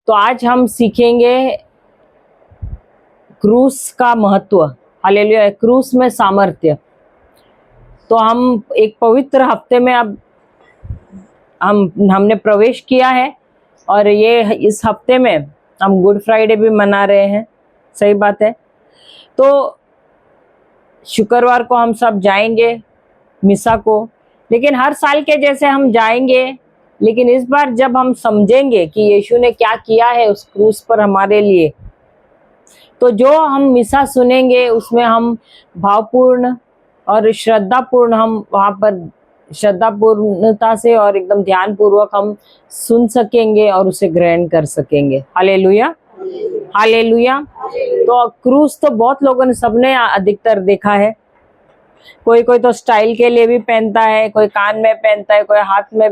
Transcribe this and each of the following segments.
तो आज हम सीखेंगे क्रूस का महत्व। हालेलुया। क्रूस में सामर्थ्य। तो हम एक पवित्र हफ्ते में अब हमने प्रवेश किया है और ये इस हफ्ते में हम गुड फ्राइडे भी मना रहे हैं। सही बात है। तो शुक्रवार को हम सब जाएंगे मिसा को, लेकिन हर साल के जैसे हम जाएंगे, लेकिन इस बार जब हम समझेंगे कि यीशु ने क्या किया है उस क्रूस पर हमारे लिए, तो जो हम मिसा सुनेंगे उसमें हम भावपूर्ण और श्रद्धापूर्ण, हम वहाँ पर श्रद्धापूर्णता से और एकदम ध्यान पूर्वक हम सुन सकेंगे और उसे ग्रहण कर सकेंगे। Hallelujah, hallelujah. तो क्रूस तो बहुत लोगों ने, सबने अधिकतर देखा है। कोई कोई तो स्टाइल के लिए भी पहनता है, कोई कान में पहनता है, कोई हाथ में,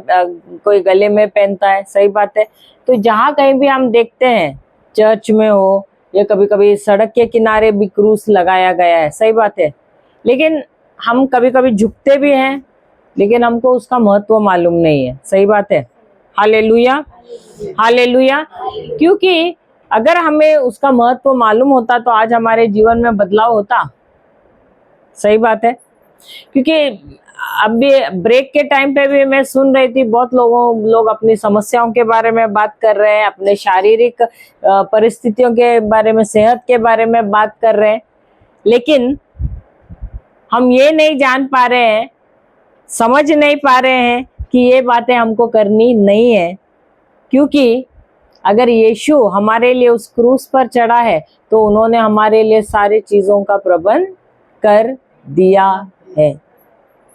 कोई गले में पहनता है। सही बात है। तो जहाँ कहीं भी हम देखते हैं, चर्च में हो या कभी कभी सड़क के किनारे भी क्रूस लगाया गया है। सही बात है। लेकिन हम कभी कभी झुकते भी हैं, लेकिन हमको उसका महत्व मालूम नहीं है। सही बात है। Hallelujah, hallelujah. क्योंकि अगर हमें उसका महत्व मालूम होता तो आज हमारे जीवन में बदलाव होता। सही बात है। क्योंकि अभी ब्रेक के टाइम पे भी मैं सुन रही थी, बहुत लोग अपनी समस्याओं के बारे में बात कर रहे हैं, अपने शारीरिक परिस्थितियों के बारे में, सेहत के बारे में बात कर रहे हैं, लेकिन हम ये नहीं जान पा रहे हैं, समझ नहीं पा रहे हैं कि ये बातें हमको करनी नहीं है। क्योंकि अगर यीशु हमारे लिए उस क्रूस पर चढ़ा है तो उन्होंने हमारे लिए सारी चीजों का प्रबंध कर दिया है।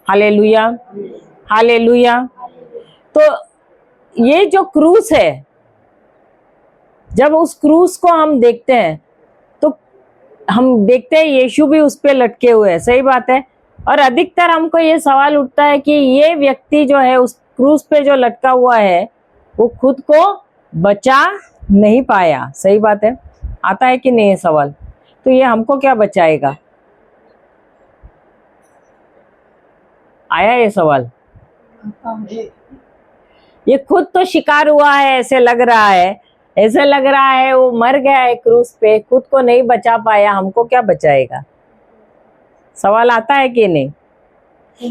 Hallelujah, hallelujah. तो ये जो क्रूस है, जब उस क्रूस को हम देखते हैं तो हम देखते हैं यीशु भी उस पे लटके हुए हैं। सही बात है। और अधिकतर हमको ये सवाल उठता है कि ये व्यक्ति जो है उस क्रूस पे जो लटका हुआ है वो खुद को बचा नहीं पाया। सही बात है। आता है कि नहीं ये सवाल? तो ये हमको क्या बचाएगा? आया ये सवाल? ये खुद तो शिकार हुआ है, ऐसे लग रहा है, ऐसे लग रहा है वो मर गया है क्रूस पे, खुद को नहीं बचा पाया, हमको क्या बचाएगा? सवाल आता है कि नहीं?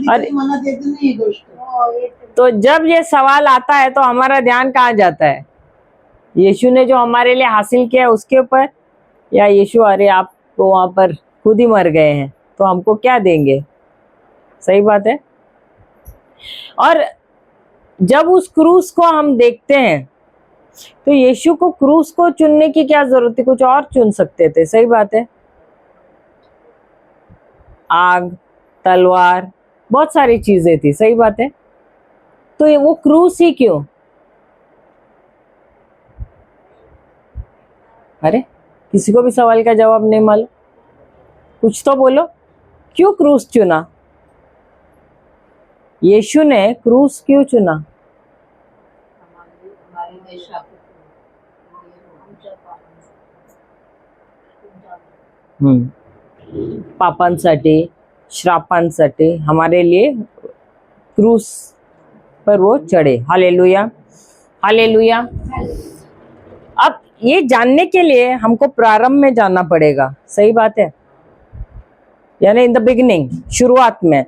और तो जब ये सवाल आता है तो हमारा ध्यान कहाँ जाता है? यीशु ने जो हमारे लिए हासिल किया उसके ऊपर, या यीशु अरे आप तो वहां पर खुद ही मर गए हैं तो हमको क्या देंगे? सही बात है। और जब उस क्रूस को हम देखते हैं तो यीशु को क्रूस को चुनने की क्या जरूरत थी? कुछ और चुन सकते थे। सही बात है। आग, तलवार, बहुत सारी चीजें थी। सही बात है। तो ये वो क्रूस ही क्यों? अरे किसी को भी सवाल का जवाब नहीं मालूम? कुछ तो बोलो, क्यों क्रूस चुना? यीशु ने क्रूस क्यों चुना? पापांसाठी, श्रापांसाठी हमारे लिए क्रूस पर वो चढ़े। Hallelujah, hallelujah. अब ये जानने के लिए हमको प्रारंभ में जाना पड़ेगा। सही बात है। यानी इन द बिगिनिंग, शुरुआत में।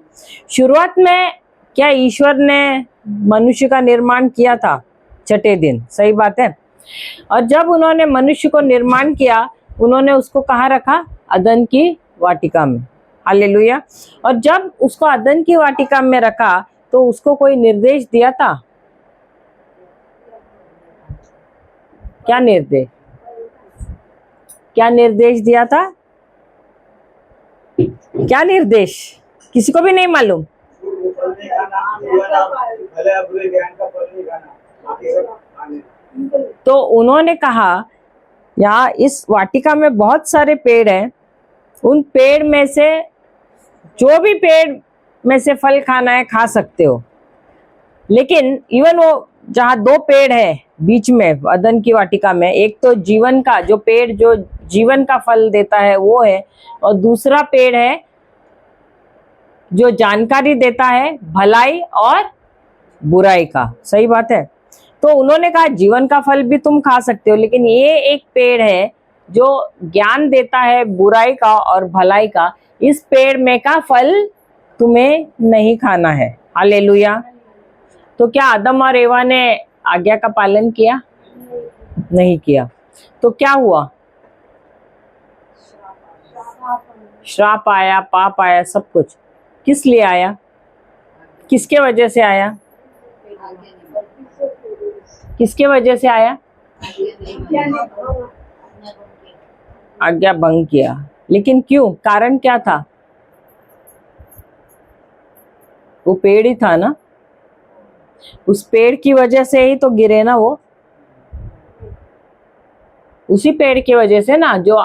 शुरुआत में क्या ईश्वर ने मनुष्य का निर्माण किया था? छठे दिन। सही बात है। और जब उन्होंने मनुष्य को निर्माण किया, उन्होंने उसको कहाँ रखा? अदन की वाटिका में। हालेलुया। और जब उसको अदन की वाटिका में रखा तो उसको कोई निर्देश दिया था? क्या निर्देश, क्या निर्देश दिया था? क्या निर्देश? किसी को भी नहीं मालूम? तो उन्होंने कहा यहाँ इस वाटिका में बहुत सारे पेड़ हैं, उन पेड़ में से जो भी पेड़ में से फल खाना है खा सकते हो, लेकिन इवन वो जहाँ दो पेड़ है बीच में अदन की वाटिका में, एक तो जीवन का जो पेड़ जो जीवन का फल देता है वो है, और दूसरा पेड़ है जो जानकारी देता है भलाई और बुराई का। सही बात है। तो उन्होंने कहा जीवन का फल भी तुम खा सकते हो, लेकिन ये एक पेड़ है जो ज्ञान देता है बुराई का और भलाई का, इस पेड़ में का फल तुम्हें नहीं खाना है। हालेलुया। तो क्या आदम और एवा ने आज्ञा का पालन किया? नहीं किया। तो क्या हुआ? श्राप आया, पाप आया, सब कुछ। किस लिए आया? किसके वजह से आया? किसके वजह से आया? आज्ञा भंग किया। लेकिन क्यों? कारण क्या था? वो पेड़ ही था ना, उस पेड़ की वजह से ही तो गिरे ना वो। उसी पेड़ की वजह से ना, जो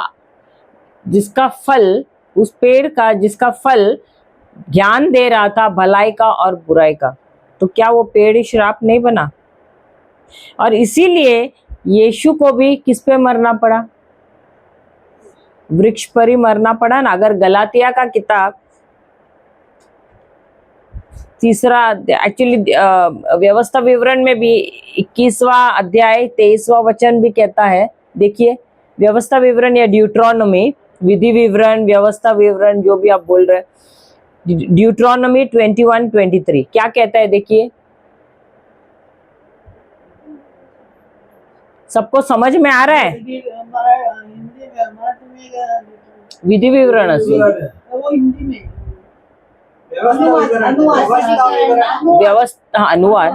जिसका फल, उस पेड़ का जिसका फल ज्ञान दे रहा था भलाई का और बुराई का, तो क्या वो पेड़ ही श्राप नहीं बना? और इसीलिए यीशु को भी किस पे मरना पड़ा? वृक्ष पर ही मरना पड़ा ना। अगर गलातिया का किताब तीसरा, एक्चुअली व्यवस्था विवरण में भी 21वां अध्याय 23वां वचन भी कहता है। देखिए, व्यवस्था विवरण या ड्यूट्रोनोमी, विधि विवरण, व्यवस्था विवरण, जो भी आप बोल रहे हैं, ड्यूट्रोनोमी 21:23 क्या कहता है? देखिए, सबको समझ में आ रहा है? विधि विवरण असेल, व्यवस्था अनुवाद,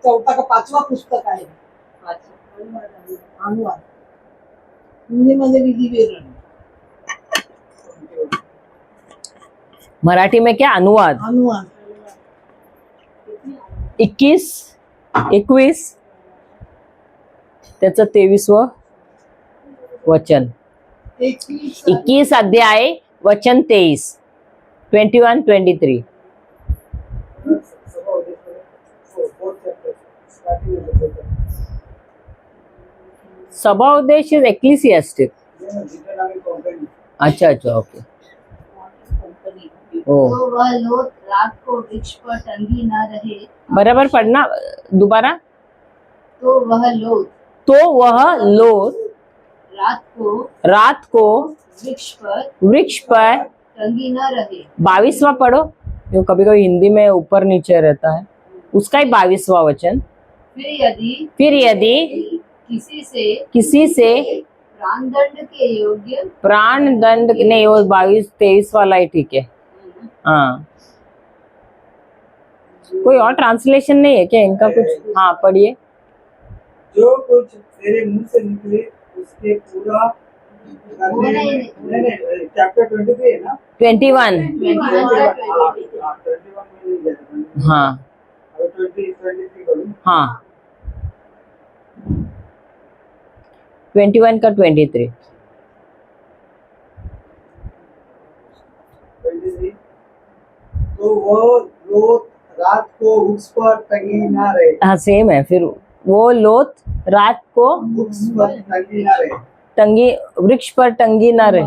चौथा का 5वां पुस्तक आहे अनुवाद, हिंदीमध्ये विधि विवरण, मराठी में क्या? अनुवाद। अनुवाद 21 त्याचं 23वं वचन, 21 अध्याय वचन 23, 21-23। सभा उद्देश इज एक्लिसियास्टिक। अच्छा अच्छा, ओके। ओ, तो वह लोथ रात को वृक्ष पर टंगी न रहे। बराबर पढ़ना दोबारा। तो वह लोथ रात को वृक्ष पर टंगी न रहे। 22वां पढ़ो, जो कभी कभी हिंदी में ऊपर नीचे रहता है, उसका ही 22वां वचन। फिर यदि किसी से प्राण दंड नहीं, वो 22-23 वाला ही ठीक है। हाँ, कोई और ट्रांसलेशन नहीं है क्या इनका कुछ? हाँ, पढ़िए। जो कुछ तेरे मुंह से निकले उसके पूरा चैप्टर 23 है ना, 21। हाँ हाँ, 21 का 23। तो वो लोथ रात को वृक्ष पर टंगी ना रहे। हाँ, सेम है। फिर वो लोथ रात को वृक्ष पर टंगी ना रहे, टंगी, वृक्ष पर टंगी ना रहे,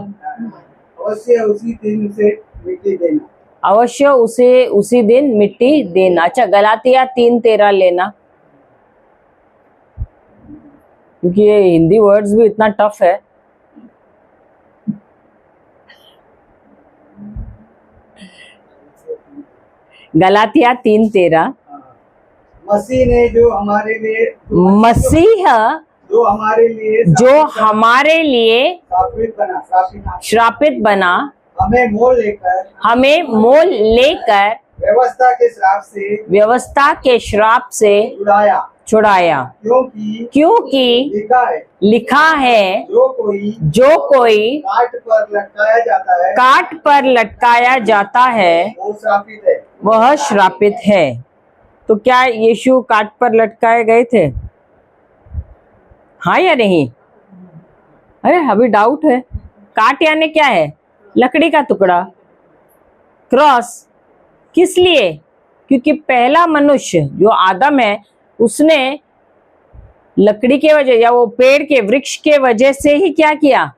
अवश्य उसी दिन उसे मिट्टी देना। अवश्य उसे उसी दिन मिट्टी देना। अच्छा, गलातिया 3:13 लेना, क्योंकि ये हिंदी वर्ड्स भी इतना टफ है। गलातिया 3:13। मसीह ने जो हमारे लिए श्रापित बना, हमें मोल लेकर व्यवस्था के श्राप से छुड़ाया, क्योंकि लिखा है जो कोई काट पर लटकाया जाता है वह श्रापित है। तो क्या यीशु काट पर लटकाए गए थे? हाँ या नहीं? अरे अभी डाउट है। काट यानी क्या है? लकड़ी का टुकड़ा, क्रॉस। किस लिए? क्योंकि पहला मनुष्य जो आदम है, उसने लकड़ी के वजह या वो पेड़ के वृक्ष के वजह से ही क्या किया?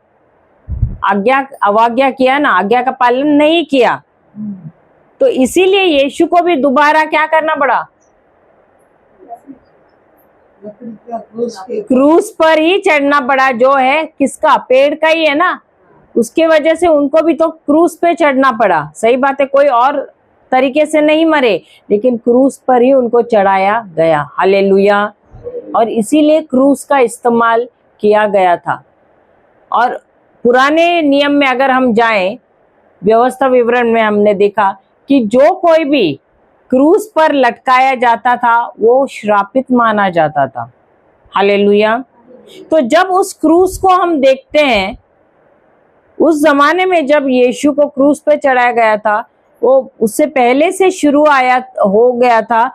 अवज्ञा किया ना, आज्ञा का पालन नहीं किया। तो इसीलिए यीशु को भी दोबारा क्या करना पड़ा, लकड़ी का क्रूस के क्रूस पर ही चढ़ना पड़ा, जो है किसका, पेड़ का ही है ना, उसके वजह से उनको भी तो क्रूस पे चढ़ना पड़ा। सही बात है, कोई और तरीके से नहीं मरे, लेकिन क्रूस पर ही उनको चढ़ाया गया। हालेलुया। और इसीलिए क्रूस का इस्तेमाल किया गया था। और पुराने नियम में अगर हम जाएं, व्यवस्था विवरण में हमने देखा कि जो कोई भी क्रूस पर लटकाया जाता था वो श्रापित माना जाता था। हालेलुया। तो जब उस क्रूस को हम देखते हैं, उस जमाने में जब यीशु को क्रूस पे चढ़ाया गया था, वो उससे पहले से शुरू हो गया था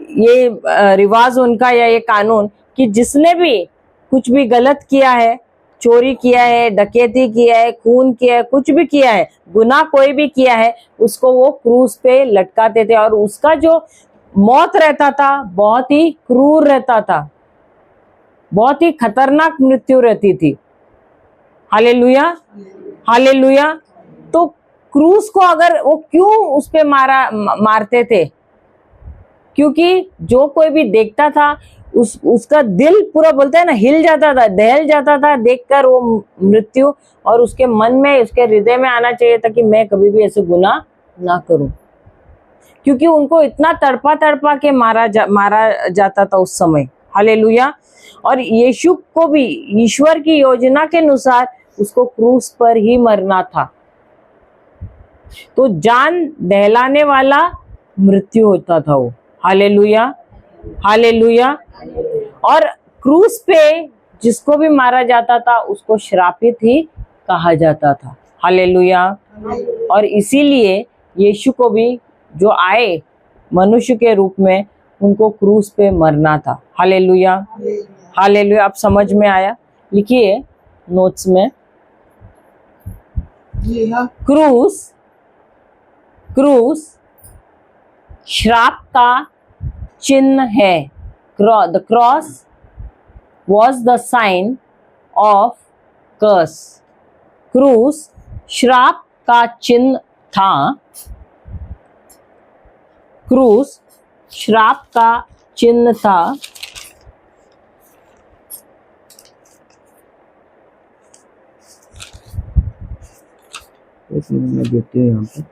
ये रिवाज उनका, या ये कानून, कि जिसने भी कुछ भी गलत किया है, चोरी किया है, डकैती किया है, खून किया है, कुछ भी किया है, गुनाह कोई भी किया है, उसको वो क्रूस पे लटकाते थे। और उसका जो मौत रहता था बहुत ही क्रूर रहता था, बहुत ही खतरनाक मृत्यु रहती थी। Hallelujah, hallelujah. तो क्रूस को अगर वो क्यों उस पे मारते थे, क्योंकि जो कोई भी देखता था उसका दिल पूरा, बोलते हैं ना, हिल जाता था, दहल जाता था देखकर वो मृत्यु, और उसके मन में, उसके हृदय में आना चाहिए था कि मैं कभी भी ऐसे गुनाह ना करूं, क्योंकि उनको इतना तड़पा तड़पा के मारा जाता था उस समय। हालेलुया। और यीशु को भी ईश्वर की योजना के अनुसार उसको क्रूस पर ही मरना था। तो जान दहलाने वाला मृत्यु होता था वो। Hallelujah, hallelujah. और क्रूस पे जिसको भी मारा जाता था उसको श्रापित ही कहा जाता था। हालेलुया। और इसीलिए यीशु को भी जो आए मनुष्य के रूप में, उनको क्रूस पे मरना था। Hallelujah, hallelujah. आप समझ में आया? लिखिए नोट्स में, जी हाँ। क्रूस, क्रूस श्राप का चिन्ह है। The cross was the sign of curse. क्रूस श्राप का चिन्ह था। क्रूस श्राप का चिन्ह था। एक मिनट में देती हूँ यहाँ पे।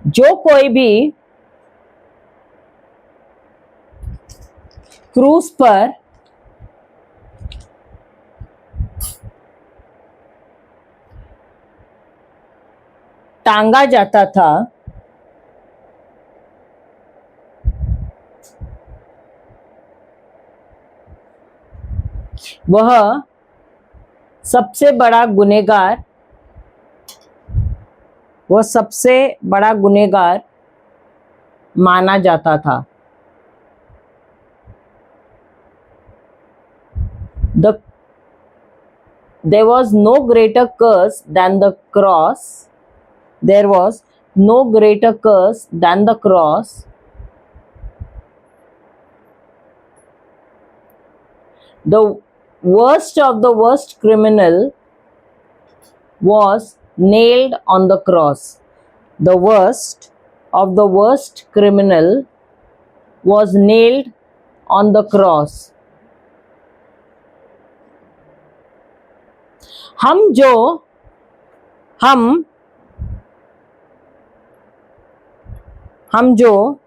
जो कोई भी क्रूस पर टांगा जाता था, वह सबसे बड़ा गुनहगार, वह सबसे बड़ा गुनहगार माना जाता था। There was no greater curse than the cross. There was no greater curse than the cross. The worst of the worst criminal was nailed on the cross. The worst of the worst criminal was nailed on the cross. हम जो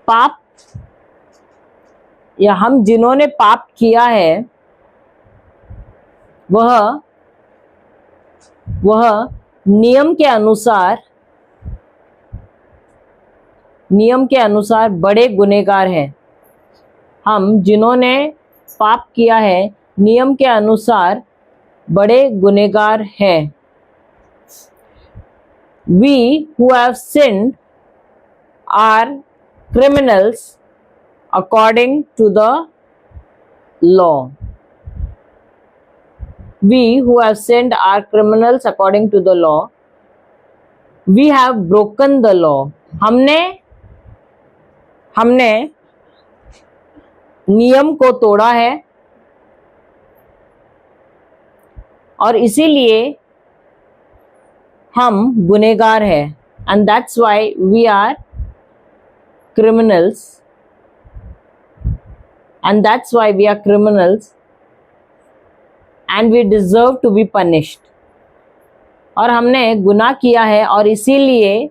पाप, या हम जिन्होंने पाप किया है, वह नियम के अनुसार बड़े गुनहगार हैं। हम जिन्होंने पाप किया है, नियम के अनुसार बड़े गुनहगार हैं। We who have sinned are criminals according to the law. we who have sinned are criminals according to the law. We have broken the law. हमने नियम को तोड़ा है और इसीलिए हम गुनहगार हैं. And that's why we are criminals. And that's why we are criminals. And we deserve to be punished. और हमने गुनाह किया है और इसीलिए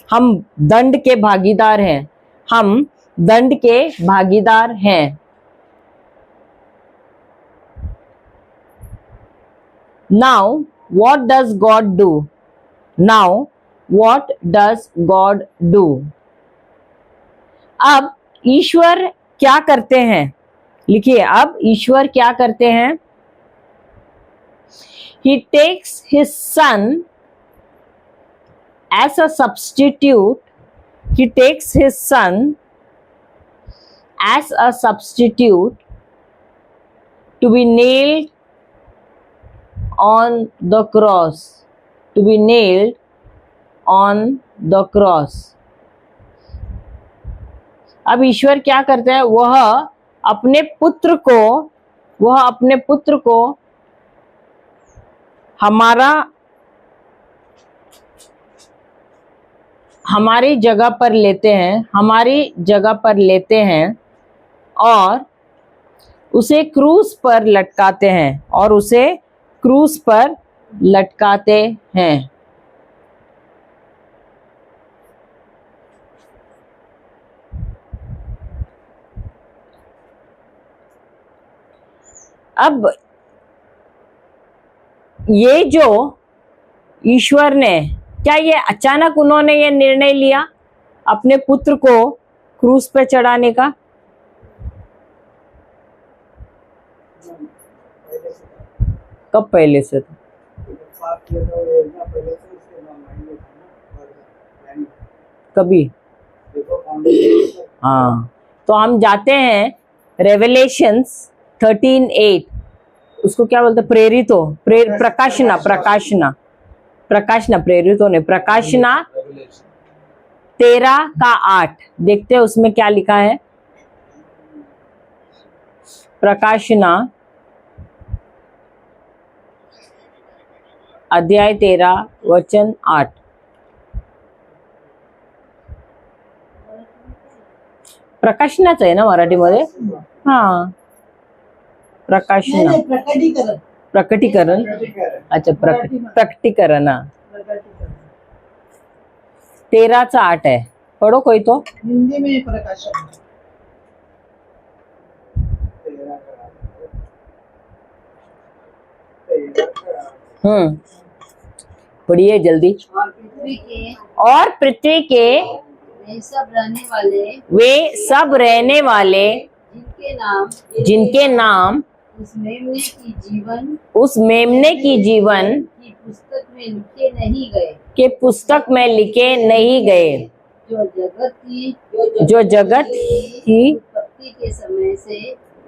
हम दंड के भागीदार हैं. हम दंड के भागीदार हैं. Now, what does God do? Now, what does God do? अब ईश्वर क्या करते हैं? लिखिए, अब ईश्वर क्या करते हैं? He takes his son as a substitute. He takes his son as a substitute to be nailed on the cross. To be nailed on the cross. अब ईश्वर क्या करते हैं? वह अपने पुत्र को हमारी जगह पर लेते हैं और उसे क्रूस पर लटकाते हैं. अब ये जो ईश्वर ने, क्या ये अचानक उन्होंने ये निर्णय लिया अपने पुत्र को क्रूस पे चढ़ाने का? कब पहले से था? कभी? हाँ, तो हम जाते हैं रेवलेशंस 13:8. उसको क्या बोलते? प्रकाशना प्रेरितों ने प्रकाशना 13:8. देखते हैं उसमें क्या लिखा है. प्रकाशना अध्याय 13 वचन 8. प्रकाशनाच आहे ना मराठीमध्ये? हा, प्रकाशना. प्रकटीकरण. अच्छा, प्रकटीकरण. 13:8 है. पढ़ो कोई तो. हिंदी में प्रकाशन. पढ़िए जल्दी. और पृथ्वी के वे सब रहने वाले जिनके नाम उस मेमने की जीवन की पुस्तक में लिखे नहीं गए, जो जगत की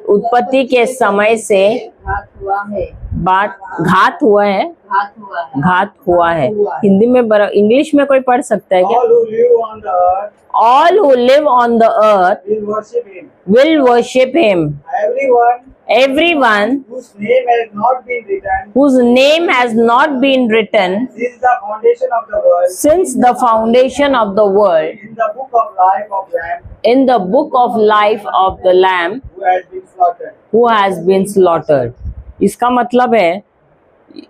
उत्पत्ति के समय से घात हुआ है. हिंदी में इंग्लिश में कोई पढ़ सकता है क्या? All who live on the earth will worship him. Everyone whose name has not been written since the foundation of the world in the book of life of the Lamb who has been slaughtered. इसका मतलब है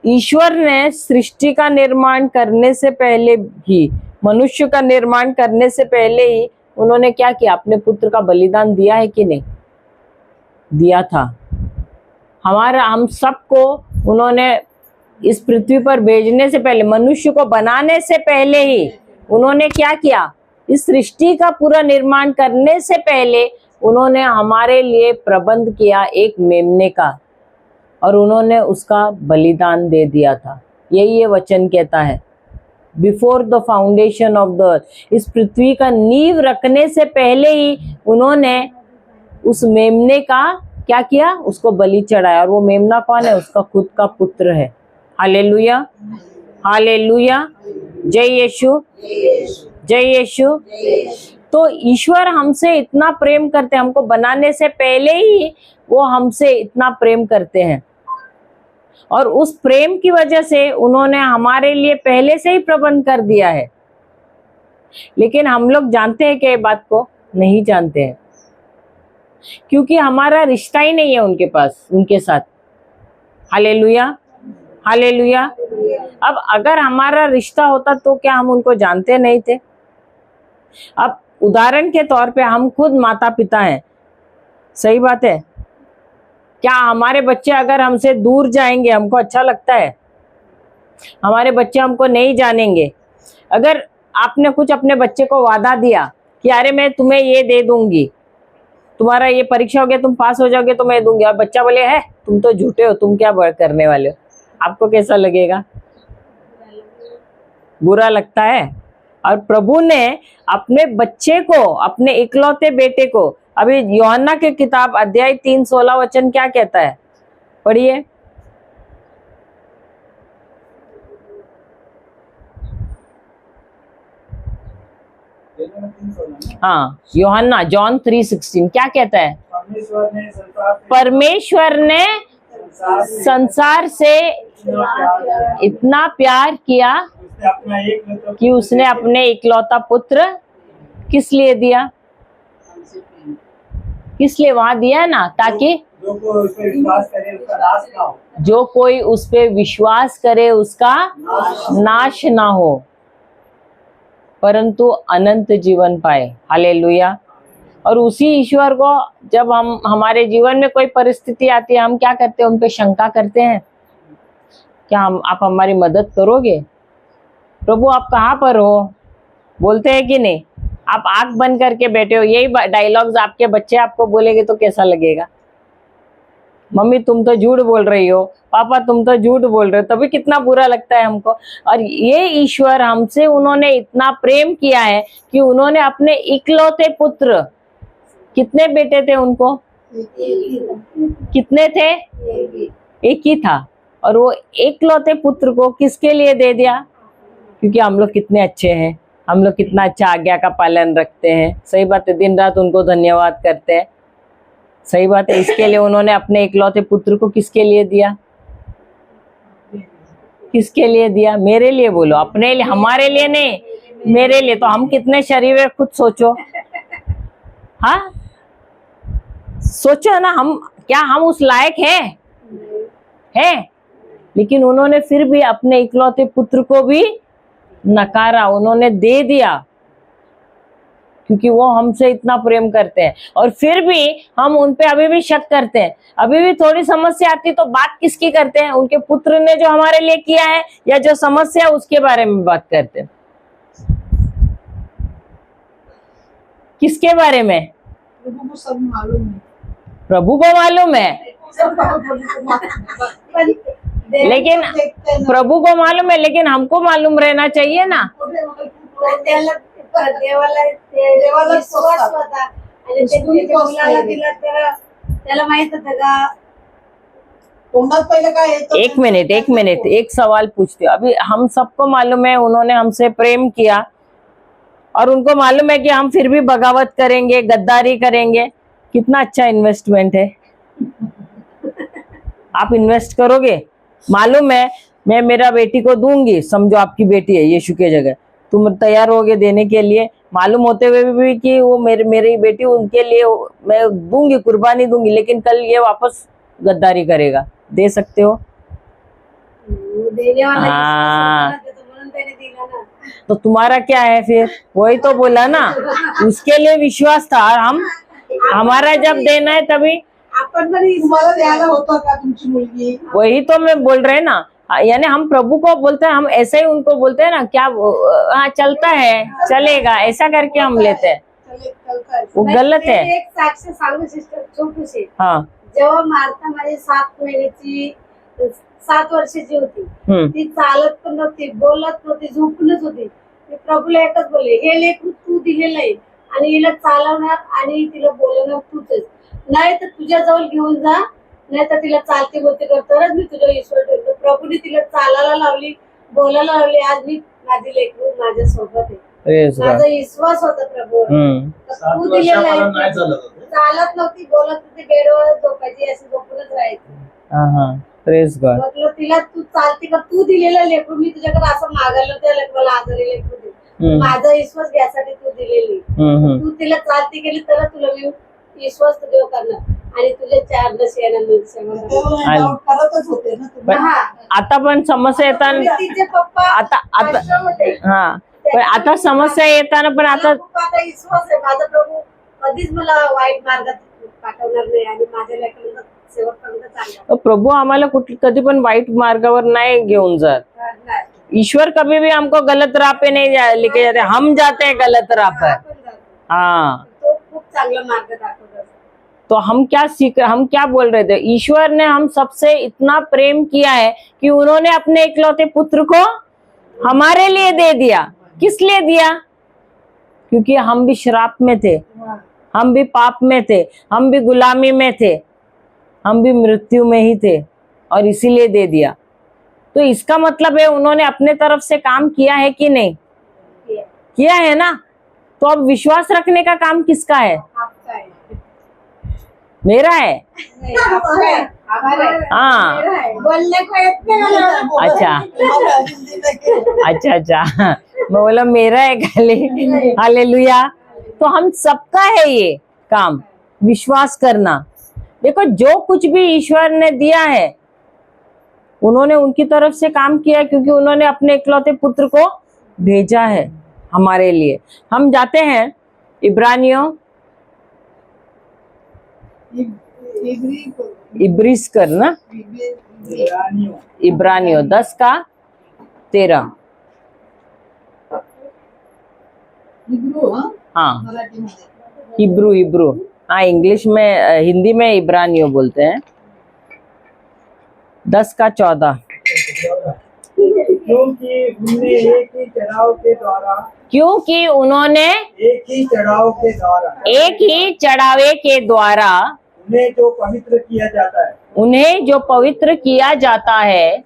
ईश्वर ने सृष्टि का निर्माण करने से पहले ही, मनुष्य का निर्माण करने से पहले ही उन्होंने क्या किया? अपने पुत्र का बलिदान दिया है कि नहीं? दिया था. हम सबको उन्होंने इस पृथ्वी पर भेजने से पहले, मनुष्य को बनाने से पहले ही उन्होंने क्या किया? इस सृष्टि का पूरा निर्माण करने से पहले उन्होंने हमारे लिए प्रबंध किया एक मेमने का, और उन्होंने उसका बलिदान दे दिया था. यही ये वचन कहता है. Before the foundation of the earth, इस पृथ्वी का नींव रखने से पहले ही उन्होंने उस मेमने का क्या किया, उसको बलि चढ़ाया। और वो मेमना कौन है, उसका खुद का पुत्र है। हालेलुया, हालेलुया, जय यीशु, जय यीशु। तो ईश्वर हमसे इतना प्रेम करते हैं, हमको बनाने से पहले ही वो हमसे इतना प्रेम करते हैं, और उस प्रेम की वजह से उन्होंने हमारे लिए पहले से ही प्रबंध कर दिया है। लेकिन हम लोग जानते हैं कि ये बात को नहीं जानते हैं, क्योंकि हमारा रिश्ता ही नहीं है उनके पास, उनके साथ। Hallelujah, hallelujah. अब अगर हमारा रिश्ता होता तो क्या हम उनको जानते नहीं थे? अब उदाहरण के तौर पे हम खुद माता पिता हैं, सही बात है। क्या हमारे बच्चे अगर हमसे दूर जाएंगे हमको अच्छा लगता है? हमारे बच्चे हमको नहीं जानेंगे। अगर आपने कुछ अपने बच्चे को वादा दिया कि अरे मैं तुम्हें ये दे दूंगी, तुम्हारा ये परीक्षा हो गया, तुम पास हो जाओगे तो मैं दूंगी, और बच्चा बोले है तुम तो झूठे हो, तुम क्या करने वाले हो, आपको कैसा लगेगा? बुरा लगता है। और प्रभु ने अपने बच्चे को, अपने इकलौते बेटे को, अभी यूहन्ना की किताब अध्याय 3:16 क्या कहता है, पढ़िए। हाँ, यूहन्ना, जॉन 3:16 क्या कहता है? परमेश्वर ने संसार से इतना प्यार किया कि उसने अपने इकलौता पुत्र किस लिए दिया? किस लिए वहां दिया ना? ताकि जो कोई उस पे विश्वास करे उसका नाश ना हो, परंतु अनंत जीवन पाए। हालेलुया। और उसी ईश्वर को जब हम, हमारे जीवन में कोई परिस्थिति आती है, हम क्या करते हैं? उन पे शंका करते हैं, क्या आप हमारी मदद करोगे? प्रभु आप कहाँ पर हो? बोलते हैं कि नहीं? आप आंख बंद करके बैठे हो, यही डायलॉग्स आपके बच्चे आपको बोलेंगे तो कैसा लगेगा? मम्मी तुम तो झूठ बोल रही हो, पापा तुम तो झूठ बोल रहे हो, तभी कितना बुरा लगता है हमको। और ये ईश्वर हमसे, उन्होंने इतना प्रेम किया है कि उन्होंने अपने इकलौते पुत्र, कितने बेटे थे उनको? कितने थे? एक ही था। और वो इकलौते पुत्र को किसके लिए दे दिया? क्योंकि हम लोग कितने अच्छे हैं, हम लोग कितना अच्छा आज्ञा का पालन रखते हैं। सही बात है, दिन रात उनको धन्यवाद करते हैं। सही बात है। इसके लिए उन्होंने अपने इकलौते पुत्र को किसके लिए दिया? किसके लिए दिया? मेरे लिए बोलो, अपने लिए, हमारे लिए नहीं, मेरे लिए। तो हम कितने शरीर है, खुद सोचो। हाँ, सोचो ना, हम क्या हम उस लायक है? लेकिन उन्होंने फिर भी अपने इकलौते पुत्र को भी नकारा, उन्होंने दे दिया, क्योंकि वो हमसे इतना प्रेम करते हैं। और फिर भी हम उन पे अभी भी शक करते हैं, अभी भी थोड़ी समस्या आती तो बात किसकी करते हैं? उनके पुत्र ने जो हमारे लिए किया है, या जो समस्या उसके बारे में बात करते हैं? किसके बारे में? प्रभु को सब मालूम है। प्रभु को मालूम है, लेकिन प्रभु को मालूम है, लेकिन हमको मालूम रहना चाहिए ना। त्याला माहित होतं का? तोंडात पहिलं काय येतं? एक मिनट, एक सवाल पूछते हो। अभी हम सबको मालूम है उन्होंने हमसे प्रेम किया, और उनको मालूम है कि हम फिर भी बगावत करेंगे, गद्दारी करेंगे। कितना अच्छा इन्वेस्टमेंट है। आप इन्वेस्ट करोगे, मालूम है मैं मेरा बेटी को दूंगी, समझो आपकी बेटी है यीशु की जगह, तुम तैयार होगे देने के लिए, मालूम होते हुए भी कि वो मेरी बेटी, उनके लिए मैं दूंगी, कुर्बानी दूंगी, लेकिन कल ये वापस गद्दारी करेगा, दे सकते हो? हाँ, तो तुम्हारा क्या है फिर? वही तो बोला ना, उसके लिए विश्वास था। और हम, हमारा जब देना है तभी आपण पण तुम्हाला द्यायला होतं का तुमची मुलगी? वही तो मैं बोल रहे ना, यानी हम प्रभु को बोलते हैं, हम ऐसे ही उनको बोलते हैं ना, क्या हाँ चलता है, चलेगा, ऐसा करके हम लेते हैं, वो गलत है। एक साक्ष सांगू सिस्टर, छोटीशी। हाँ, जेव्हा मार्था माझी 7 वर्षाची होती, ती चालत पण नव्हती, बोलत नव्हती, झोपूनच होती। मी प्रभूला एकच बोलले, हे लेकरू तू दिलेलं आहे आणि हिला चालवणार आणि तिला बोलवणार तूच, नाही तर तुझ्या जवळ घेऊन जा, नाही तर तिला चालती बोलती कर, तरच मी तुझ्या ईश्वर ठेवतो. प्रभूने तिला चालायला लावली, बोलायला लावली. आज मी माझी लेकरू माझ्या सोबत आहे. Praise God. माझा विश्वास होता प्रभू. सात तू दिलेला वर्षापर्यंत नाही आहे. चालत होते. चालत नव्हती, बोलत नव्हती, बेडवर झोपायची, अशी झोपूनच राहायची. Praise God. म्हटलं तिला तू चालती का, तू दिलेलं लेकरू मी तुझ्याकडे असं मागायला त्या लेकराला आजारी लेकरू दे. माझा विश्वास घ्यायसाठी तू दिलेली. तू तिला चालती केली तर तुला मी विश्वास तुझ्यावर करणार आणि तुझ्या चार दशी येणार मी सगळं. तेव्हा करतच होते ना तुम्ही. पण आता पण समस्या येताना तिचे पप्पा आता आश्रम होते. हा पण आता समस्या येताना पण आता मला खूप आता विश्वास आहे माझा प्रभू कधीच मला वाईट मार्गात पाठवणार नाही आणि माझ्या लेकरांना शेवटपर्यंत चांगला प्रभु आम्हाला कधी पण वाईट मार्गावर नाही घेऊन जात. करणार. ईश्वर कभी भी हमको गलत राह पे नहीं लेके जाते, हम जाते हैं गलत राह पर. आपण जातो. हाँ तो खूप चांगला मार्ग दाखवतो. तो हम क्या बोल रहे थे, ईश्वर ने हम सबसे इतना प्रेम किया है कि उन्होंने अपने इकलौते पुत्र को हमारे लिए दे दिया. किस लिए दिया? क्योंकि हम भी श्राप में थे, हम भी पाप में थे, हम भी गुलामी में थे, हम भी मृत्यु में ही थे और इसीलिए दे दिया. तो इसका मतलब है उन्होंने अपने तरफ से काम किया है कि नहीं? किया है ना. तो अब विश्वास रखने का काम किसका है? आपका है. मेरा है. नहीं, आपका है. हमारा है. हाँ. मेरा है. बोलने को येत नाही मला. अच्छा. तुम्हाला हिंदी नाही. अच्छा मैं बोला मेरा है खाली. हालेलुया. तो हम सबका है ये काम, विश्वास करना. देखो जो कुछ भी ईश्वर ने दिया है उन्होंने उनकी तरफ से काम किया, क्योंकि उन्होंने अपने इकलौते पुत्र को भेजा है हमारे लिए. हम जाते हैं इब्रानियों इब्रीस करना इब्रानियों 10:13. हाँ हिब्रू. हाँ इंग्लिश में, हिंदी में इब्रानियों बोलते हैं. 10:14. क्योंकि उन्होंने एक ही चढ़ावे के द्वारा उन्हें जो पवित्र किया जाता है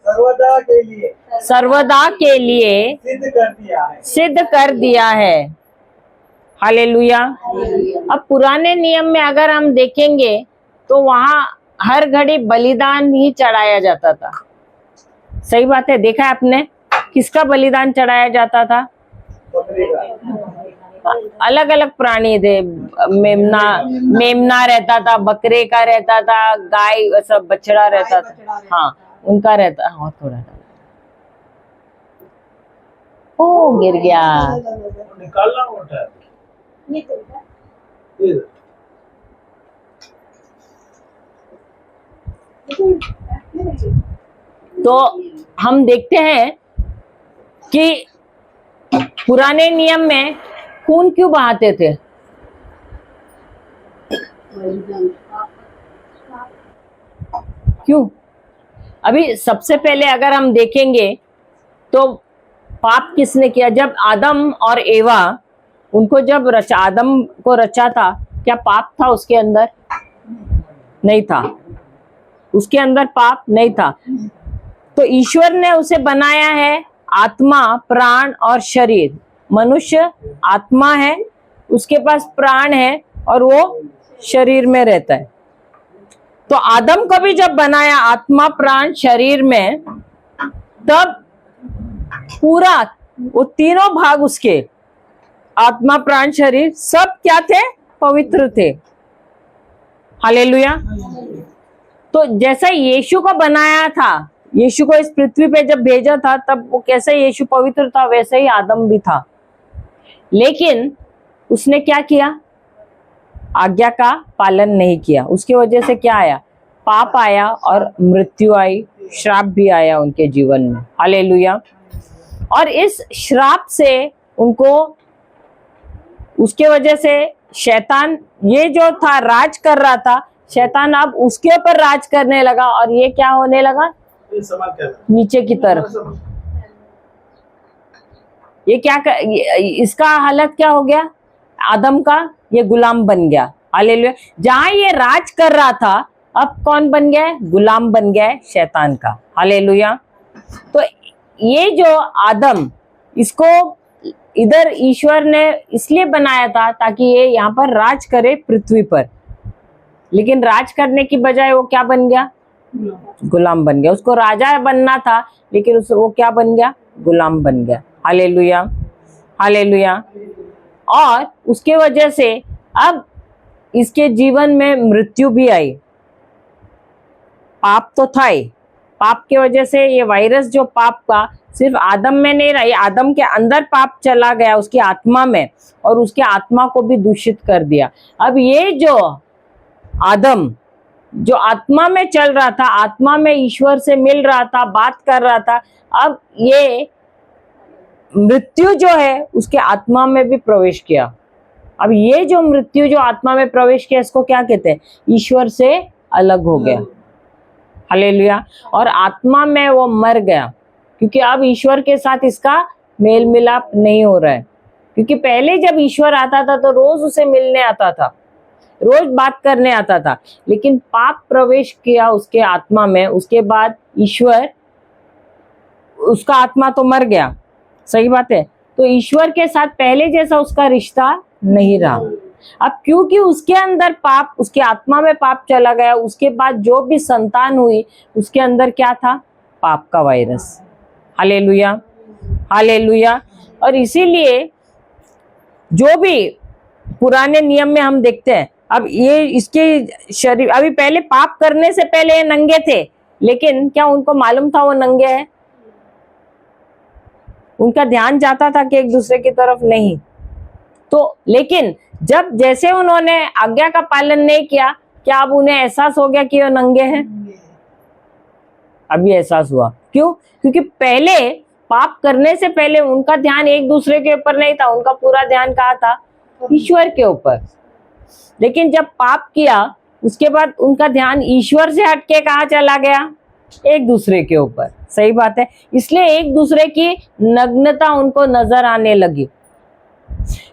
सर्वदा के लिए सिद्ध कर दिया है. हालेलुया. अब पुराने नियम में अगर हम देखेंगे तो वहाँ हर घड़ी बलिदान ही चढ़ाया जाता था. सही बात है. देखा है आपने किसका बलिदान चढ़ाया जाता था? अलग अलग प्राणी थे. मेमना रहता था, बकरे का रहता था, गाय सब बछड़ा रहता था. हाँ उनका रहता. हाँ थोड़ा ओ गिर गया. निकालना होता है. ये चलता. तो हम देखते हैं कि पुराने नियम में खून क्यों बहाते थे? क्यों? अभी सबसे पहले अगर हम देखेंगे तो पाप किसने किया? जब आदम और एवा उनको जब आदम को रचा था, क्या पाप था उसके अंदर? नहीं था. उसके अंदर पाप नहीं था. तो ईश्वर ने उसे बनाया है आत्मा, प्राण और शरीर. मनुष्य आत्मा है, उसके पास प्राण है और वो शरीर में रहता है. तो आदम को भी जब बनाया आत्मा, प्राण, शरीर में, तब पूरा वो तीनों भाग उसके आत्मा, प्राण, शरीर सब क्या थे? पवित्र थे. हालेलुया. तो जैसा यीशु को बनाया था, यीशु को इस पृथ्वी पे जब भेजा था तब वो कैसे यीशु पवित्र था, वैसे ही आदम भी था. लेकिन उसने क्या किया? आज्ञा का पालन नहीं किया. उसकी वजह से क्या आया? पाप आया और मृत्यु आई, श्राप भी आया उनके जीवन में. हालेलुया. और इस श्राप से उनको, उसके वजह से शैतान, ये जो था राज कर रहा था, शैतान अब उसके ऊपर राज करने लगा और ये क्या होने लगा? नीचे की तरफ. ये क्या इसका हालत क्या हो गया? आदम का ये गुलाम बन गया. हालेलुया। जहां ये राज कर रहा था, अब कौन बन गया है? गुलाम बन गया है शैतान का। हालेलुया। तो ये जो आदम, इसको इधर ईश्वर ने इसलिए बनाया था ताकि ये यहाँ पर राज करे पृथ्वी पर, लेकिन राज करने की बजाय वो क्या बन गया? गुलाम बन गया। उसको राजा बनना था, लेकिन वो क्या बन गया? गुलाम बन गया। Hallelujah, hallelujah. और उसके वजह से अब इसके जीवन में मृत्यु भी आई। पाप तो था ही, पाप की वजह से ये वायरस जो पाप का सिर्फ आदम में नहीं रहा, ये आदम के अंदर पाप चला गया उसकी आत्मा में, और उसके आत्मा को भी दूषित कर दिया। अब ये जो आदम जो आत्मा में चल रहा था, आत्मा में ईश्वर से मिल रहा था, बात कर रहा था, अब ये मृत्यु जो है उसके आत्मा में भी प्रवेश किया। अब ये जो मृत्यु जो आत्मा में प्रवेश किया, इसको क्या कहते हैं? ईश्वर से अलग हो गया। हालेलुया। और आत्मा में वो मर गया, क्योंकि अब ईश्वर के साथ इसका मेल मिलाप नहीं हो रहा है। क्योंकि पहले जब ईश्वर आता था तो रोज उसे मिलने आता था, रोज बात करने आता था, लेकिन पाप प्रवेश किया उसके आत्मा में, उसके बाद ईश्वर, उसका आत्मा तो मर गया, सही बात है। तो ईश्वर के साथ पहले जैसा उसका रिश्ता नहीं रहा। अब क्योंकि उसके अंदर पाप, उसके आत्मा में पाप चला गया, उसके बाद जो भी संतान हुई उसके अंदर क्या था? पाप का वायरस। Hallelujah, hallelujah. और इसीलिए जो भी पुराने नियम में हम देखते हैं, अब ये इसके शरीर, अभी पहले पाप करने से पहले नंगे थे, लेकिन क्या उनको मालूम था वो नंगे हैं? उनका ध्यान जाता था कि एक दूसरे की तरफ नहीं। तो लेकिन जब जैसे उन्होंने आज्ञा का पालन नहीं किया, क्या अब उन्हें एहसास हो गया कि वो नंगे हैं? अभी एहसास हुआ। क्यों? क्योंकि पहले पाप करने से पहले उनका ध्यान एक दूसरे के ऊपर नहीं था, उनका पूरा ध्यान कहाँ था? ईश्वर के ऊपर। लेकिन जब पाप किया उसके बाद उनका ध्यान ईश्वर से हटके कहाँ चला गया? एक दूसरे के ऊपर। सही बात है। इसलिए एक दूसरे की नग्नता उनको नजर आने लगी।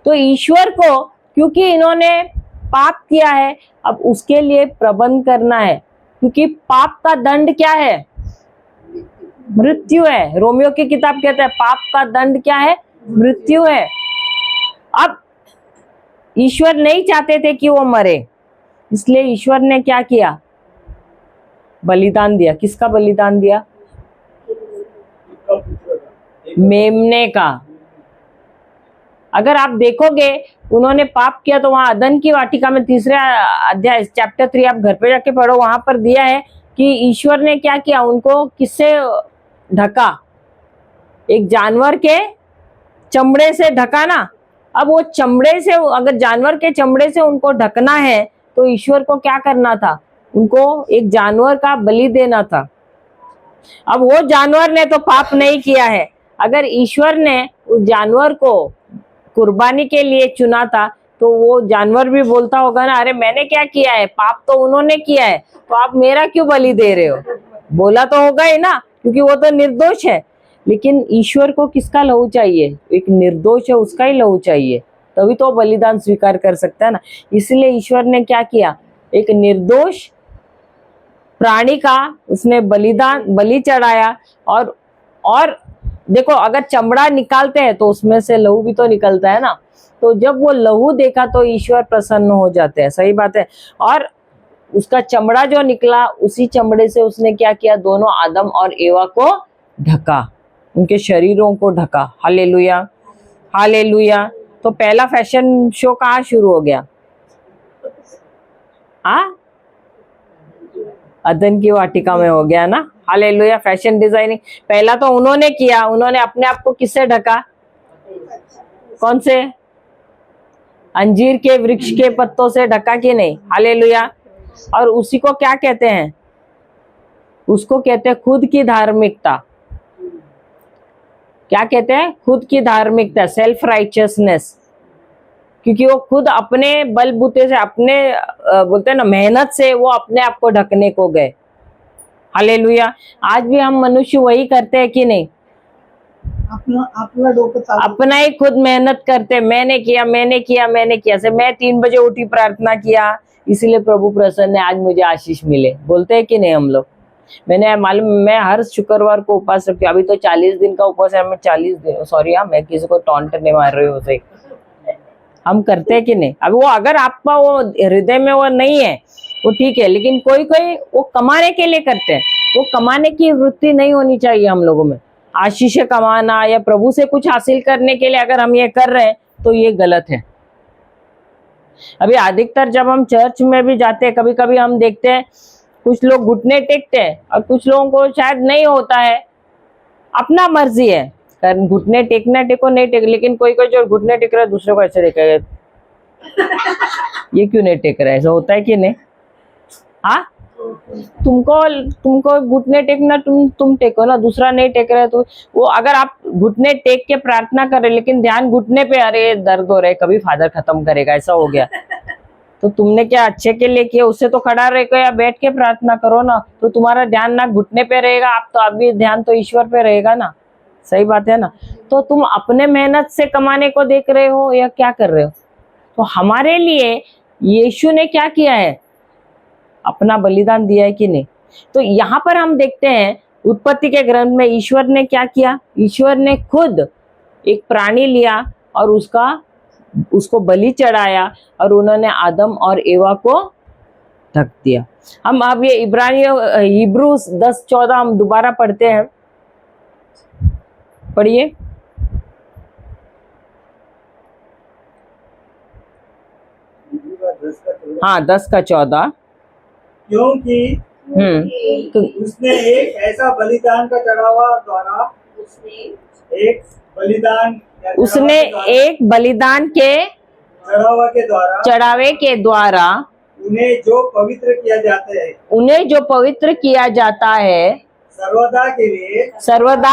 तो ईश्वर को, क्योंकि इन्होंने पाप किया है, अब उसके लिए प्रबंध करना है, क्योंकि पाप का दंड क्या है? मृत्यु है। रोमियो की किताब कहता है पाप का दंड क्या है? मृत्यु है। अब ईश्वर नहीं चाहते थे कि वो मरे, इसलिए ईश्वर ने क्या किया? बलिदान दिया। किसका बलिदान दिया? मेमने का। अगर आप देखोगे उन्होंने पाप किया तो वहां अदन की वाटिका में 3 अध्याय चैप्टर 3 आप घर पे जाके पढ़ो, वहां पर दिया है कि ईश्वर ने क्या किया? उनको किससे ढका? एक जानवर के चमड़े से ढका ना। अब वो चमड़े से, अगर जानवर के चमड़े से उनको ढकना है तो ईश्वर को क्या करना था? उनको एक जानवर का बलि देना था। अब वो जानवर ने तो पाप नहीं किया है। अगर ईश्वर ने उस जानवर को कुर्बानी के लिए चुना था तो वो जानवर भी बोलता होगा ना, अरे मैंने क्या किया है? पाप तो उन्होंने किया है, तो आप मेरा क्यों बलि दे रहे हो? बोला तो होगा ही ना, क्योंकि वो तो निर्दोष है। लेकिन ईश्वर को किसका लहू चाहिए? एक निर्दोष है उसका ही लहू चाहिए, तभी तो बलिदान स्वीकार कर सकता है ना। इसलिए ईश्वर ने क्या किया? एक निर्दोष प्राणी का उसने बलि चढ़ाया। और देखो, अगर चमड़ा निकालते हैं तो उसमें से लहू भी तो निकलता है ना। तो जब वो लहू देखा तो ईश्वर प्रसन्न हो जाते हैं। सही बात है। और उसका चमड़ा जो निकला, उसी चमड़े से उसने क्या किया? दोनों आदम और एवा को ढका, उनके शरीरों को ढका। Hallelujah, hallelujah. तो पहला फैशन शो कहाँ शुरू हो गया? अदन की वाटिका में हो गया ना। हालेलुया। फैशन डिजाइनिंग पहला तो उन्होंने किया। उन्होंने अपने आप को किससे ढका? कौन से? अंजीर के वृक्ष के पत्तों से ढका कि नहीं? हालेलुया। और उसी को क्या कहते हैं? उसको कहते हैं खुद की धार्मिकता। क्या कहते हैं? खुद की धार्मिकता, सेल्फ राइचियसनेस। क्योंकि वो खुद अपने बलबूते से, अपने बोलते हैं ना, मेहनत से वो अपने आप को ढकने को गए। हालेलुया। आज भी हम मनुष्य वही करते हैं कि नहीं? अपना डोकं चालू अपना ही खुद मेहनत करते, मैंने किया से मैं 3 बजे उठी, प्रार्थना किया, इसीलिए प्रभु प्रसन्न है, आज मुझे आशीष मिले, बोलते हैं कि नहीं हम लोग। मैंने मालूम, मैं हर शुक्रवार को उपवास रखती हूँ, अभी तो 40 दिन का उपवास है, मैं 40 दिन, सॉरी हाँ, मैं किसी को टॉन्ट नहीं मार रही हूँ, उसे हम करते हैं कि नहीं। अब वो अगर आपका वो हृदय में वो नहीं है वो ठीक है, लेकिन कोई कोई वो कमाने के लिए करते हैं, वो कमाने की वृत्ति नहीं होनी चाहिए हम लोगों में। आशीष कमाना या प्रभु से कुछ हासिल करने के लिए अगर हम ये कर रहे हैं तो ये गलत है। अभी अधिकतर जब हम चर्च में भी जाते हैं, कभी कभी हम देखते हैं कुछ लोग घुटने टेकते हैं और कुछ लोगों को शायद नहीं होता है, अपना मर्जी है, घुटने टेकना टेको नहीं टेक, लेकिन कोई कोई जो घुटने टेक रहा है दूसरे को ऐसे देखेगा, ये क्यों नहीं टेक रहा है, ऐसा होता है कि नहीं? हाँ, तुमको घुटने टेकना, तुम टेको ना, दूसरा नहीं टेक रहा है तो वो, अगर आप घुटने टेक के प्रार्थना कर रहे लेकिन ध्यान घुटने पे, अरे दर्द हो रहा है, कभी फादर खत्म करेगा, ऐसा हो गया तो तुमने क्या अच्छे के लिए किया? उससे तो खड़ा रह या बैठ के प्रार्थना करो ना, तो तुम्हारा ध्यान ना घुटने पे रहेगा, आप तो अभी ध्यान तो ईश्वर पे रहेगा ना, सही बात है ना। तो तुम अपने मेहनत से कमाने को देख रहे हो या क्या कर रहे हो? तो हमारे लिए यीशु ने क्या किया है? अपना बलिदान दिया है कि नहीं? तो यहाँ पर हम देखते हैं उत्पत्ति के ग्रंथ में ईश्वर ने क्या किया, ईश्वर ने खुद एक प्राणी लिया और उसको बलि चढ़ाया और उन्होंने आदम और एवा को ढक दिया। हम अब ये हिब्रूस 10:14 हम दोबारा पढ़ते हैं, पढ़िए। हाँ 10:14। क्योंकि तो उसने एक ऐसा बलिदान का चढ़ावा द्वारा उसने एक बलिदान के चढ़ावे के द्वारा उन्हें जो पवित्र किया जाता है सर्वदा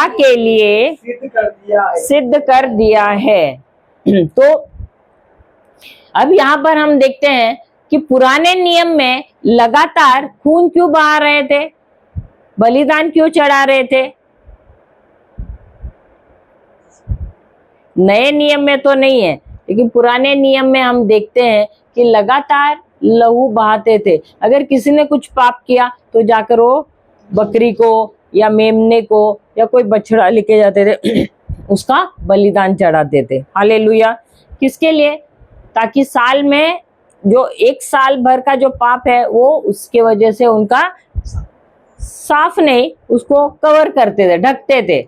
के लिए सिद्ध कर दिया है। तो अब यहाँ पर हम देखते हैं कि पुराने नियम में लगातार खून क्यों बहा रहे थे, बलिदान क्यों चढ़ा रहे थे? नए नियम में तो नहीं है, लेकिन पुराने नियम में हम देखते हैं कि लगातार लहू बहाते थे। अगर किसी ने कुछ पाप किया तो जाकर वो बकरी को या मेमने को या कोई बछड़ा लेके जाते थे, उसका बलिदान चढ़ाते थे। हालेलुया। किसके लिए? ताकि साल में जो 1 साल भर का जो पाप है वो उसके वजह से उनका साफ नहीं, उसको कवर करते थे, ढकते थे।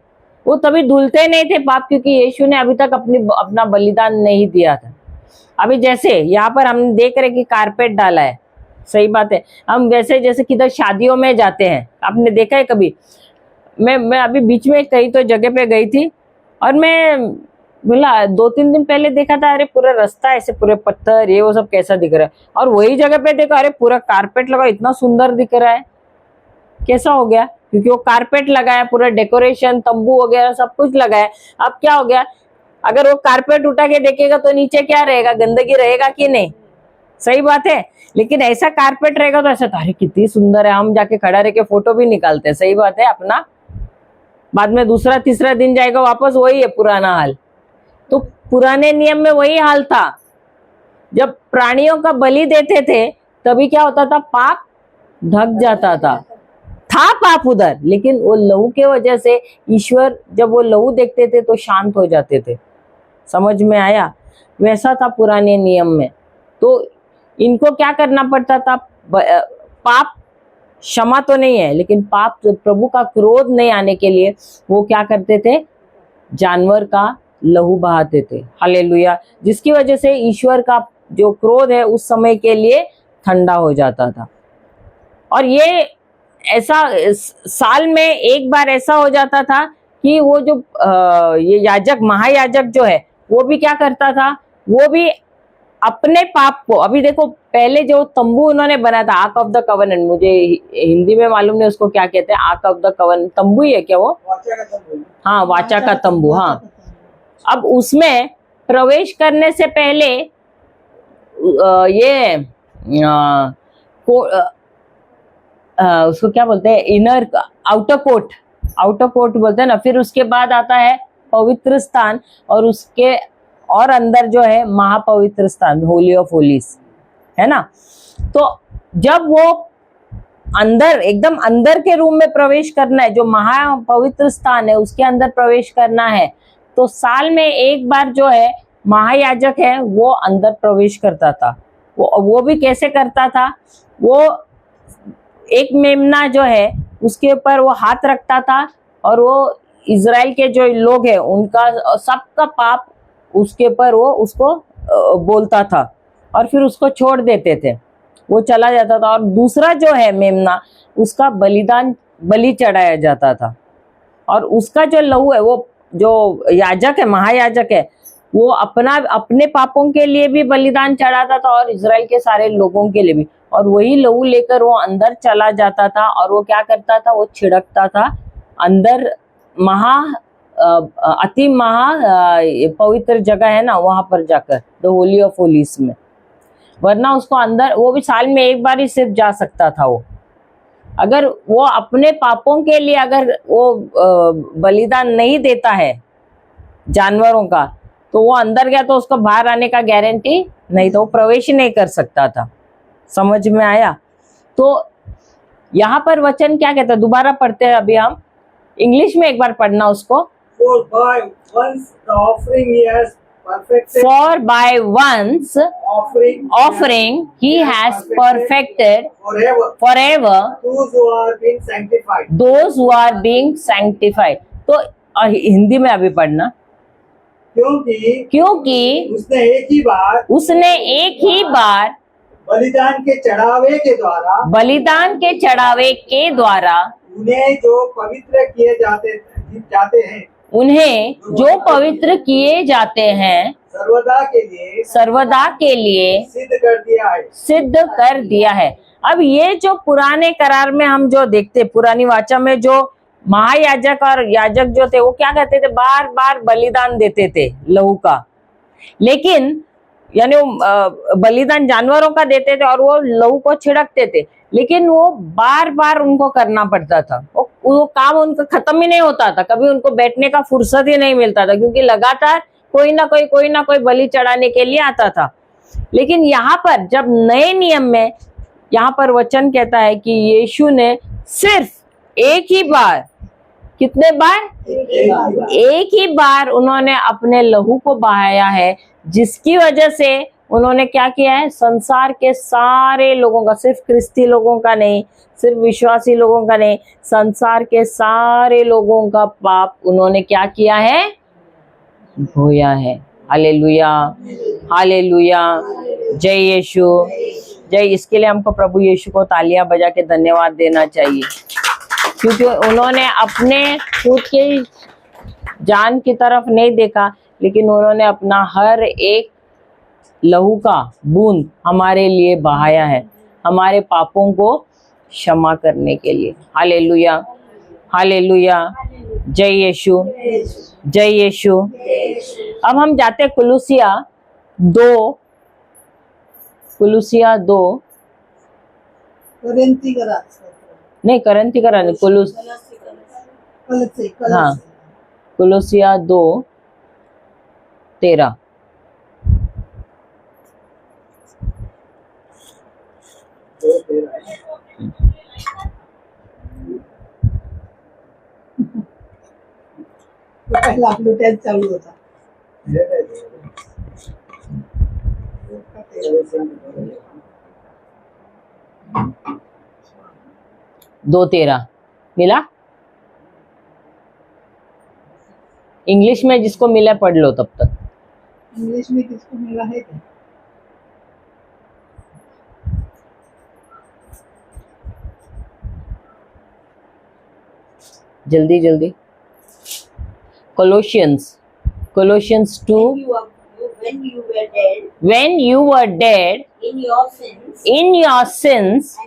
वो तभी धुलते नहीं थे पाप, क्योंकि यीशु ने अभी तक अपना बलिदान नहीं दिया था। अभी जैसे यहाँ पर हम देख रहे कि कारपेट डाला है, सही बात है। हम वैसे जैसे किधर शादियों में जाते हैं, आपने देखा है कभी? मैं अभी बीच में कहीं तो जगह पे गई थी और मैं बोला 2-3 दिन पहले देखा था, अरे पूरा रास्ता ऐसे पूरे पत्थर ये वो सब कैसा दिख रहा है, और वही जगह पे देखा अरे पूरा कारपेट लगा, इतना सुंदर दिख रहा है। कैसा हो गया? क्योंकि वो कारपेट लगाया, पूरा डेकोरेशन, तंबू वगैरह सब कुछ लगाया। अब क्या हो गया? अगर वो कारपेट उठा के देखेगा तो नीचे क्या रहेगा? गंदगी रहेगा कि नहीं? सही बात है। लेकिन ऐसा कारपेट रहेगा तो ऐसा तो अरे कितनी सुंदर है, हम जाके खड़ा रह के फोटो भी निकालते हैं। सही बात है अपना। बाद में दूसरा तीसरा दिन जाएगा वापस वही है पुराना हाल। तो पुराने नियम में वही हाल था। जब प्राणियों का बलि देते थे तभी क्या होता था? पाप ढक जाता था पाप उधर, लेकिन वो लहू के वजह से ईश्वर जब वो लहू देखते थे तो शांत हो जाते थे। समझ में आया? वैसा था पुराने नियम में। तो इनको क्या करना पड़ता था? पाप क्षमा तो नहीं है, लेकिन पाप प्रभु का क्रोध नहीं आने के लिए वो क्या करते थे? जानवर का लहू बहाते थे। हालेलुया। जिसकी वजह से ईश्वर का जो क्रोध है उस समय के लिए ठंडा हो जाता था। और ये ऐसा साल में एक बार ऐसा हो जाता था कि वो जो ये याजक, महायाजक जो है, वो भी क्या करता था? वो भी अपने पाप को, अभी देखो पहले जो तंबू उन्होंने बनाया था, आर्क ऑफ द कवनेंट, मुझे हिंदी में मालूम नहीं उसको क्या कहते हैं, आर्क ऑफ द कवनेंट, तंबू ही है क्या वो? हाँ, वाचा का तंबू। हाँ, अब उसमें प्रवेश करने से पहले उसको क्या बोलते हैं? इनर, आउटर कोट बोलते हैं ना। फिर उसके बाद आता है पवित्र स्थान और उसके और अंदर जो है महापवित्र स्थान, होली ऑफ होलीज, है ना। तो जब वो अंदर एकदम अंदर के रूम में प्रवेश करना है, जो महापवित्र स्थान है उसके अंदर प्रवेश करना है, तो साल में एक बार जो है महायाजक है वो अंदर प्रवेश करता था। वो भी कैसे करता था, वो एक मेमना जो है उसके ऊपर वो हाथ रखता था और वो इजराइल के जो लोग हैं उनका सबका पाप उसके ऊपर वो उसको बोलता था और फिर उसको छोड़ देते थे, वो चला जाता था। और दूसरा जो है मेमना, उसका बलि चढ़ाया जाता था और उसका जो लहू है, वो जो याजक है, महायाजक है, वो अपने पापों के लिए भी बलिदान चढ़ाता था और इजराइल के सारे लोगों के लिए भी। और वही लहू लेकर वो अंदर चला जाता था और वो क्या करता था, वो छिड़कता था अंदर अति पवित्र जगह है ना, वहां पर जाकर, द होली ऑफ होलीज में। वरना उसको अंदर, वो भी साल में एक बार ही सिर्फ जा सकता था वो। अगर वो अपने पापों के लिए अगर वो बलिदान नहीं देता है जानवरों का, तो वो अंदर गया तो उसको बाहर आने का गारंटी नहीं, तो वो प्रवेश ही नहीं कर सकता था। समझ में आया? तो यहाँ पर वचन क्या कहता है, दोबारा पढ़ते हैं अभी हम, इंग्लिश में एक बार पढ़ना उसको। For by once the offering he has perfected. For by once offering he has perfected forever those who are being sanctified. those who are being sanctified। तो हिंदी में अभी पढ़ना, क्योंकि उसने एक ही बार बलिदान के चढ़ावे के द्वारा उन्हें जो पवित्र किए जाते हैं सर्वदा के लिए सिद्ध कर दिया है। अब ये जो पुराने करार में हम जो देखते, पुरानी वाचा में जो महायाजक और याजक जो थे वो क्या करते थे, बार बार बलिदान देते थे लहू का, लेकिन यानी बलिदान जानवरों का देते थे और वो लहू को छिड़कते थे, लेकिन वो बार बार उनको करना पड़ता था। वो काम उनका खत्म ही नहीं होता था, कभी उनको बैठने का फुर्सत ही नहीं मिलता था, क्योंकि लगातार कोई ना कोई बलि चढ़ाने के लिए आता था। लेकिन यहाँ पर जब नए नियम में यहाँ पर वचन कहता है कि यीशु ने सिर्फ एक ही बार, कितने बार? एक ही बार उन्होंने अपने लहू को बहाया है, जिसकी वजह से उन्होंने क्या किया है, संसार के सारे लोगों का, सिर्फ ख्रिस्ती लोगों का नहीं, सिर्फ विश्वासी लोगों का नहीं, संसार के सारे लोगों का पाप उन्होंने क्या किया है, धोया है। हालेलुया, हालेलुया, जय यीशु, जय। इसके लिए हमको प्रभु यीशु को तालियां बजा के धन्यवाद देना चाहिए, क्योंकि उन्होंने अपने खुद की जान की तरफ नहीं देखा, लेकिन उन्होंने अपना हर एक लहू का बूंद हमारे लिए बहाया है, हमारे पापों को क्षमा करने के लिए। हालेलुया, हालेलुया, जय यीशु, जय यीशु। अब हम जाते कुलुसिया 2 नहीं, करंती करा नहीं, हाँ, कुलुसिया 2:13। पहला लुटेल चालू होता। 2:13 मिला? इंग्लिश में जिसको मिला पढ़ लो तब तक। इंग्लिश में किसको मिला है क्या? जल्दी जल्दी। Colossians 2, when you were dead in your sins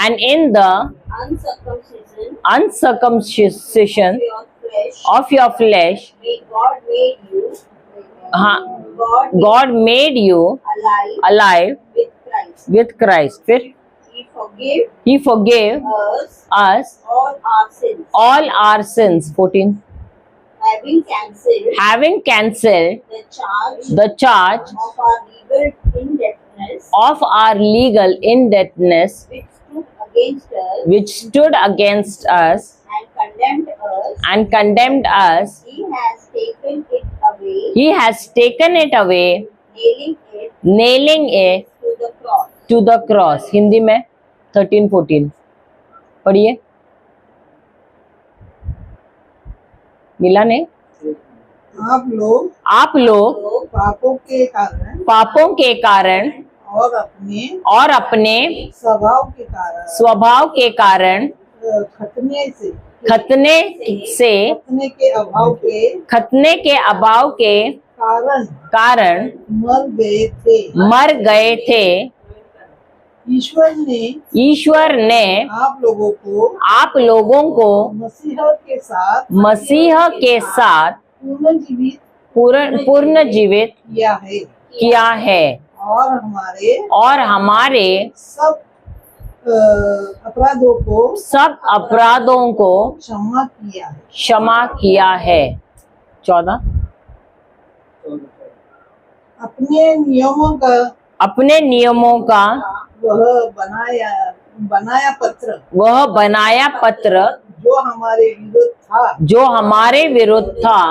and in the uncircumcision of your flesh, God made you alive with Christ. फिर He forgave us all our sins. 14. having cancelled having cancelled the charge the charge of our legal indebtedness of our legal indebtedness which stood against us which stood against us and condemned us. and condemned us. He has taken it away, He has taken it away, nailing it nailing it to the cross. Hindi में 13-14 पढ़िए। मिला नहीं? आप लोग पापों के कारण और अपने स्वभाव के कारण खतने के अभाव के कारण मर गए थे। ईश्वर ने आप लोगों को मसीह के साथ पूर्ण जीवित किया है और हमारे सब अपराधों को क्षमा किया है। 14 अपने नियमों का वह बनाया पत्र जो हमारे विरुद्ध था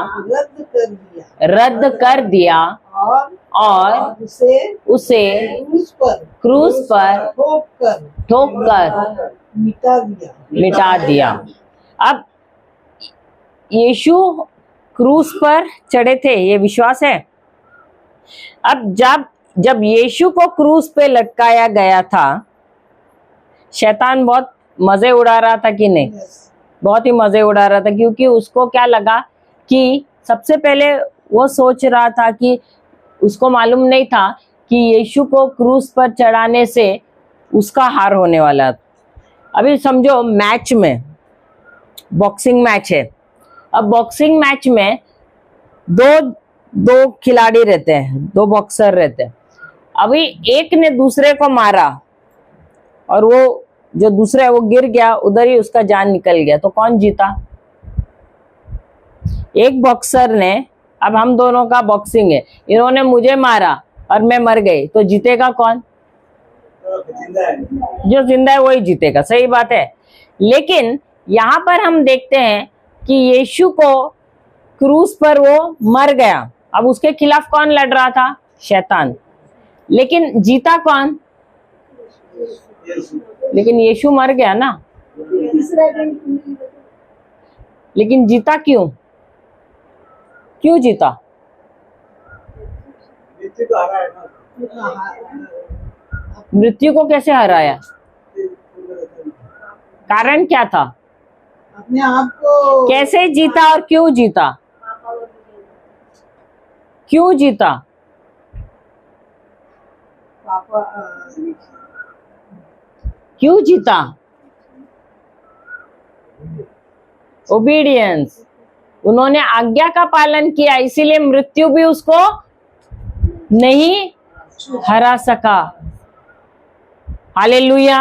रद्द कर दिया और उसे क्रूस पर ठोक कर मिटा दिया। अब यीशु क्रूस पर चढ़े थे, ये विश्वास है। अब जब यीशु को क्रूस पे लटकाया गया था, शैतान बहुत मजे उड़ा रहा था कि नहीं? बहुत ही मजे उड़ा रहा था, क्योंकि उसको क्या लगा कि सबसे पहले वो सोच रहा था कि उसको मालूम नहीं था कि यीशु को क्रूस पर चढ़ाने से उसका हार होने वाला। अभी समझो मैच में, बॉक्सिंग मैच है। अब बॉक्सिंग मैच में दो खिलाड़ी रहते हैं, 2 बॉक्सर रहते हैं। अभी एक ने दूसरे को मारा और वो जो दूसरा है वो गिर गया, उधर ही उसका जान निकल गया, तो कौन जीता? एक बॉक्सर ने, अब हम दोनों का बॉक्सिंग है, इन्होंने मुझे मारा और मैं मर गई, तो जीतेगा कौन? जो जिंदा है वही जीतेगा, सही बात है। लेकिन यहाँ पर हम देखते हैं कि यीशु को क्रूस पर वो मर गया। अब उसके खिलाफ कौन लड़ रहा था? शैतान। लेकिन जीता कौन? लेकिन यीशु मर गया ना। लेकिन जीता क्यों? क्यों जीता? मृत्यु को कैसे हराया? कारण क्या था? अपने आप को कैसे जीता और क्यों जीता? क्यों जीता? क्यों जीता? ओबीडियंस। उन्होंने आज्ञा का पालन किया, इसीलिए मृत्यु भी उसको नहीं हरा सका। हालेलुया।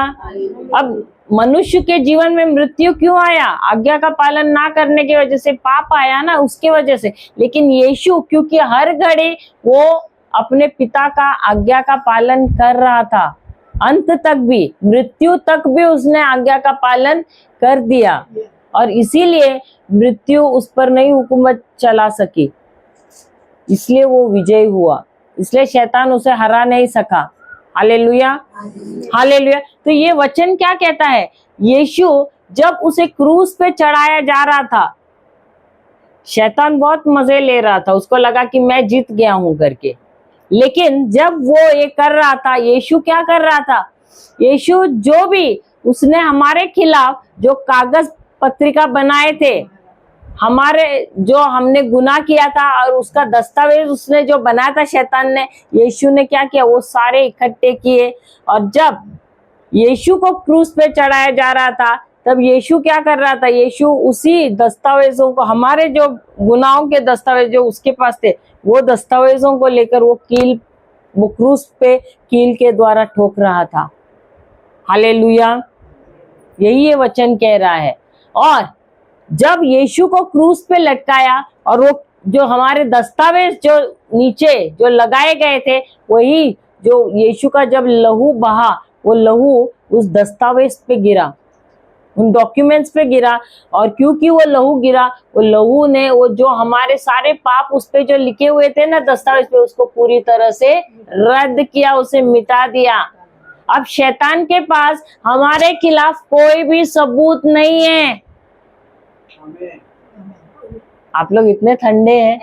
अब मनुष्य के जीवन में मृत्यु क्यों आया? आज्ञा का पालन ना करने की वजह से, पाप आया ना, उसके वजह से। लेकिन यीशु क्योंकि हर घड़ी वो अपने पिता का आज्ञा का पालन कर रहा था, अंत तक भी, मृत्यु तक भी उसने आज्ञा का पालन कर दिया, और इसीलिए मृत्यु उस पर नहीं हुकूमत चला सकी, इसलिए वो विजयी हुआ, इसलिए शैतान उसे हरा नहीं सका। Hallelujah, hallelujah. तो ये वचन क्या कहता है? यीशु जब उसे क्रूस पे चढ़ाया जा रहा था, शैतान बहुत मजे ले रहा था, उसको लगा कि मैं जीत गया हूं करके। लेकिन जब वो ये कर रहा था, यीशु क्या कर रहा था? यीशु जो भी उसने हमारे खिलाफ जो कागज पत्रिका बनाए थे, हमारे जो हमने गुनाह किया था और उसका दस्तावेज उसने जो बनाया था शैतान ने, यीशु ने क्या किया? वो सारे इकट्ठे किए। और जब यीशु को क्रूस पे चढ़ाया जा रहा था, तब यीशु क्या कर रहा था? यीशु उसी दस्तावेजों को, हमारे जो गुनाहों के दस्तावेज जो उसके पास थे, वो दस्तावेजों को लेकर वो क्रूस पे कील के द्वारा ठोक रहा था। हालेलुया। यही ये वचन कह रहा है। और जब यीशु को क्रूस पे लटकाया और वो जो हमारे दस्तावेज जो नीचे जो लगाए गए थे, वही जो यीशु का जब लहू बहा, वो लहू उस दस्तावेज पे गिरा, उन डॉक्यूमेंट्स पे गिरा। और क्योंकि वो लहू गिरा, वो लहू ने वो जो हमारे सारे पाप उस पे जो लिखे हुए थे ना दस्तावेज पे, उसको पूरी तरह से रद्द किया, उसे मिटा दिया। अब शैतान के पास हमारे खिलाफ कोई भी सबूत नहीं है। आप लोग इतने ठंडे हैं।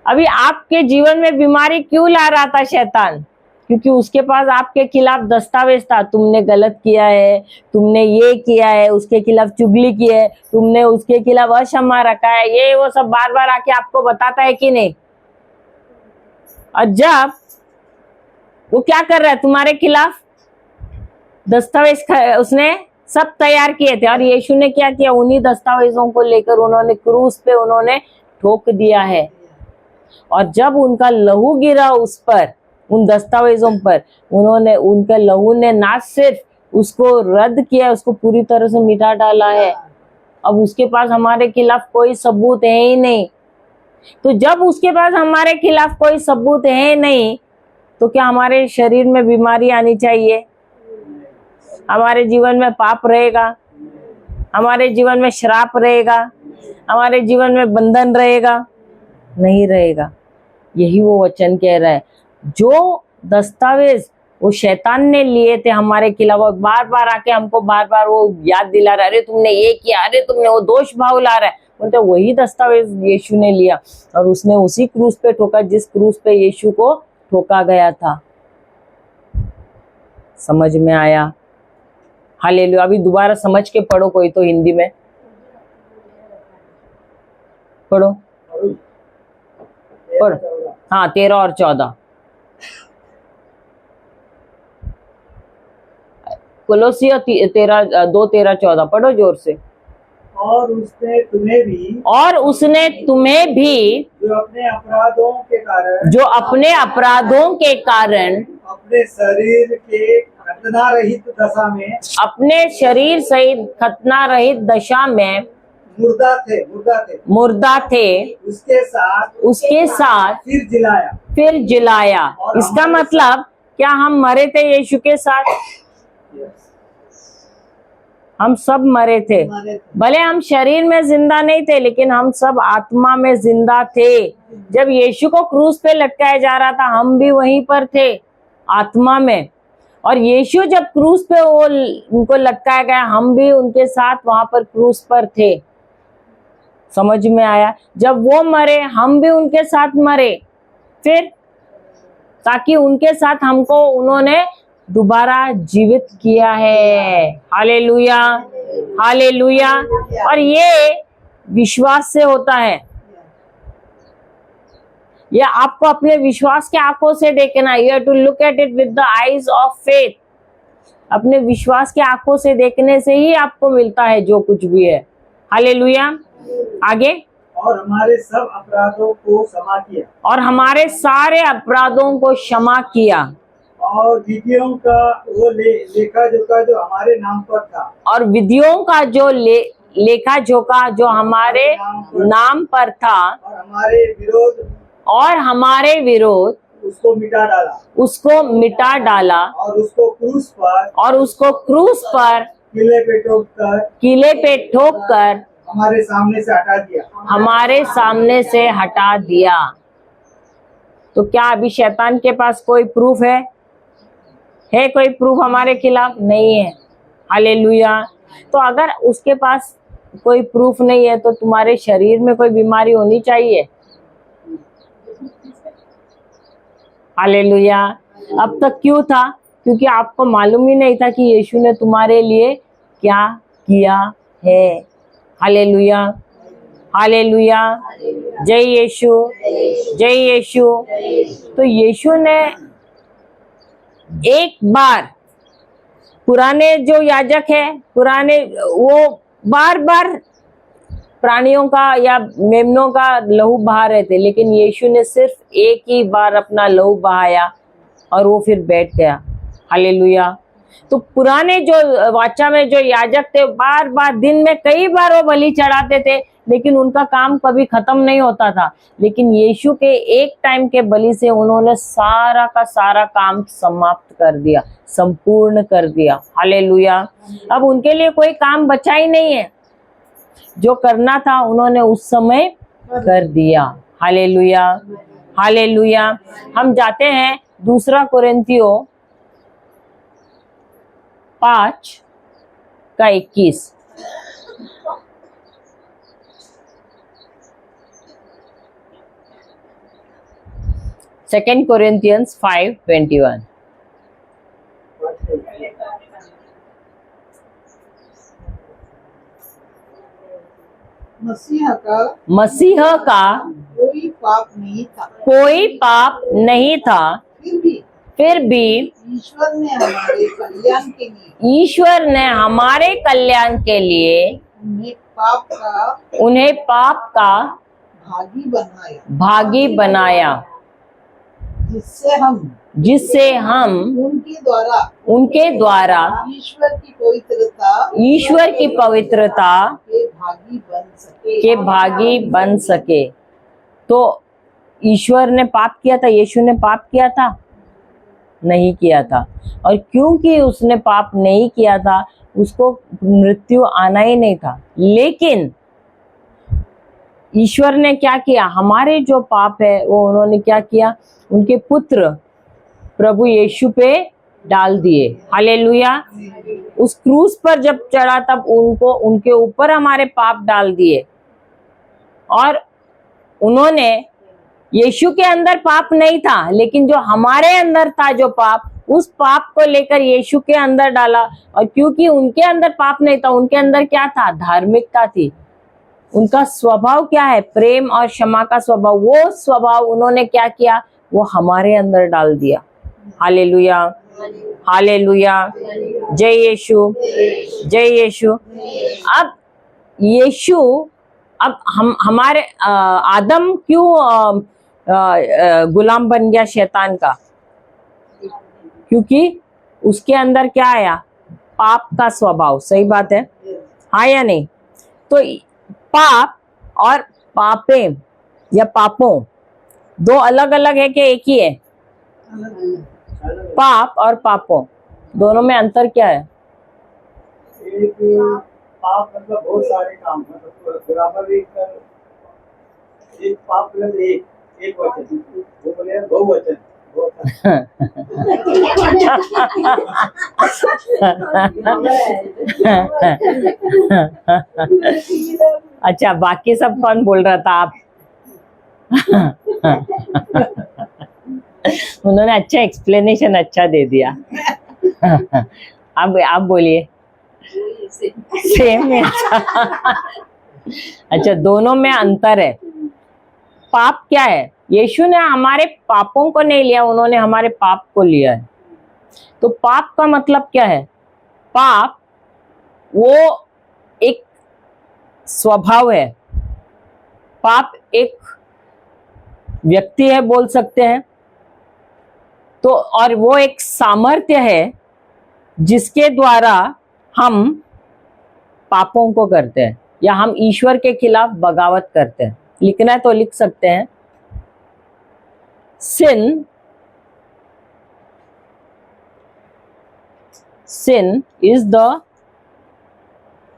अभी आपके जीवन में बीमारी क्यों ला रहा था शैतान? क्योंकि उसके पास आपके खिलाफ दस्तावेज था, तुमने गलत किया है, तुमने ये किया है, उसके खिलाफ चुगली की है, तुमने उसके खिलाफ अक्षमा रखा है, ये वो सब बार बार आके आपको बताता है कि नहीं। और जब वो क्या कर रहा है तुम्हारे खिलाफ, दस्तावेज उसने सब तैयार किए थे, और यीशु ने क्या किया, उन्हीं दस्तावेजों को लेकर उन्होंने क्रूस पे उन्होंने ठोक दिया है। और जब उनका लहू गिरा उस पर, उन दस्तावेजों पर, उन्होंने, उनके लहू ने ना सिर्फ उसको रद्द किया, उसको पूरी तरह से मिटा डाला है। अब उसके पास हमारे खिलाफ कोई सबूत है ही नहीं। तो जब उसके पास हमारे खिलाफ कोई सबूत है नहीं, तो क्या हमारे शरीर में बीमारी आनी चाहिए? हमारे जीवन में पाप रहेगा, हमारे जीवन में श्राप रहेगा, हमारे जीवन में बंधन रहेगा? नहीं रहेगा। यही वो वचन कह रहा है। जो दस्तावेज वो शैतान ने लिए थे हमारे खिलाफ, बार बार आके हमको बार बार वो याद दिला रहा है, अरे तुमने ये किया, अरे तुमने वो दोष भाव ला रहा है, बोलते वही दस्तावेज यीशु ने लिया और उसने उसी क्रूस पे ठोका जिस क्रूस पे यीशु को ठोका गया था। समझ में आया? हालेलुया। अभी दोबारा समझ के पढ़ो, कोई तो हिंदी में पढ़ो, पढ़ो। हाँ, 13 और 14। कोलोसियों 2:13-14 पढ़ो जोर से। और उसने तुम्हें भी जो अपने अपराधों के कारण अपने शरीर सहित खतना रहित दशा में मुर्दा थे उसके साथ फिर जिलाया। इसका मतलब क्या हम मरे थे यीशु के साथ? हम सब मरे थे। भले हम शरीर में जिंदा नहीं थे, लेकिन हम सब आत्मा में जिंदा थे। जब यीशु को क्रूस पे लटकाया जा रहा था, हम भी वहीं पर थे आत्मा में। और यीशु जब क्रूस पे वो उनको लटकाया गया, हम भी उनके साथ वहां पर क्रूस पर थे। समझ में आया? जब वो मरे, हम भी उनके साथ मरे, फिर ताकि उनके साथ हमको उन्होंने दोबारा जीवित किया है। Hallelujah, hallelujah. और ये विश्वास से होता है। ये आपको अपने विश्वास के आंखों से देखना। You have to look at it with the eyes of faith. अपने विश्वास के आंखों से देखने से ही आपको मिलता है जो कुछ भी है। हालेलुया। आगे। और हमारे सब अपराधों को क्षमा किया, और हमारे सारे अपराधों को क्षमा किया, और विधियों का वो लेखा जोखा जो हमारे नाम पर था, और विधियों का जो लेखा जोखा जो हमारे नाम पर था, और हमारे विरोध उसको मिटा डाला, और उसको क्रूस पर किले पे ठोक कर हमारे सामने से हटा दिया। तो क्या अभी शैतान के पास कोई प्रूफ है? कोई प्रूफ हमारे खिलाफ? नहीं है। हालेलुया। तो अगर उसके पास कोई प्रूफ नहीं है, तो तुम्हारे शरीर में कोई बीमारी होनी चाहिए? हालेलुया। अब तक क्यों था? क्योंकि आपको मालूम ही नहीं था कि यीशु ने तुम्हारे लिए क्या किया है। Hallelujah, hallelujah. जय यीशु, जय यीशु। तो यीशु ने एक बार, पुराने जो याजक है, वो बार बार प्राणियों का या मेमनों का लहू बहा रहे थे, लेकिन यीशु ने सिर्फ एक ही बार अपना लहू बहाया और वो फिर बैठ गया। हालेलुया। तो पुराने जो वाचा में जो याजक थे, बार बार दिन में कई बार वो बलि चढ़ाते थे, लेकिन उनका काम कभी खत्म नहीं होता था। लेकिन यीशु के एक टाइम के बलि से उन्होंने सारा का सारा काम समाप्त कर दिया, संपूर्ण कर दिया। हालेलुया। अब उनके लिए कोई काम बचा ही नहीं है। जो करना था उन्होंने उस समय कर दिया। Hallelujah, hallelujah. हम जाते हैं 2 कोरिन्थियों 5:21। 2 Corinthians 5:21। मसीह का कोई पाप नहीं था, कोई पाप नहीं था, फिर भी ईश्वर ने हमारे कल्याण के लिए ईश्वर ने हमारे कल्याण के लिए उन्हें पाप का भागी बनाया, जिससे हम उनके द्वारा ईश्वर की पवित्रता के भागी बन सके। तो ईश्वर ने पाप किया था, यीशु ने पाप किया था? नहीं किया था। और क्योंकि उसने पाप नहीं किया था, उसको मृत्यु आना ही नहीं था। लेकिन ईश्वर ने क्या किया? हमारे जो पाप है वो उन्होंने क्या किया? उनके पुत्र प्रभु यीशु पे डाल दिए। हालेलुया। उस क्रूस पर जब चढ़ा तब उनको उनके ऊपर हमारे पाप डाल दिए। और उन्होंने, यीशु के अंदर पाप नहीं था, लेकिन जो हमारे अंदर था जो पाप, उस पाप को लेकर यीशु के अंदर डाला। और क्योंकि उनके अंदर पाप नहीं था, उनके अंदर क्या था? धार्मिकता थी। उनका स्वभाव क्या है? प्रेम और क्षमा का स्वभाव। वो स्वभाव उन्होंने क्या किया? वो हमारे अंदर डाल दिया। Hallelujah, hallelujah. जय यीशु, जय यीशु। अब यीशु, अब हम हमारे आदम क्यों गुलाम बन गया शैतान का? क्योंकि उसके अंदर क्या आया? पाप का स्वभाव। सही बात है, हाँ या नहीं? तो पाप और पापे या पापों दो अलग अलग है कि एक ही है? पाप और पापों दोनों में अंतर क्या है? एक पाप मतलब बहुत सारे काम, मतलब बराबर एक पाप मतलब एक वचन, वो बोले बहुवचन। अच्छा, बाकी सब कौन बोल रहा था? आप? उन्होंने अच्छा एक्सप्लेनेशन अच्छा दे दिया। अब आप बोलिए। सेम है। अच्छा, दोनों में अंतर है। पाप क्या है? यीशु ने हमारे पापों को नहीं लिया, उन्होंने हमारे पाप को लिया है। तो पाप का मतलब क्या है? पाप वो एक स्वभाव है। पाप एक व्यक्ति है, बोल सकते हैं। तो और वो एक सामर्थ्य है जिसके द्वारा हम पापों को करते हैं, या हम ईश्वर के खिलाफ बगावत करते हैं। लिखना है तो लिख सकते हैं। sin is the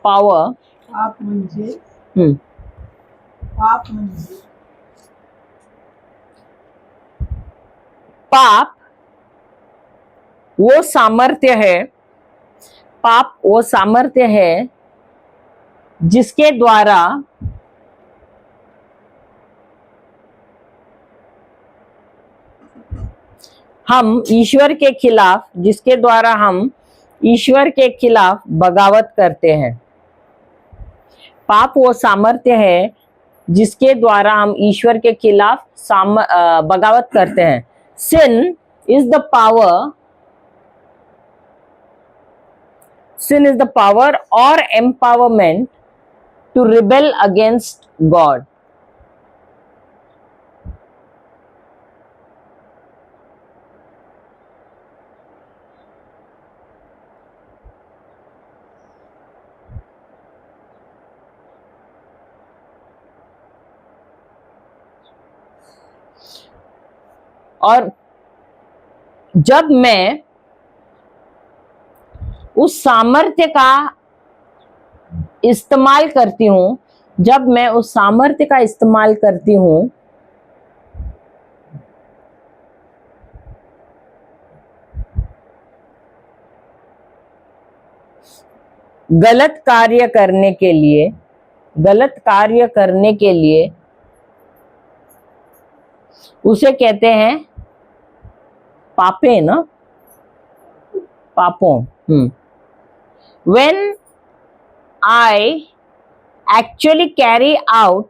power पाप म्हणजे पाप वो सामर्थ्य है, पाप वो सामर्थ्य है जिसके द्वारा हम ईश्वर के खिलाफ, जिसके द्वारा हम ईश्वर के खिलाफ बगावत करते हैं। पाप वो सामर्थ्य है जिसके द्वारा हम ईश्वर के खिलाफ बगावत करते हैं। sin is the power or empowerment to rebel against God. और जब मैं उस सामर्थ्य का इस्तेमाल करती हूं, जब मैं उस सामर्थ्य का इस्तेमाल करती हूं, गलत कार्य करने के लिए, गलत कार्य करने के लिए, उसे कहते हैं पापे ना, पापों। When I actually carry out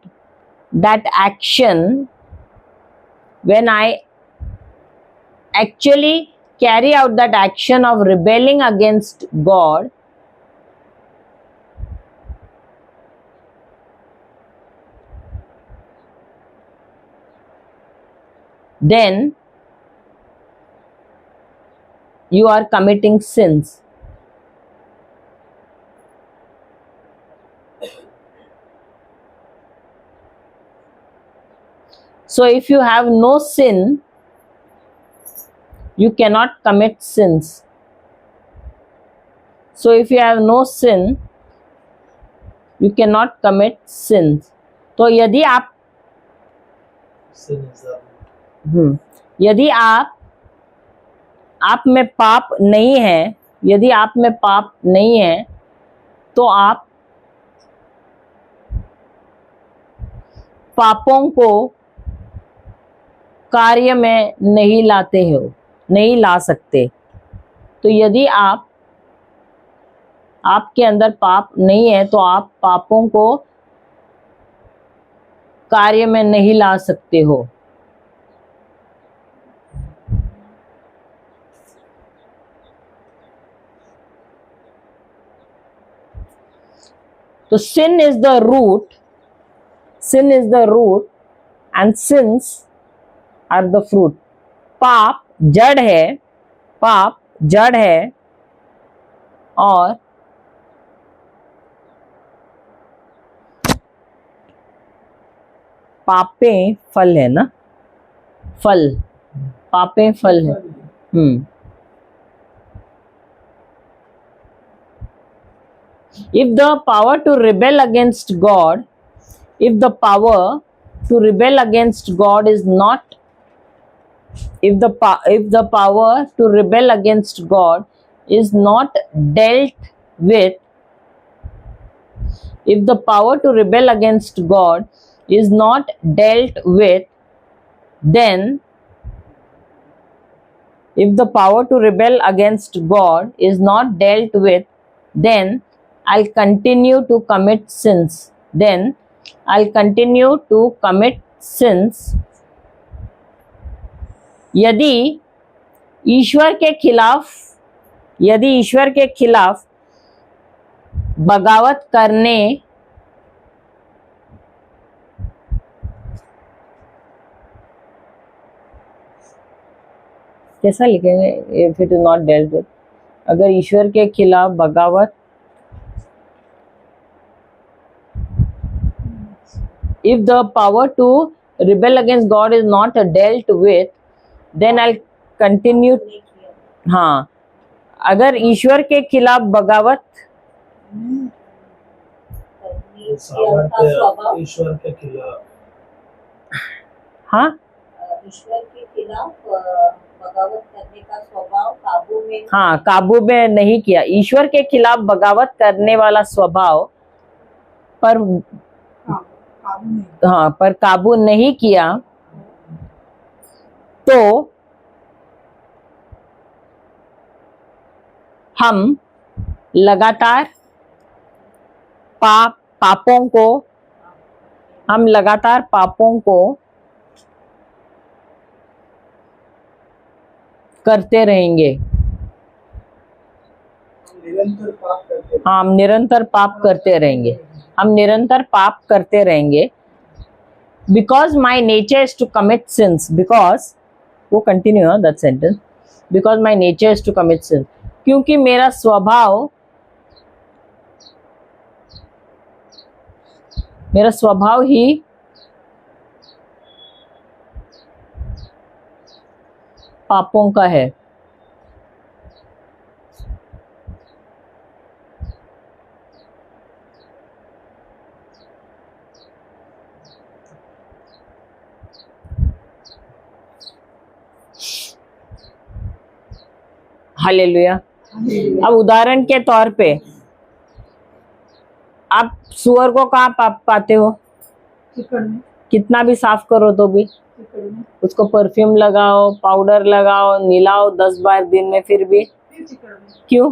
that action, when I actually carry out that action of rebelling against God, then you are committing sins. So if you have no sin, you cannot commit sins. So if you have no sin, you cannot commit sins. तो यदि आप यदि आप में पाप नहीं है, यदि आप में पाप नहीं है, तो आप पापों को कार्य में नहीं लाते हो, नहीं ला सकते। तो यदि आपके अंदर पाप नहीं है, तो आप पापों को कार्य में नहीं ला सकते हो। तो sin is the root, sin is the root and sins are the fruit. पाप जड़ है, पाप जड़ है और पापे फल है ना, फल, पापे फल है। If the power to rebel against God, if the power to rebel against God is not, if the power to rebel against God is not dealt with, if the power to rebel against God is not dealt with, then if the power to rebel against God is not dealt with, then I'll continue to commit sins. Then I'll continue to commit sins. यदि ईश्वर के खिलाफ बगावत करने कैसा लिखेंगे, if it is not dealt with, अगर ईश्वर के खिलाफ बगावत, if the power to rebel against God is not dealt with, then I'll continue. हाँ, अगर ईश्वर के खिलाफ बगावत, ईश्वर के खिलाफ, हाँ, ईश्वर के खिलाफ बगावत करने का स्वभाव काबू में, हाँ, काबू में नहीं किया, ईश्वर के खिलाफ बगावत करने वाला स्वभाव पर, हाँ, पर काबू नहीं किया, तो हम लगातार पापों को करते रहेंगे। हम निरंतर पाप करते रहेंगे, हम निरंतर पाप करते रहेंगे। Because my nature is to commit sins, because वो कंटिन्यू है that sentence, because my nature is to commit sins, क्योंकि मेरा स्वभाव ही पापों का है। हालेलुया। अब उदाहरण के तौर पे आप सुअर को कहाँ पाते हो? चिकन में, कितना भी साफ करो तो भी चिकन में, उसको परफ्यूम लगाओ, पाउडर लगाओ, मिलाओ 10 बार दिन में, फिर भी फिर चिकन में, क्यों?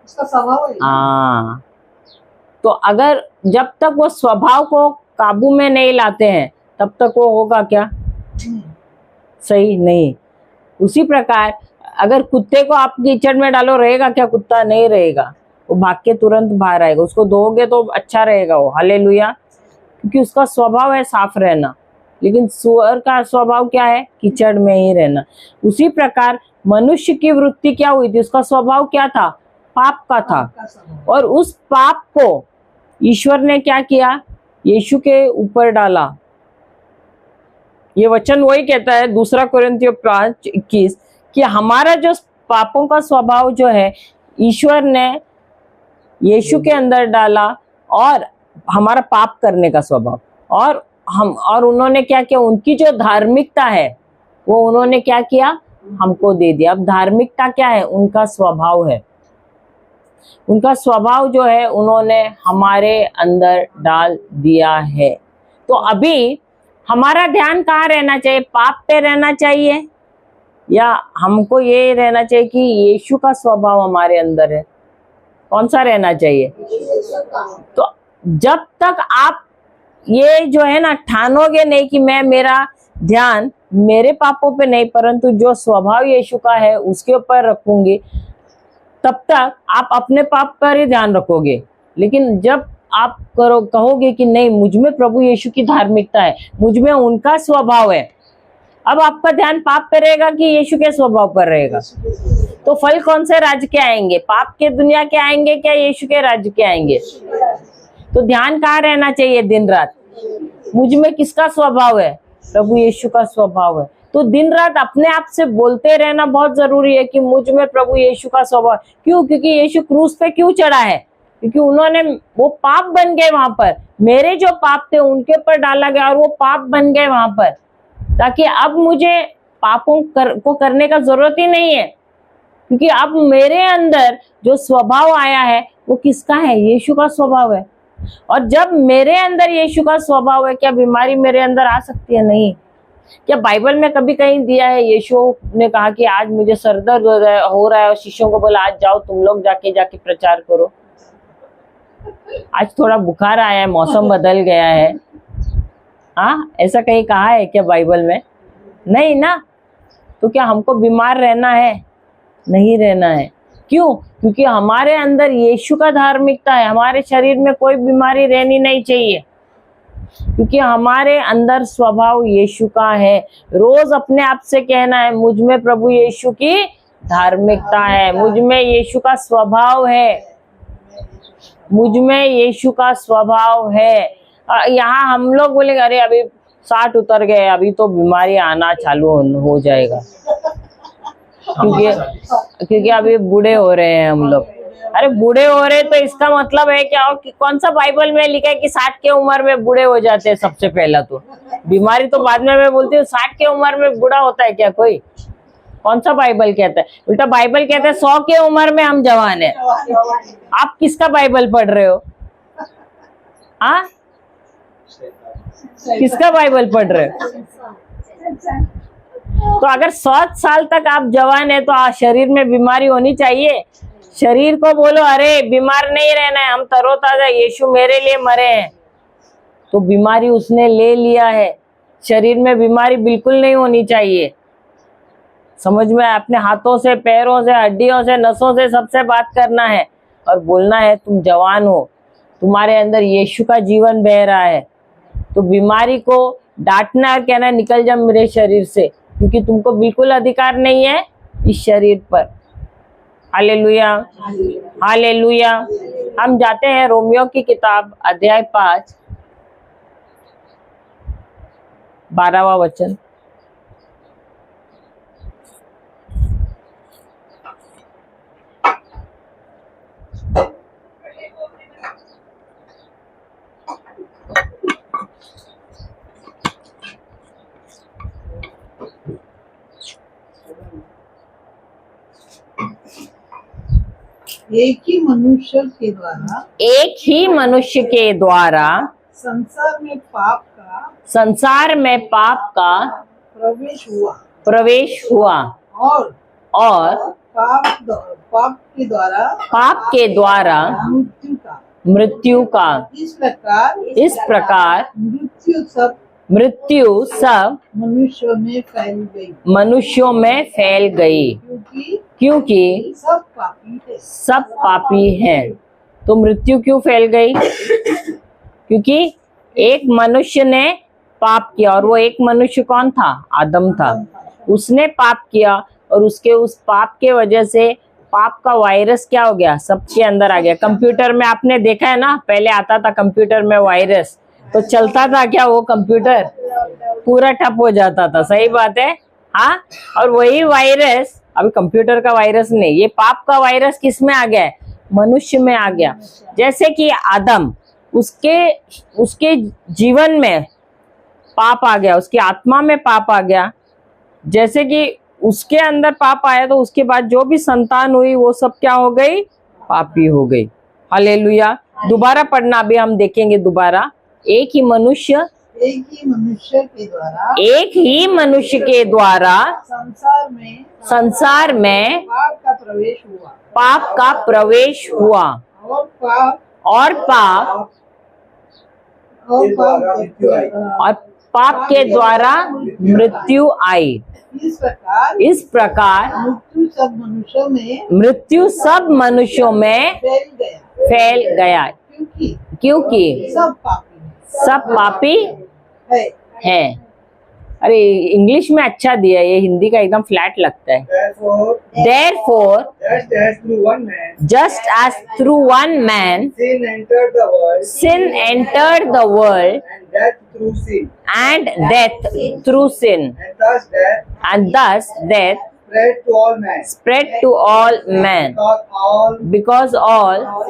उसका स्वभाव है। हाँ, तो अगर जब तक वो स्वभाव को काबू में नहीं लाते हैं तब तक वो होगा क्या? सही नहीं। उसी प्रकार अगर कुत्ते को आप कीचड़ में डालो, रहेगा क्या? कुत्ता नहीं रहेगा, वो भाग के तुरंत बाहर आएगा। उसको धोओगे तो अच्छा रहेगा वो। हालेलुया। क्योंकि उसका स्वभाव है साफ रहना, लेकिन सुअर का स्वभाव क्या है? कीचड़ में ही रहना। उसी प्रकार मनुष्य की वृत्ति क्या हुई थी? उसका स्वभाव क्या था? पाप का था। और उस पाप को ईश्वर ने क्या किया? यीशु के ऊपर डाला। ये वचन वही कहता है 2 कोरिन्थियों 5:21 कि हमारा जो पापों का स्वभाव जो है ईश्वर ने यीशु के अंदर डाला, और हमारा पाप करने का स्वभाव, और उन्होंने क्या किया? उनकी जो धार्मिकता है वो उन्होंने क्या किया? हमको दे दिया। अब धार्मिकता क्या है? उनका स्वभाव है। उनका स्वभाव जो है उन्होंने हमारे अंदर डाल दिया है। तो अभी हमारा ध्यान कहाँ रहना चाहिए? पाप पे रहना चाहिए, या हमको ये रहना चाहिए कि यीशु का स्वभाव हमारे अंदर है? कौन सा रहना चाहिए? तो जब तक आप ये जो है ना ठानोगे नहीं कि मैं, मेरा ध्यान मेरे पापों पे नहीं परंतु जो स्वभाव यीशु का है उसके ऊपर रखूंगी, तब तक आप अपने पाप पर ही ध्यान रखोगे। लेकिन जब आप कहोगे कि नहीं, मुझ में प्रभु यीशु की धार्मिकता है, मुझ में उनका स्वभाव है, अब आपका ध्यान पाप पे रहेगा कि यीशु के स्वभाव पर रहेगा? तो फल कौन से राज्य के आएंगे? पाप के दुनिया के आएंगे क्या यीशु के राज्य के आएंगे? तो ध्यान कहाँ रहना चाहिए दिन रात? मुझ में किसका स्वभाव है? प्रभु यीशु का स्वभाव है। तो दिन रात अपने आप से बोलते रहना बहुत जरूरी है कि मुझ में प्रभु यीशु का स्वभाव। क्यों? क्योंकि यीशु क्रूस पे क्यों चढ़ा है? क्योंकि उन्होंने, वो पाप बन गए वहां पर, मेरे जो पाप थे उनके ऊपर डाला गया और वो पाप बन गए वहां पर, ताकि अब मुझे पापों को करने का जरूरत ही नहीं है। क्योंकि अब मेरे अंदर जो स्वभाव आया है वो किसका है? यीशु का स्वभाव है। और जब मेरे अंदर यीशु का स्वभाव है, क्या बीमारी मेरे अंदर आ सकती है? नहीं। क्या बाइबल में कभी कहीं दिया है यीशु ने कहा कि आज मुझे सर दर्द हो रहा है और शिष्यों को बोला आज जाओ तुम लोग जाके प्रचार करो? आज थोड़ा बुखार आया है, मौसम बदल गया है, हाँ, ऐसा कहीं कहा है क्या बाइबल में? नहीं ना। तो क्या हमको बीमार रहना है? नहीं रहना है। क्यों? क्योंकि हमारे अंदर यीशु का धार्मिकता है। हमारे शरीर में कोई बीमारी रहनी नहीं चाहिए, क्योंकि हमारे अंदर स्वभाव यीशु का है। रोज अपने आप से कहना है मुझ में प्रभु यीशु की धार्मिकता है, मुझ में यीशु का स्वभाव है, मुझ में यीशु का स्वभाव है। यहाँ हम लोग बोलेंगे अरे अभी 60 उतर गए, अभी तो बीमारी आना चालू हो जाएगा, क्योंकि अभी बूढ़े हो रहे हैं हम लोग। अरे बूढ़े हो रहे तो इसका मतलब है क्या? कि कौन सा बाइबल में लिखा है कि 60 के उम्र में बूढ़े हो जाते हैं? सबसे पहला तो बीमारी तो बाद में मैं बोलती हूँ, 60 के उम्र में बूढ़ा होता है क्या कोई? कौन सा बाइबल कहता है? उल्टा बाइबल कहता है 100 के उम्र में हम जवान है। आप किसका बाइबल पढ़ रहे हो? हाँ, किसका बाइबल पढ़ रहे हो? तो अगर 100 साल तक आप जवान है तो शरीर में बीमारी होनी चाहिए। शरीर को बोलो अरे बीमार नहीं रहना है, हम तरोताजा, यीशु मेरे लिए मरे हैं। तो बीमारी उसने ले लिया है। शरीर में बीमारी बिल्कुल नहीं होनी चाहिए। समझ में? अपने हाथों से, पैरों से, हड्डियों से, नसों से सबसे बात करना है और बोलना है तुम जवान हो, तुम्हारे अंदर यीशु का जीवन बह रहा है। तो बीमारी को डांटना और कहना निकल जा मेरे शरीर से, क्योंकि तुमको बिल्कुल अधिकार नहीं है इस शरीर पर। Hallelujah, hallelujah. हम जाते हैं रोमियो की किताब अध्याय 5 12वां वचन। एक ही मनुष्य के द्वारा एक ही मनुष्य के द्वारा संसार में पाप का प्रवेश हुआ और और पाप के द्वारा मृत्यु का इस प्रकार मृत्यु सब मनुष्यों में फैल गई क्योंकि सब पापी हैं। तो मृत्यु क्यों फैल गई? क्योंकि एक मनुष्य ने पाप किया, और वो एक मनुष्य कौन था? आदम था। उसने पाप किया और उसके उस पाप के वजह से पाप का वायरस क्या हो गया? सबके अंदर आ गया। कंप्यूटर में आपने देखा है ना, पहले आता था कंप्यूटर में वायरस, तो चलता था क्या वो कंप्यूटर? पूरा ठप हो जाता था। सही बात है, हाँ। और वही वायरस अभी कंप्यूटर का वायरस नहीं, ये पाप का वायरस किस में आ गया है? मनुष्य में आ गया। जैसे कि आदम, उसके जीवन में पाप आ गया, उसकी आत्मा में पाप आ गया। जैसे कि उसके अंदर पाप आया तो उसके बाद जो भी संतान हुई वो सब क्या हो गई? पापी हो गई। हालेलुया। दोबारा पढ़ना, अभी हम देखेंगे दोबारा। एक ही मनुष्य के द्वारा संसार में पाप का प्रवेश हुआ और पाप के द्वारा मृत्यु आई। इस प्रकार मृत्यु सब मनुष्यों में फैल गया क्योंकि सब पापी है। अरे इंग्लिश में अच्छा दिया, ये हिंदी का एकदम फ्लैट लगता है। Therefore, just as through one man sin entered the world and death through sin, and thus death spread to all men because all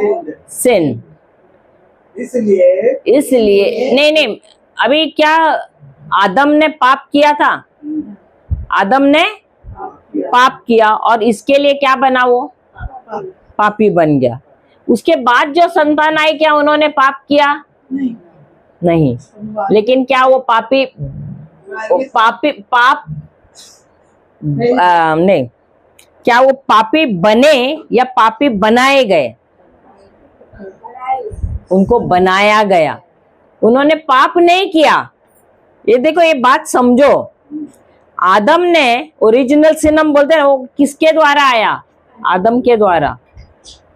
sin. इसलिए नहीं, अभी क्या आदम ने पाप किया था? आदम ने पाप किया और इसके लिए क्या बना? वो पापी बन गया। उसके बाद जो संतान आई, क्या उन्होंने पाप किया? नहीं। लेकिन क्या वो नहीं, क्या वो पापी बने या पापी बनाए गए? उनको बनाया गया। उन्होंने पाप नहीं किया। ये देखो, ये बात समझो। आदम ने ओरिजिनल सिन हम बोलते हैं, वो किसके द्वारा आया? आदम के द्वारा।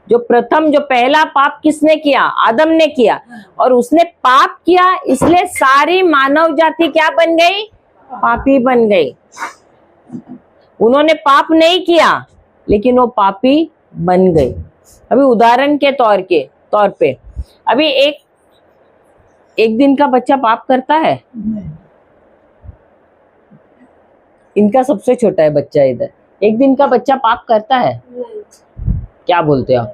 जो पहला पाप किसने किया? आदम ने किया। और उसने पाप किया, इसलिए सारी मानव जाति क्या बन गई? पापी बन गई। उन्होंने पाप नहीं किया लेकिन वो पापी बन गई। अभी उदाहरण के तौर पे अभी एक दिन का बच्चा पाप करता है? इनका सबसे छोटा है बच्चा इधर। एक दिन का बच्चा पाप करता है? क्या बोलते हो आप?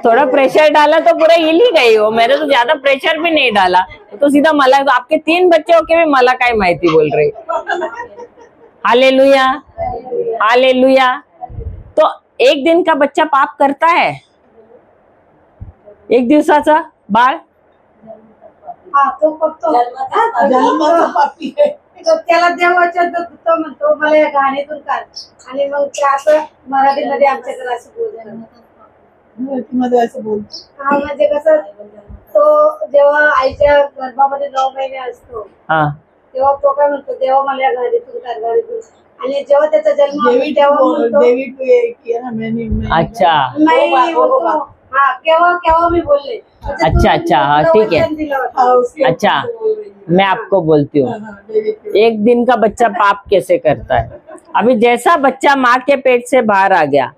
थोड़ा प्रेशर डाला तो पूरा हिल ही गई हो। मैंने तो ज्यादा प्रेशर भी नहीं डाला, तो सीधा मला। तो आपके 3 बच्चे होके भी मला काय माहिती बोल रही। Hallelujah, hallelujah. तो एक दिन का बच्चा पाप करता है? एक दिवसाचा बाळ? तो करतो। तो त्याला देवाच्या तो म्हणतो मला या गाणीतून काढ, आणि मग ते असं मराठीमध्ये आमच्याकडे असं बोलतो। हा, म्हणजे कसं, तो जेव्हा आईच्या गर्भामध्ये 9 महिने असतो तेव्हा तो काय म्हणतो, देवा मला या गाणीतून काढ, गाणीतून। आणि जेव्हा त्याचा जन्म होतो तेव्हा म्हणतो, अच्छा नाही बोलतो, हाँ केव्हा मी बोलले। अच्छा, हाँ ठीक है। अच्छा, मैं आपको बोलती हूँ एक दिन का बच्चा पाप कैसे करता है। अभी जैसा बच्चा माँ के पेट से बाहर आ गया,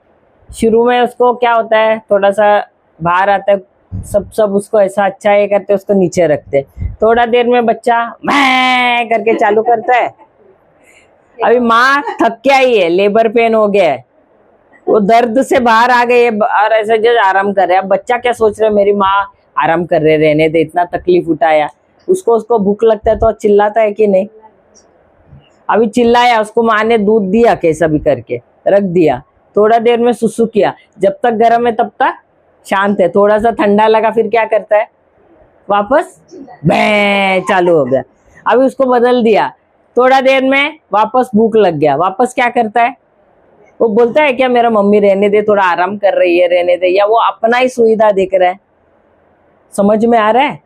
शुरू में उसको क्या होता है, थोड़ा सा बाहर आता है, सब उसको ऐसा अच्छा ये करते, उसको नीचे रखते। थोड़ा देर में बच्चा मैं करके चालू करता है। अभी माँ थक के आई है, लेबर पेन हो गया है, वो दर्द से बाहर आ गई है और ऐसे जो आराम कर रहे हैं। अब बच्चा क्या सोच रहे, मेरी माँ आराम कर रहे, रहने दे, इतना तकलीफ उठाया। उसको भूख लगता है तो चिल्लाता है कि नहीं? अभी चिल्लाया, उसको माँ ने दूध दिया कैसा भी करके, रख दिया, थोड़ा देर में सुसु किया, जब तक गर्म है तब तक शांत है, थोड़ा सा ठंडा लगा फिर क्या करता है, वापस भैं चालू हो गया। अभी उसको बदल दिया, थोड़ा देर में वापस भूख लग गया, वापस क्या करता है, वो बोलता है क्या मेरा मम्मी रहने दे, थोड़ा आराम कर रही है रहने दे, या वो अपना ही सुविधा देख रहा है। समझ में आ रहा है?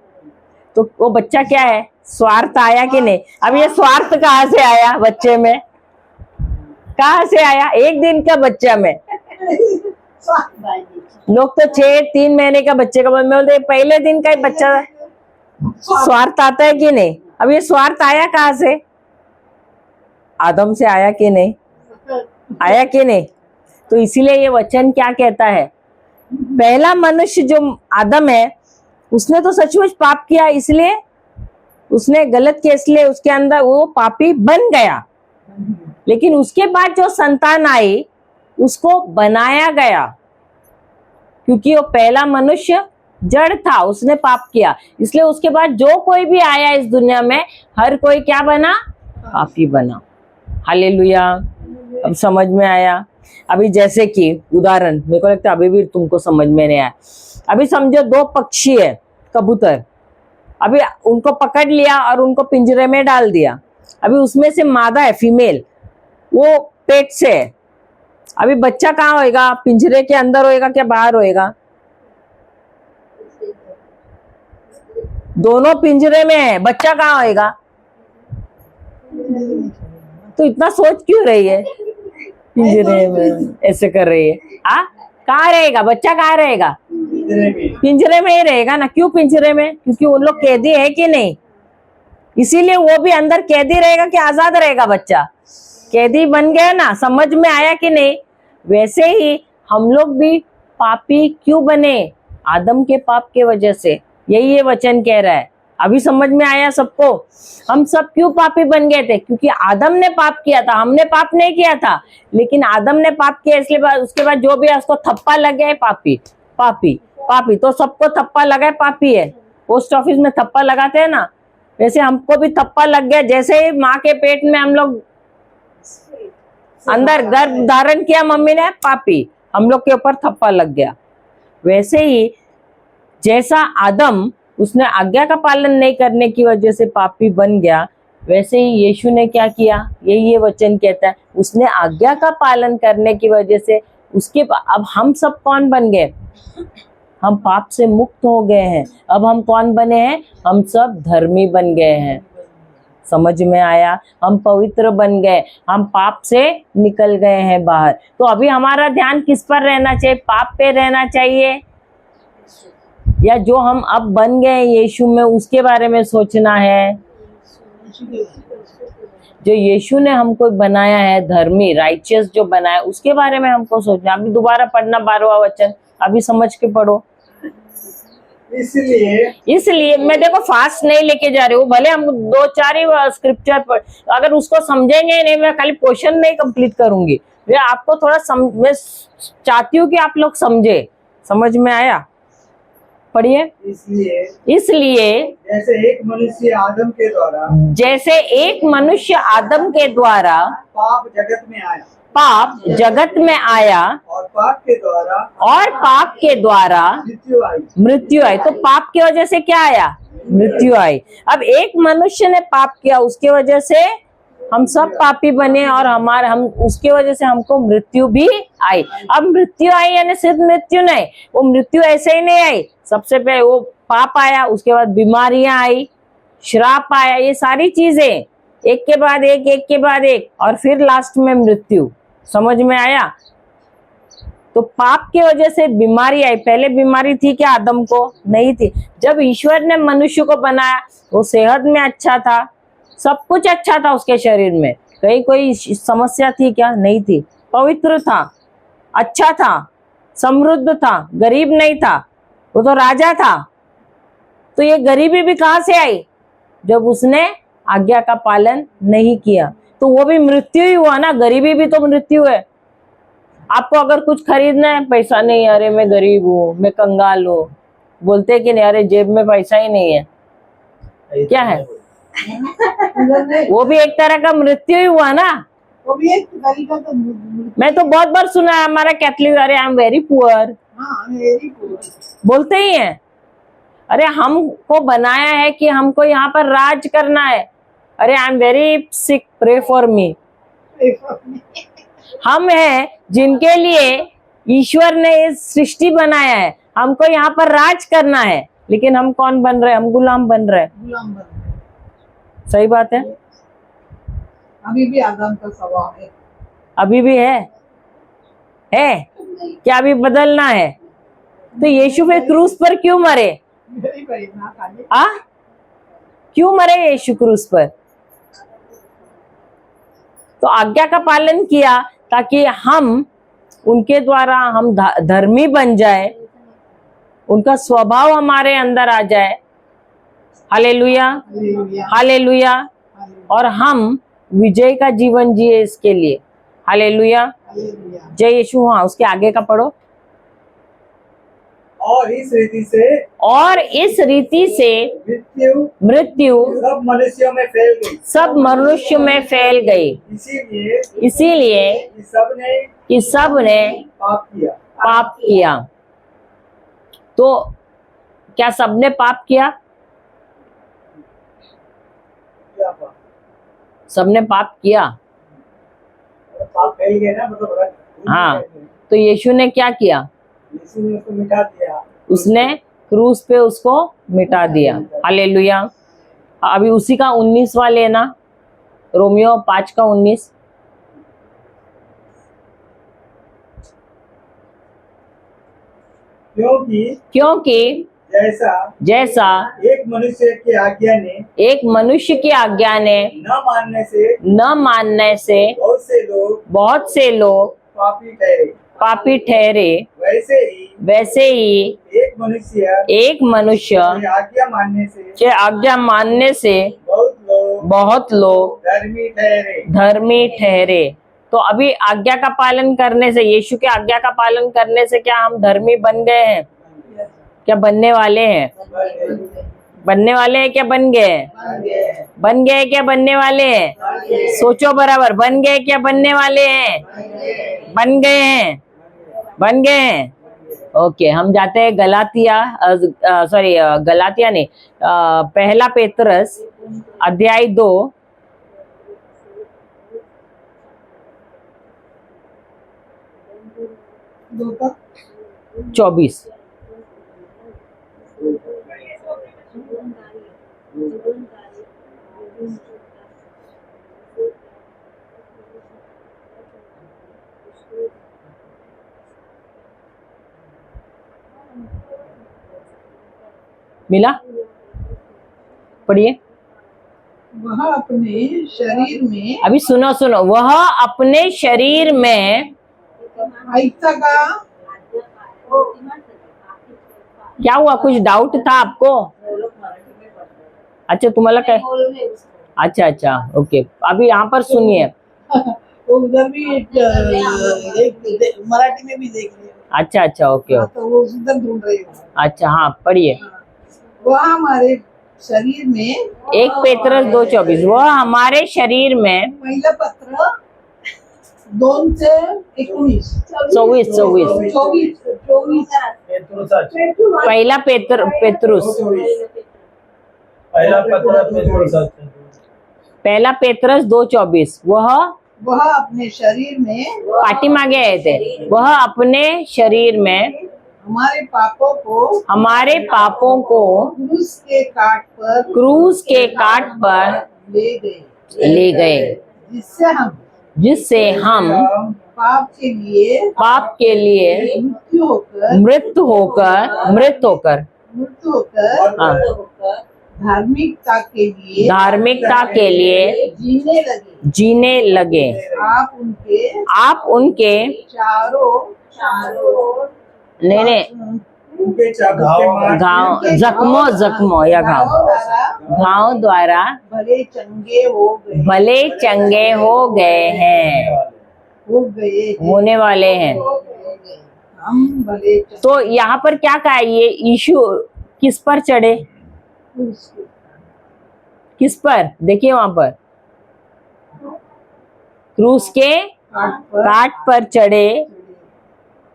तो वो बच्चा क्या है, स्वार्थ आया कि नहीं? अब ये स्वार्थ कहाँ से आया बच्चे में, कहाँ से आया? एक दिन का बच्चा में, लोग तो 3 महीने का बच्चे का बोलते पहले दिन का ही बच्चा स्वार्थ आता है कि नहीं? अब ये स्वार्थ आया कहाँ से? आदम से आया कि नहीं? आया कि नहीं? तो इसीलिए ये वचन क्या कहता है, पहला मनुष्य जो आदम है उसने तो सचमुच पाप किया, इसलिए उसने गलत किया, इसलिए उसके अंदर वो पापी बन गया। लेकिन उसके बाद जो संतान आई उसको बनाया गया, क्योंकि वो पहला मनुष्य जड़ था, उसने पाप किया, इसलिए उसके बाद जो कोई भी आया इस दुनिया में हर कोई क्या बना, पापी बना। हालेलुया। अब समझ में आया? अभी जैसे कि उदाहरण, मेरे को लगता है अभी भी तुमको समझ में नहीं आया। अभी समझो 2 पक्षी है, कबूतर, अभी उनको पकड़ लिया और उनको पिंजरे में डाल दिया। अभी उसमें से मादा है, फीमेल, वो पेट से है। अभी बच्चा कहाँ होएगा, पिंजरे के अंदर होएगा क्या बाहर होएगा? दोनों पिंजरे में है, बच्चा कहाँ होएगा? तो इतना सोच क्यों रही है, पिंजरे में ऐसे कर रही है? कहाँ रहेगा बच्चा, कहाँ रहेगा? पिंजरे में ही रहेगा ना। क्यों पिंजरे में? क्योंकि उन लोग कैदी है कि नहीं, इसीलिए वो भी अंदर कैदी रहेगा कि आजाद रहेगा बच्चा? कैदी बन गया ना। समझ में आया कि नहीं? वैसे ही हम लोग भी पापी क्यों बने, आदम के पाप के वजह से, यही ये वचन कह रहा है। अभी समझ में आया सबको? हम सब क्यों पापी बन गए थे? क्योंकि आदम ने पाप किया था, हमने पाप नहीं किया था, लेकिन आदम ने पाप किया, इसलिए उसके बाद जो भी है उसको थप्पा लग गया है, पापी पापी पापी। तो सबको थप्पा लगा है, पापी है। पोस्ट ऑफिस में थप्पा लगाते हैं ना, वैसे हमको भी थप्पा लग गया। जैसे ही माँ के पेट में हम लोग अंदर गर्भ धारण किया, मम्मी ने, पापी, हम लोग के ऊपर थप्पा लग गया। वैसे ही जैसा आदम उसने आज्ञा का पालन नहीं करने की वजह से पापी बन गया, वैसे ही यीशु ने क्या किया, यही ये वचन कहता है, उसने आज्ञा का पालन करने की वजह से उसके अब हम सब कौन बन गए, हम पाप से मुक्त हो गए हैं। अब हम कौन बने हैं, हम सब धर्मी बन गए हैं। समझ में आया? हम पवित्र बन गए, हम पाप से निकल गए हैं बाहर। तो अभी हमारा ध्यान किस पर रहना चाहिए, पाप पे रहना चाहिए, या जो हम अब बन गए यीशु में उसके बारे में सोचना है? जो यीशु ने हमको बनाया है, धर्मी, राइचियस जो बनाया, उसके बारे में हमको सोचना। अभी दोबारा पढ़ना 12वां वचन, अभी समझ के पढ़ो। इसलिए मैं देखो फास्ट नहीं लेके जा रही हूँ, भले हम 2-4 ही स्क्रिप्चर पर, अगर उसको समझेंगे नहीं, मैं खाली पोर्शन नहीं कंप्लीट करूंगी। मैं आपको थोड़ा मैं चाहती हूँ कि आप लोग समझे। समझ में आया? पढ़िए। इसलिए जैसे एक मनुष्य आदम के द्वारा पाप जगत में आया, और पाप के द्वारा मृत्यु आई। तो पाप की वजह से क्या आया, मृत्यु आई। अब एक मनुष्य ने पाप किया, उसके वजह से हम सब पापी बने, और हम उसके वजह से हमको मृत्यु भी आई। अब मृत्यु आई यानी सिर्फ मृत्यु नहीं, वो मृत्यु ऐसे ही नहीं आई। सबसे पहले वो पाप आया, उसके बाद बीमारियां आई, श्राप आया, ये सारी चीजें एक के बाद एक, और फिर लास्ट में मृत्यु। समझ में आया? तो पाप की वजह से बीमारी आई। पहले बीमारी थी क्या आदम को? नहीं थी। जब ईश्वर ने मनुष्य को बनाया, वो सेहत में अच्छा था, सब कुछ अच्छा था उसके शरीर में, कहीं कोई समस्या थी क्या? नहीं थी। पवित्र था, अच्छा था, समृद्ध था, गरीब नहीं था, वो तो राजा था। तो ये गरीबी भी कहाँ से आई? जब उसने आज्ञा का पालन नहीं किया, तो वो भी मृत्यु ही हुआ ना। गरीबी भी तो मृत्यु है। आपको अगर कुछ खरीदना है, पैसा नहीं, अरे मैं गरीब हूँ, मैं कंगाल हूँ, बोलते कि नहीं, अरे जेब में पैसा ही नहीं है, क्या है? वो भी एक तरह का मृत्यु ही हुआ ना। वो भी एक तरीका तो मैं तो बहुत बार सुना है हमारा कैथलिक, अरे आई एम वेरी पुअर, हाँ मेरी पूरी बोलते ही हैं। अरे हमको बनाया है कि हमको यहाँ पर राज करना है। अरे I am very sick, pray for me. हम हैं जिनके लिए ईश्वर ने इस सृष्टि बनाया है, हमको यहाँ पर राज करना है, लेकिन हम कौन बन रहे हैं? हम गुलाम बन रहे हैं। गुलाम बन गए। सही बात है। अभी भी आदम का स्वभाव है। अभी भी है क्या? अभी बदलना है? तो यीशु फिर क्रूस पर क्यों मरे? मेरी बड़ी ना खाली आ क्यों मरे यीशु क्रूस पर? तो आज्ञा का पालन किया ताकि हम उनके द्वारा हम धर्मी बन जाए, उनका स्वभाव हमारे अंदर आ जाए। Hallelujah, hallelujah, hallelujah. हालेलुया, और हम विजय का जीवन जिए इसके लिए। Hallelujah, hallelujah. जय यीशु। हाँ, उसके आगे का पढ़ो। और इस रीति से मृत्यु सब मनुष्यों में फैल गई। सब मनुष्य में फैल गई, इसीलिए कि सब ने पाप किया। तो क्या सबने पाप किया? सबने पाप किया। पाप फैल गए ना, मतलब हाँ, तो यीशु ने क्या किया? यीशु ने उसको मिटा दिया। उसने क्रूस पे उसको मिटा दिया। हालेलुया। अभी उसी का 19वां लेना, रोमियो 5 का 19। क्योंकि जैसा एक मनुष्य की आज्ञा ने न मानने से बहुत से लोग पापी ठहरे, वैसे ही एक मनुष्य के आज्ञा मानने से बहुत लोग धर्मी ठहरे। तो अभी आज्ञा का पालन करने से, यीशु के आज्ञा का पालन करने से क्या हम धर्मी बन गए हैं? क्या बनने वाले हैं? बनने वाले हैं क्या बन गए? बन गए क्या बनने वाले हैं? सोचो बराबर, बन गए क्या बनने वाले हैं? बन गए हैं, बन गए हैं। ओके, हम जाते हैं गलातिया, गलातिया नहीं, पहला पेतरस अध्याय 2 24। मिला? पढ़िए। वह अपने शरीर में, अभी सुनो सुनो, वह अपने शरीर में ऐसा का क्या हुआ? कुछ डाउट था आपको? अच्छा, तुम्हाला काय? अच्छा अच्छा, ओके। अभी यहाँ पर सुनिए। वो उधर भी एक मराठी में भी देख लिया। अच्छा अच्छा, ओके ओके। तो वो उधर ढूंढ रही हूँ। अच्छा, हाँ पढ़िए। वह हमारे शरीर में, 1 पेतरस 2:24, वह हमारे शरीर में, पहिला पत्र 2 से 19, 24 पहिला पेतरुस, पहला पेतरस 2:24, वह अपने शरीर में, पाठीमागे आहे ते, वह अपने शरीर में हमारे पापों को क्रूस के काट पर ले गए, जिससे हम पाप के लिए मृत होकर हाँ, धार्मिकता के लिए जीने लगे। आप उनके नहीं घाव जख्मों या घाव द्वारा भले चंगे हो गए हैं, होने वाले हैं। हम भले तो यहाँ पर क्या कहा? ये यीशु किस पर चढ़े? किस पर? देखिए वहां पर क्रूस के काट पर चढ़े,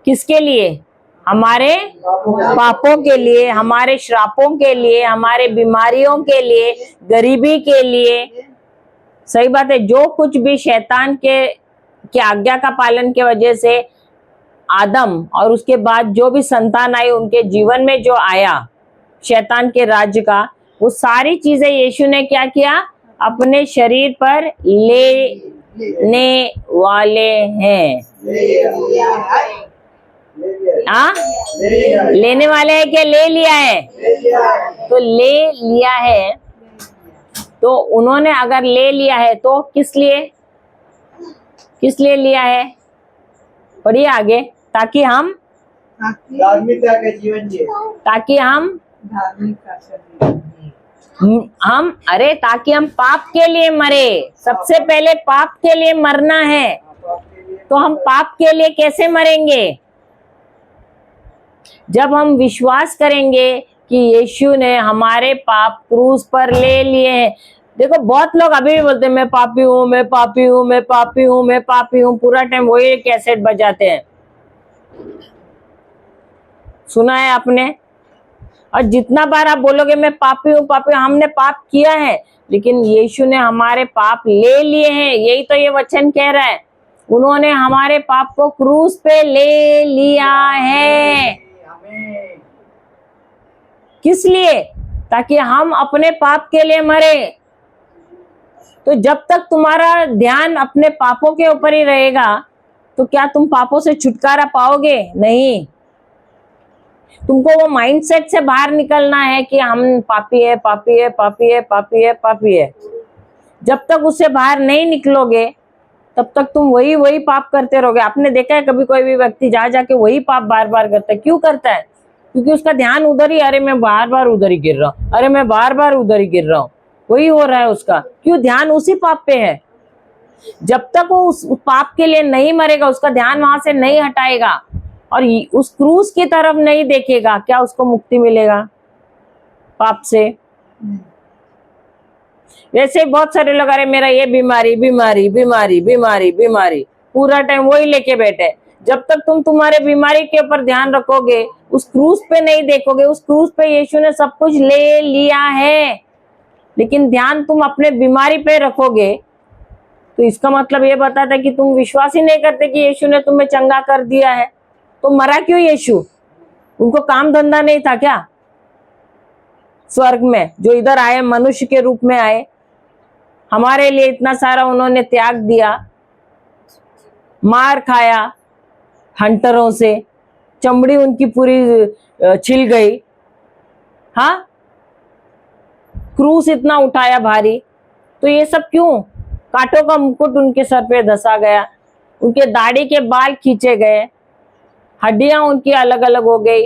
किसके लिए? हमारे पापों के लिए, हमारे श्रापों के लिए, हमारे बीमारियों के लिए, गरीबी के लिए। सही बात है। जो कुछ भी शैतान के आज्ञा का पालन के वजह से आदम और उसके बाद जो भी संतान आई उनके जीवन में जो आया शैतान के राज्य का, वो सारी चीजें यीशु ने क्या किया? अपने शरीर पर लेने वाले हैं। हाँ, लेने वाले हैं क्या? ले लिया है। तो ले लिया है, तो उन्होंने अगर ले लिया है तो किस लिए लिया है? पढ़िए आगे। ताकि हम धार्मिकता के जीवन जिए। ताकि हम ताकि हम पाप के लिए मरे। सबसे पहले पाप के लिए मरना है। तो हम पाप के लिए कैसे मरेंगे? जब हम विश्वास करेंगे कि यीशु ने हमारे पाप क्रूस पर ले लिए हैं। देखो बहुत लोग अभी भी बोलते हैं मैं पापी हूं, मैं पापी हूं, मैं पापी हूं, मैं पापी हूं। पूरा टाइम वही कैसेट बजाते हैं, सुना है आपने? और जितना बार आप बोलोगे मैं पापी हूं, पापी हूं, हमने पाप किया है, लेकिन यीशु ने हमारे पाप ले लिए हैं। यही तो ये वचन कह रहा है। उन्होंने हमारे पाप को क्रूस पे ले लिया है। किस लिए? ताकि हम अपने पाप के लिए मरे। तो जब तक तुम्हारा ध्यान अपने पापों के ऊपर ही रहेगा तो क्या तुम पापों से छुटकारा पाओगे? नहीं। तुमको वो माइंडसेट से बाहर निकलना है कि हम पापी है, पापी है, पापी है, पापी है, पापी है। जब तक उससे बाहर नहीं निकलोगे तब तक तुम वही पाप करते रहोगे। आपने देखा है कभी कोई भी व्यक्ति जा जाके वही पाप बार बार करता है? क्यों करता है? क्योंकि उसका ध्यान उधर ही, अरे मैं बार बार उधर ही गिर रहा हूँ, अरे मैं बार बार उधर ही गिर रहा हूँ, वही हो रहा है उसका। क्यों? ध्यान उसी पाप पे है। जब तक वो उस पाप के लिए नहीं मरेगा, उसका ध्यान वहां से नहीं हटाएगा और उस क्रूस की तरफ नहीं देखेगा, क्या उसको मुक्ति मिलेगा पाप से? वैसे बहुत सारे लोग अरे मेरा ये बीमारी बीमारी बीमारी बीमारी बीमारी, पूरा टाइम वही लेके बैठे। जब तक तुम तुम्हारे बीमारी के ऊपर ध्यान रखोगे, उस क्रूस पे नहीं देखोगे, उस क्रूस पे यीशु ने सब कुछ ले लिया है, लेकिन ध्यान तुम अपने बीमारी पे रखोगे, तो इसका मतलब ये बताता है कि तुम विश्वास ही नहीं करते कि यीशु ने तुम्हें चंगा कर दिया है। तो मरा क्यों यीशु? उनको काम धंधा नहीं था क्या स्वर्ग में? जो इधर आए, मनुष्य के रूप में आए, हमारे लिए इतना सारा उन्होंने त्याग दिया, मार खाया हंटरों से, चमड़ी उनकी पूरी छिल गई। हाँ, क्रूस इतना उठाया भारी, तो ये सब क्यों? कांटों का मुकुट उनके सर पे धसा गया, उनके दाढ़ी के बाल खींचे गए, हड्डियां उनकी अलग अलग हो गई।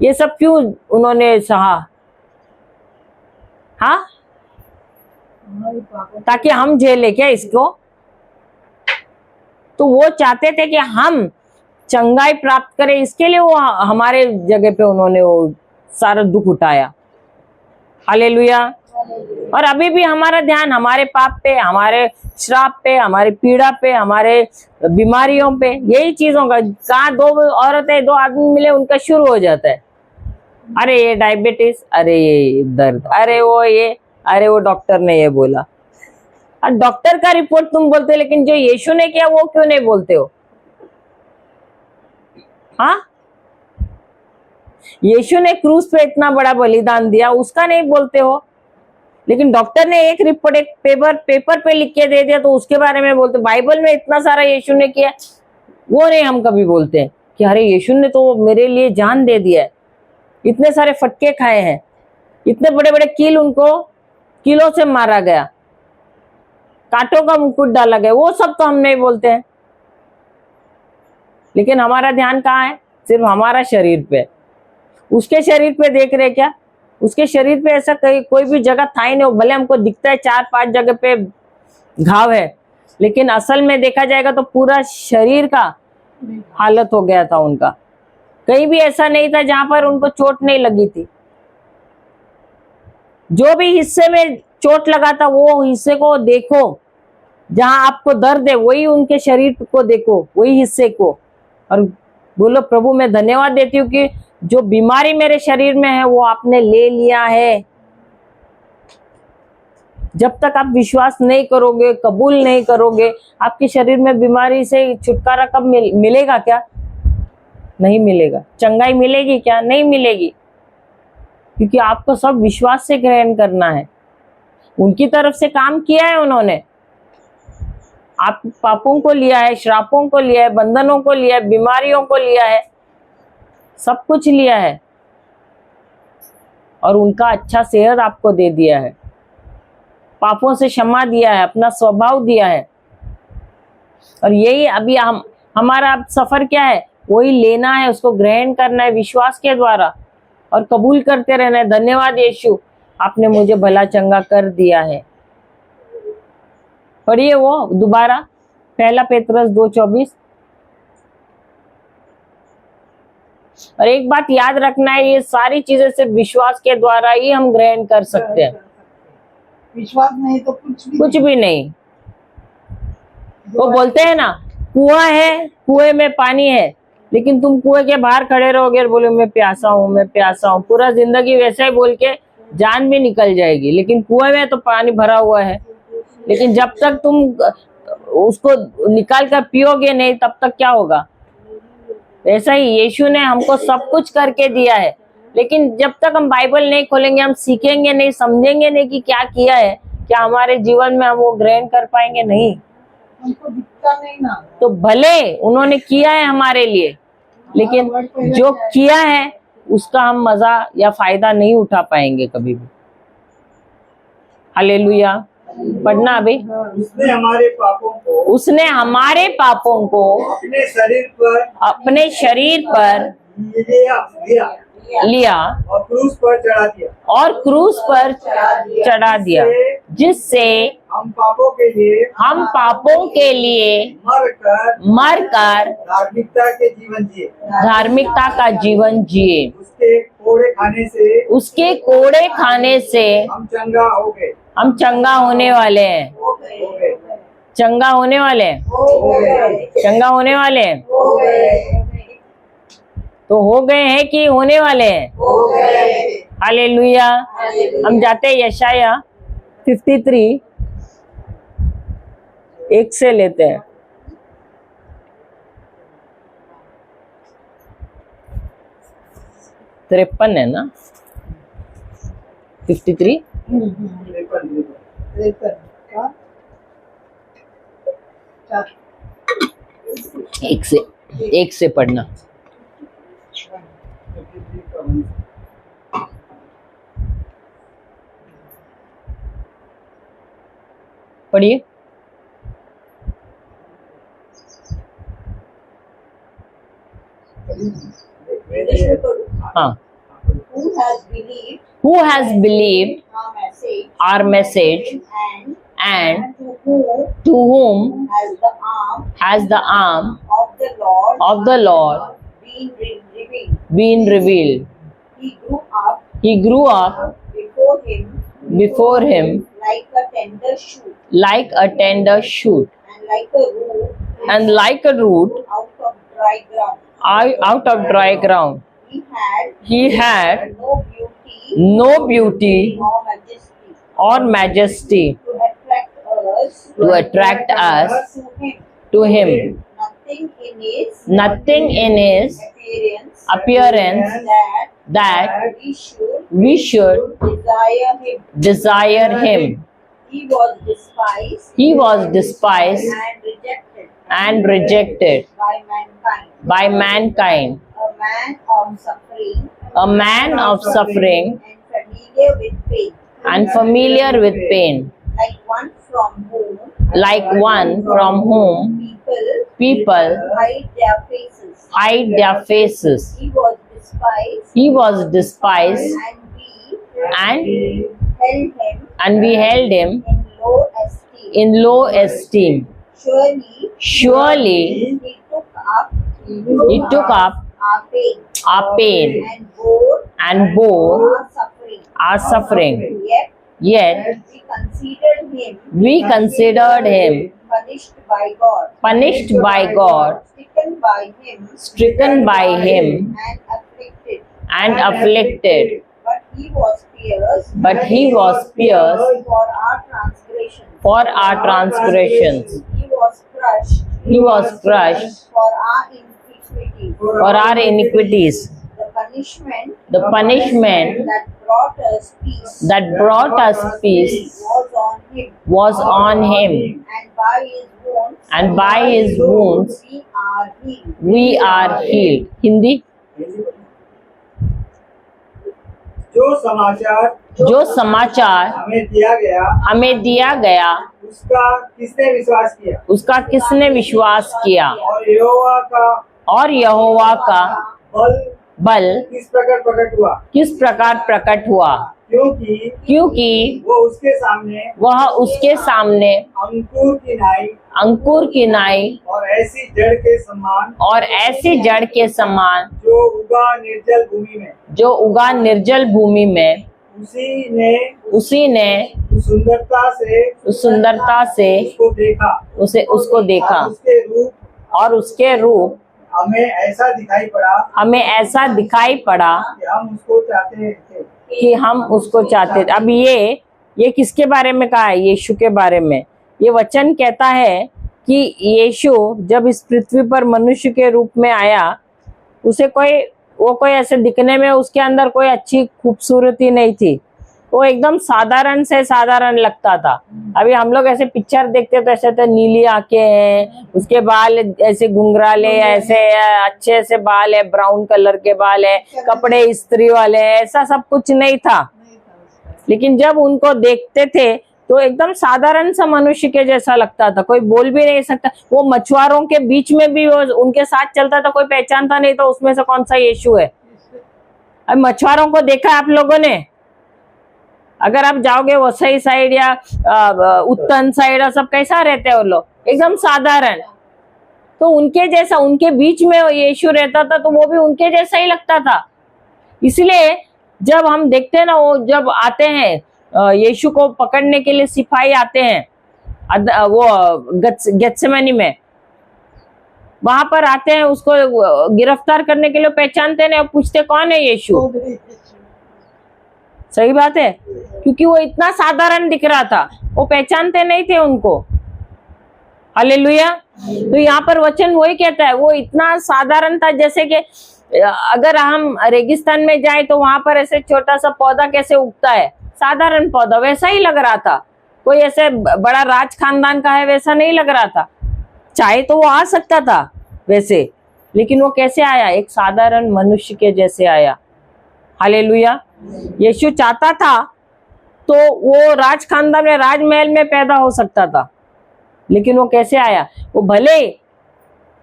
ये सब क्यों उन्होंने सहा? हाँ, ताकि हम झेले क्या इसको? तो वो चाहते थे कि हम चंगाई प्राप्त करें, इसके लिए वो हमारे जगह पे उन्होंने वो सारा दुख उठाया। हालेलुया। और अभी भी हमारा ध्यान हमारे पाप पे, हमारे श्राप पे, हमारी पीड़ा पे, हमारे बीमारियों पे, यही चीजों का। कहाँ दो औरतें, दो आदमी मिले, उनका शुरू हो जाता है, अरे ये डायबिटीज, अरे ये दर्द, अरे वो डॉक्टर ने ये बोला। और डॉक्टर का रिपोर्ट तुम बोलते हो, लेकिन जो यीशु ने किया वो क्यों नहीं बोलते हो? हाँ, यीशु ने क्रूस पे इतना बड़ा बलिदान दिया, उसका नहीं बोलते हो। लेकिन डॉक्टर ने एक रिपोर्ट एक पेपर पे लिख के दे दिया तो उसके बारे में बोलते। बाइबल में इतना सारा यीशु ने किया, वो नहीं हम कभी बोलते कि अरे यीशु ने तो मेरे लिए जान दे दिया है, इतने सारे फटके खाए हैं, इतने बड़े बड़े कील उनको कीलों से मारा गया, कांटों का मुकुट डाला गया, वो सब तो हम नहीं बोलते हैं। लेकिन हमारा ध्यान कहाँ है? सिर्फ हमारा शरीर पे। उसके शरीर पे देख रहे क्या? उसके शरीर पे ऐसा कोई भी जगह था ही नहीं। भले हमको दिखता है 4-5 जगह पे घाव है, लेकिन असल में देखा जाएगा तो पूरा शरीर का हालत हो गया था उनका। कहीं भी ऐसा नहीं था जहां पर उनको चोट नहीं लगी थी। जो भी हिस्से में चोट लगा था वो हिस्से को देखो, जहां आपको दर्द है वही उनके शरीर को देखो, वही हिस्से को, और बोलो प्रभु मैं धन्यवाद देती हूँ कि जो बीमारी मेरे शरीर में है वो आपने ले लिया है। जब तक आप विश्वास नहीं करोगे, कबूल नहीं करोगे, आपके शरीर में बीमारी से छुटकारा कब मिलेगा? क्या नहीं मिलेगा? चंगाई मिलेगी क्या? नहीं मिलेगी, क्योंकि आपको सब विश्वास से ग्रहण करना है। उनकी तरफ से काम किया है उन्होंने, आप पापों को लिया है, श्रापों को लिया है, बंधनों को लिया है, बीमारियों को लिया है, सब कुछ लिया है, और उनका अच्छा सेहत आपको दे दिया है, पापों से क्षमा दिया है, अपना स्वभाव दिया है। और यही अभी हमारा अब सफर क्या है? वही लेना है, उसको ग्रहण करना है विश्वास के द्वारा और कबूल करते रहना है। धन्यवाद यीशु, आपने मुझे भला चंगा कर दिया है। पढ़िए वो दोबारा, 1 पेतरस 2:24। और एक बात याद रखना है, ये सारी चीजें सिर्फ विश्वास के द्वारा ही हम ग्रहण कर सकते हैं, विश्वास नहीं तो कुछ भी नहीं। वो बोलते हैं ना, कुआं है, कुएं में पानी है, लेकिन तुम कुएं के बाहर खड़े रहोगे और बोलो मैं प्यासा हूँ, मैं प्यासा हूँ, पूरा जिंदगी वैसे ही बोल के जान भी निकल जाएगी, लेकिन कुएं में तो पानी भरा हुआ है। लेकिन जब तक तुम उसको निकाल कर पियोगे नहीं, तब तक क्या होगा? ऐसा ही यीशु ने हमको सब कुछ करके दिया है, लेकिन जब तक हम बाइबल नहीं खोलेंगे, हम सीखेंगे नहीं, समझेंगे नहीं कि क्या किया है, क्या हमारे जीवन में हम वो ग्रहण कर पाएंगे? नहीं। हमको दिखता नहीं ना। तो भले उन्होंने किया है हमारे लिए, लेकिन जो किया है उसका हम मजा या फायदा नहीं उठा पाएंगे कभी भी। हालेलुया। पढ़ना अभी। उसने हमारे पापों को अपने शरीर पर लिया और क्रूस पर चढ़ा दिया, जिससे हम पापों के लिए मरकर धार्मिकता का जीवन जिए। उसके कोड़े खाने से हम चंगा हो गए। हम चंगा होने वाले हैं। चंगा होने वाले हैं। चंगा होने वाले हैं। तो हो गए हैं कि होने वाले हैं? हालेलुया। हम जाते हैं यशाया 53 1 से लेते हैं। तिरपन है ना? 53 एक से पढ़ना। पढ़िए। हाँ। Who has believed our message, and to whom has the arm of the Lord been revealed? He grew up before him like a tender shoot, and like a root out of dry ground. He had no beauty or majesty to attract us to him. Nothing in his appearance that we should desire him. He was despised and rejected by mankind, a man of suffering and familiar with pain, like one from whom people hide their faces. He was despised, and we held him in low esteem. Surely he took up our pain and bore our suffering. yet we considered him we considered him punished by God, stricken by him, and and afflicted. But he was pierced But he was pierced for our transgressions. for our transgressions. He was crushed He was crushed for our iniquities. for our iniquities. The punishment The punishment that brought us peace that brought us peace was on him, was on him, and by his wounds and by his wounds we are healed. we are healed. Hindi. जो समाचार हमें दिया गया उसका किसने विश्वास किया और यहोवा का बल बल किस प्रकार प्रकट हुआ क्योंकि वो उसके सामने अंकुर की नाई और ऐसी जड़ के समान जो उगा निर्जल भूमि में उसी ने उस सुंदरता से उसको देखा और उसके रूप हमें ऐसा दिखाई पड़ा कि हम उसको चाहते थे। अब ये किसके बारे में कहा है? यीशु के बारे में। ये वचन कहता है कि यीशु जब इस पृथ्वी पर मनुष्य के रूप में आया, उसे कोई ऐसे दिखने में उसके अंदर कोई अच्छी खूबसूरती नहीं थी। वो एकदम साधारण से साधारण लगता था। अभी हम लोग ऐसे पिक्चर देखते तो ऐसे तो नीली आंखें हैं, उसके बाल ऐसे घुंघराले, ऐसे अच्छे से बाल है, ब्राउन कलर के बाल है, कपड़े इस्त्री वाले हैं, ऐसा सब कुछ नहीं था। लेकिन जब उनको देखते थे तो एकदम साधारण सा मनुष्य के जैसा लगता था, कोई बोल भी नहीं सकता। वो मछुआरों के बीच में भी वो उनके साथ चलता था, कोई पहचानता नहीं था उसमें से कौन सा यीशु है। अब मछुआरों को देखा आप लोगों ने? अगर आप जाओगे वसई साइड या उत्तन साइड, सब कैसा रहते हैं वो लोग? एकदम साधारण। तो उनके जैसा, उनके बीच में यीशु रहता था तो वो भी उनके जैसा ही लगता था। इसलिए जब हम देखते हैं ना, वो जब आते हैं यीशु को पकड़ने के लिए सिपाही आते हैं वो गेत्सेमनी में, वहां पर आते हैं उसको गिरफ्तार करने के लिए, पहचानते नहीं, पूछते कौन है यीशु। सही बात है, क्योंकि वो इतना साधारण दिख रहा था, वो पहचानते नहीं थे उनको। हालेलुया। तो यहाँ पर वचन वही कहता है, वो इतना साधारण था जैसे कि अगर हम रेगिस्तान में जाए तो वहां पर ऐसे छोटा सा पौधा कैसे उगता है, साधारण पौधा, वैसा ही लग रहा था। कोई ऐसे बड़ा राज खानदान का है वैसा नहीं लग रहा था। चाहे तो वो आ सकता था वैसे, लेकिन वो कैसे आया? एक साधारण मनुष्य के जैसे आया। हालेलुया। यीशु चाहता था तो वो राज खानदान में, राजमहल में पैदा हो सकता था, लेकिन वो कैसे आया? वो भले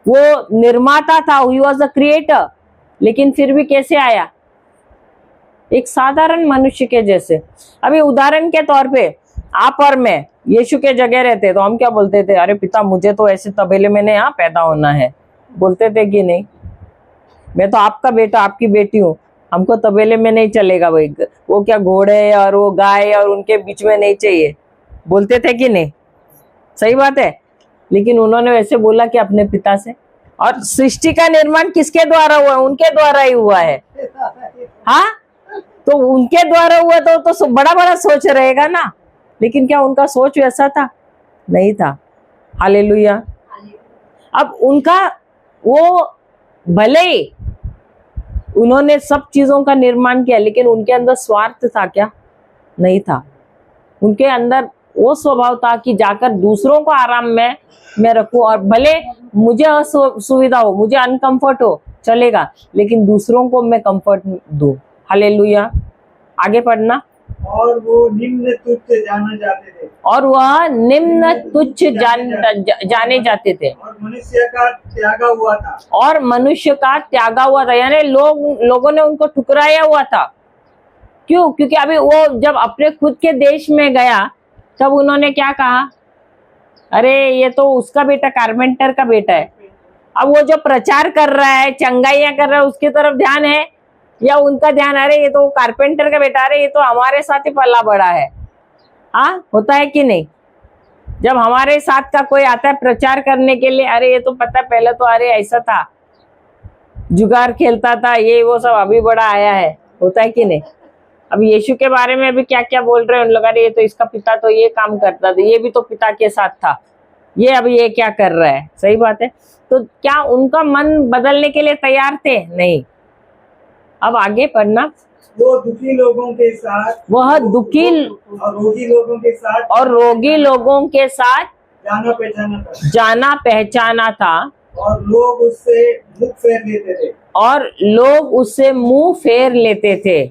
वो निर्माता था, ही वॉज द क्रिएटर, लेकिन फिर भी कैसे आया? एक साधारण मनुष्य के जैसे। अभी उदाहरण के तौर पे आप और मैं यीशु के जगह रहते तो हम क्या बोलते थे? अरे पिता, मुझे तो ऐसे तबेले में यहाँ पैदा होना है। बोलते थे कि नहीं? मैं तो आपका बेटा, आपकी बेटी हूँ, हमको तबेले में नहीं चलेगा भाई, वो क्या घोड़े और वो गाय और उनके बीच में नहीं चाहिए। बोलते थे कि नहीं? सही बात है। लेकिन उन्होंने वैसे बोला कि अपने पिता से। और सृष्टि का निर्माण किसके द्वारा हुआ? उनके द्वारा ही हुआ है। हाँ, तो उनके द्वारा हुआ तो बड़ा बड़ा सोच रहेगा ना। लेकिन क्या उनका सोच वैसा था? नहीं था। हालेलुया। अब उनका वो भले ही उन्होंने सब चीजों का निर्माण किया, लेकिन उनके अंदर स्वार्थ था क्या? नहीं था। उनके अंदर वो स्वभाव था कि जाकर दूसरों को आराम में मैं रखूं, और भले मुझे असुविधा हो, मुझे अनकंफर्ट हो, चलेगा, लेकिन दूसरों को मैं कंफर्ट दूं। हालेलुया। आगे पढ़ना। और वो निम्न तुच्छ जाने जाते थे, और वह निम्न तुच्छ जाने जाते थे, और मनुष्य का त्यागा हुआ था, और मनुष्य का त्यागा हुआ था, यानी लोगों ने उनको ठुकराया हुआ था। क्यों? क्योंकि अभी वो जब अपने खुद के देश में गया तब उन्होंने क्या कहा? अरे ये तो उसका बेटा, कारपेंटर का बेटा है। अब वो जो प्रचार कर रहा है, चंगाइयां कर रहा है, उसकी तरफ ध्यान है या उनका ध्यान? अरे ये तो कारपेंटर का बेटा, अरे ये तो हमारे साथ ही पला बड़ा है, हाँ, होता है कि नहीं? जब हमारे साथ का कोई आता है प्रचार करने के लिए, अरे ये तो पता है पहले तो अरे ऐसा था, जुगार खेलता था, ये वो सब, अभी बड़ा आया है, होता है कि नहीं? अब यीशु के बारे में भी क्या क्या बोल रहे हैं उन लोग, अरे ये तो इसका पिता तो ये काम करता था, ये भी तो पिता के साथ था, ये अभी ये क्या कर रहा है? सही बात है। तो क्या उनका मन बदलने के लिए तैयार थे? नहीं। अब आगे पढ़ना। वो दुखी लोगों के साथ, वह दुखी और रोगी लोगों के साथ, और रोगी लोगों के साथ जाना पहचाना था, जाना पहचाना था, और लोग उससे मुख फेर लेते थे। और लोग उससे मुंह फेर लेते थे।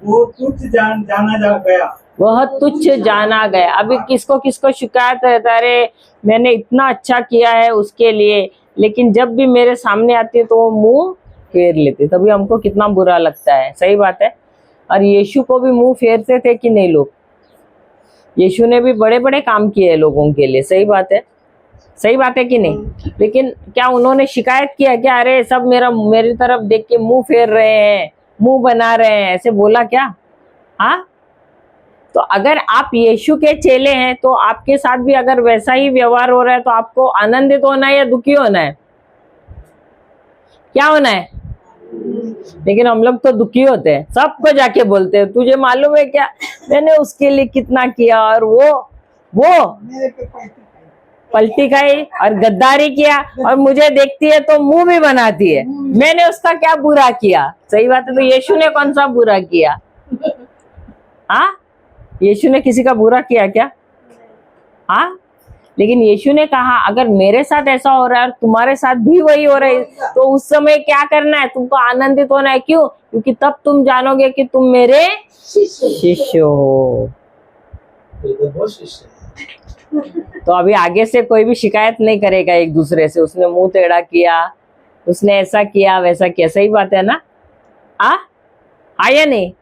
वो तुच्छ जाना जा गया। वह तुच्छ जाना गया। अभी किसको किसको शिकायत रहता है, अरे मैंने इतना अच्छा किया है उसके लिए, लेकिन जब भी मेरे सामने आती है तो वो मुंह फेर लेते, तभी हमको कितना बुरा लगता है। सही बात है। और यीशु को भी मुंह फेरते थे कि नहीं लोग? यीशु ने भी बड़े बड़े काम किए हैं लोगों के लिए। सही बात है, सही बात है कि नहीं? लेकिन क्या उन्होंने शिकायत किया क्या, अरे सब मेरी तरफ देख के मुंह फेर रहे हैं, मुंह बना रहे हैं, ऐसे बोला क्या? हाँ। तो अगर आप यीशु के चेले हैं तो आपके साथ भी अगर वैसा ही व्यवहार हो रहा है तो आपको आनंदित होना है या दुखी होना है? क्या होना है? लेकिन हम लोग तो दुखी होते हैं, सबको जाके बोलते हैं, तुझे मालूम है क्या मैंने उसके लिए कितना किया, और वो पलटी खाई और गद्दारी किया, और मुझे देखती है तो मुंह भी बनाती है, मैंने उसका क्या बुरा किया? सही बात है। तो यीशु ने कौन सा बुरा किया? हाँ, यीशु ने किसी का बुरा किया क्या? हाँ। लेकिन यीशु ने कहा अगर मेरे साथ ऐसा हो रहा है और तुम्हारे साथ भी वही हो रहा है तो उस समय क्या करना है? तुमको आनंदित होना है। क्यों? क्योंकि तब तुम जानोगे कि तुम मेरे शिष्य हो। तो अभी आगे से कोई भी शिकायत नहीं करेगा एक दूसरे से, उसने मुंह टेढ़ा किया, उसने ऐसा किया वैसा किया। सही बात है ना? या नहीं?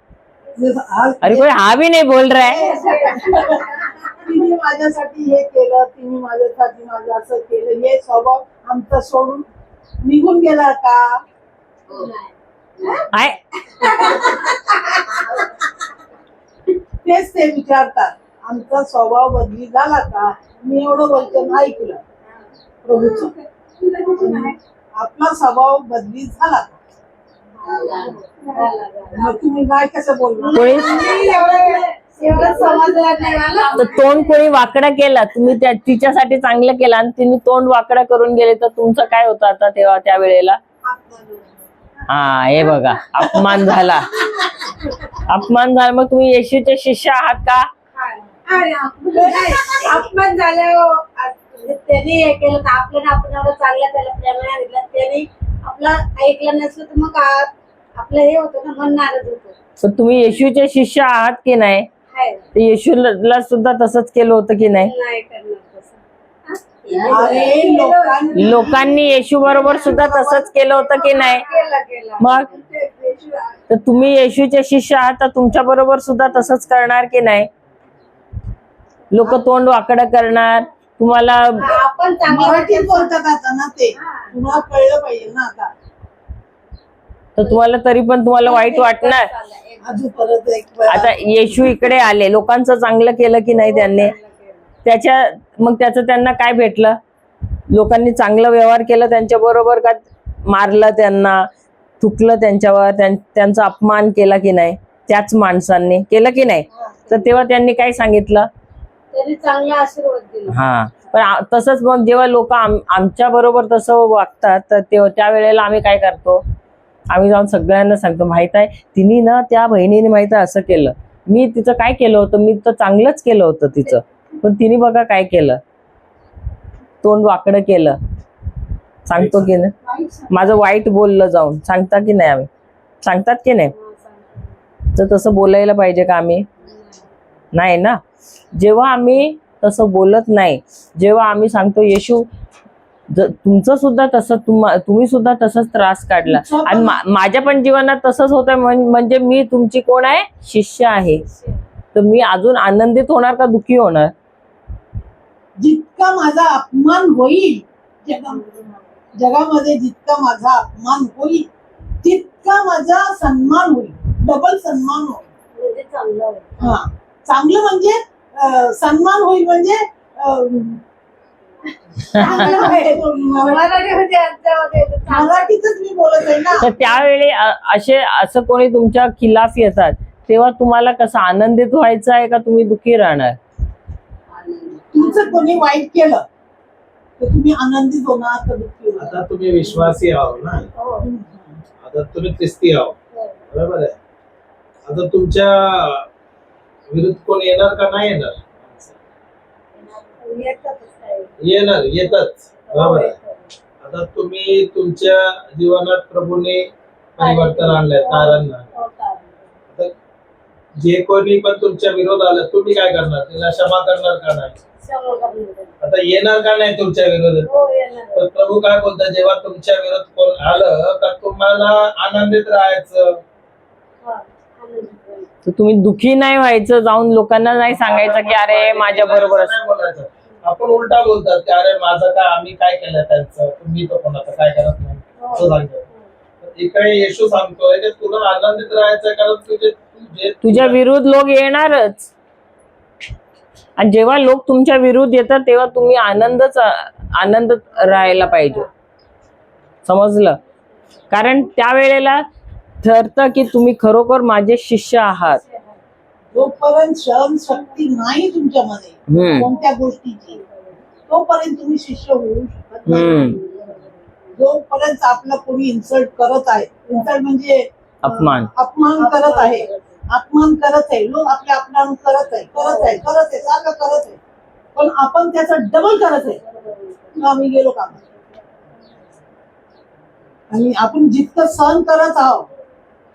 अरे कोई हाँ भी नहीं बोल रहा है। तिने माझ्यासाठी हे केलं, तिने माझ्यासाठी माझं असं केलं, हे स्वभाव आमचा सोडून निघून गेला का? तेच ते विचारतात, आमचा स्वभाव बदली झाला का? मी एवढं वचन ऐकलं प्रभूचं, आपला स्वभाव बदली झाला का? मग तुम्ही काय कसं बोलणार? तर तोंड कोणी वाकडं केलं, तुम्ही तिच्यासाठी चांगलं केलं आणि तिने तोंड वाकडं करून गेले तर तुमचं काय होतं आता तेव्हा त्या वेळेला? हे बघा, अपमान झाला, अपमान झाला। मग तुम्ही येशूचे शिष्य आहात का? अपमान झाल्यावर त्यांनी हे केलं तर आपल्याला आपण एवढं चांगलं त्याला प्रेमाने घेतलं, त्यांनी आपलं ऐकलं नसलं तर मग आपलं हे होतं ना, मन नाराज होतं। तर तुम्ही येशूचे शिष्य आहात की नाही? तर येशूला सुद्धा तसंच केलं होतं की नाही? नाही करणार लोकांनी येशू बरोबर सुद्धा तसंच केलं होतं की नाही? मग तर तुम्ही येशूचे शिष्य आहात तर तुमच्या बरोबर सुद्धा तसंच करणार की नाही? लोक तोंड वाकडं करणार तुम्हाला। आपण मराठीत बोलतात आता ना, ते तुम्हाला कळलं पाहिजे ना आता। तर तुम्हाला तरी पण तुम्हाला वाईट वाटणार। अजून परत एक आता येशू इकडे आले, लोकांचं चांगलं केलं की नाही त्यांनी? मग त्याचं त्यांना काय भेटलं? लोकांनी चांगलं व्यवहार केलं त्यांच्या बरोबर का मारलं त्यांना, थुकलं त्यांच्यावर, त्यांचा अपमान केला की नाही? त्याच माणसांनी केलं की नाही? तर तेव्हा त्यांनी काय सांगितलं? त्यांनी चांगला आशीर्वाद दिला। पण तसंच मग जेव्हा लोक आमच्या बरोबर तसं वागतात तर त्या वेळेला आम्ही काय करतो? आम्ही जाऊन सगळ्यांना सांगतो, माहित आहे तिने ना, त्या बहिणीने माहित आहे असं केलं, मी तिचं काय केलं होतं, मी तर चांगलंच केलं होतं तिचं, पण तिने बघा काय केलं, तोंड वाकडं केलं। सांगतो की नाही? माझं वाईट बोललं जाऊन सांगता की नाही? आम्ही सांगतात की नाही? तर तसं बोलायला पाहिजे का आम्ही? नाही ना। जेव्हा आम्ही तसं बोलत नाही, जेव्हा आम्ही सांगतो येशू तुमचं सुद्धा तसं, तुम्ही सुद्धा तसंच त्रास काढला आणि माझ्या पण जीवनात तसंच होतं, म्हणजे मी तुमची कोण आहे? शिष्य आहे। तर मी अजून आनंदित होणार का दुःखी होणार? जितका माझा अपमान होईल जगामध्ये, जितका माझा अपमान होईल तितका माझा सन्मान होईल, डबल सन्मान होईल। म्हणजे चांगलं होईल। चांगलं म्हणजे सन्मान होईल म्हणजे चांगलं आहे. मराठीमध्ये यांच्यामध्ये मराठीतच मी बोलत आहे ना. तर त्यावेळी असं कोणी तुमच्या खिलाफ येतात तेव्हा तुम्हाला कसं आनंदित व्हायचं आहे का तुम्ही दुःखी राहणार? तुमचं कोणी वाईट केलं तर तुम्ही आनंदित होणार तर दुःखी होणार. आता तुम्ही विश्वासी आहो ना, आता तुम्ही ख्रिस्ती आहो, बरोबर आहे. आता तुमच्या विरुद्ध कोण येणार का नाही येणार? येणार, येतच, बरोबर आहे. आता तुम्ही तुमच्या जीवनात प्रभूने परिवर्तन आणलंय, कारण आता जे कोणी पण तुमच्या विरोध आलं तुम्ही काय करणार? त्याला क्षमा करणार का नाही? आता येणार का नाही तुमच्या विरोधात? तर प्रभू काय बोलतात, जेव्हा तुमच्या विरोध कोण आलं तर तुम्हाला आनंदित राहायचं. तर तुम्ही दुःखी नाही व्हायचं, जाऊन लोकांना नाही सांगायचं की अरे माझ्या बरोबर नाही बोलायचं. आपण उलटा बोलतात की अरे माझं काय, आम्ही काय केलं त्यांचं, तुम्ही तर कोणाचं काय करत नाही असं सांगतात. इकडे येशू सांगतोय की तुला आनंदित राहायचं, कारण तुझ्या विरुद्ध लोक येणारच, आणि जेव्हा लोक तुमच्या विरुद्ध येतात तेव्हा तुम्ही आनंद राहायला पाहिजे. समजलं? कारण त्यावेळेला ठरतं की तुम्ही खरोखर माझे शिष्य आहात. जोपर्यंत सहन शक्ती नाही तुमच्यामध्ये कोणत्या गोष्टीची, तोपर्यंत तुम्ही शिष्य होऊ शकत नाही. जोपर्यंत आपला कोणी इन्सल्ट करत आहे, इन्सल्ट म्हणजे अपमान करत आहे, अपमान करत आहे, लोक आपल्या अपमान करत आहे सारखं करत आहे, पण आपण त्याचं डबल करत आहे, मग आम्ही गेलो कामात. आणि आपण जितकं सहन करत आहोत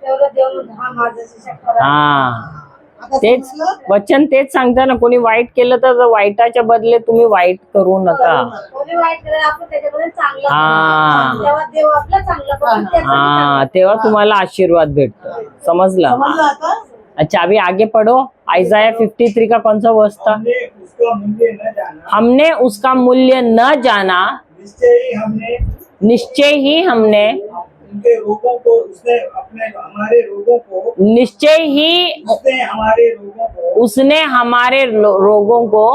तेवढं देऊन हा माझा शिक्षक खरा. हा, आता तेच समजलं? वचन तेच सांगता ना, कोणी वाईट केलं तर वाईटाच्या बदले तुम्ही वाईट करू नका. कोणी वाईट करायला आपण त्याच्यामध्ये चांगलं हा. करू. तेव्हा देव आपला चांगला करून त्यासाठी हाँ, चांगलं तेव्हा तुम्हाला आशीर्वाद भेटतो. समजला? समजलं आता? अच्छा, अभी आगे पढ़ो. आइजाया 53 का कौन सा वर्स था? हमने उसका मूल्य न जाना, हमने उसका मूल्य न जाना, निश्चय ही हमने निश्चय ही हमने उनके रोगों को, उसने अपने हमारे रोगों को, निश्चय ही उसने हमारे रोगों को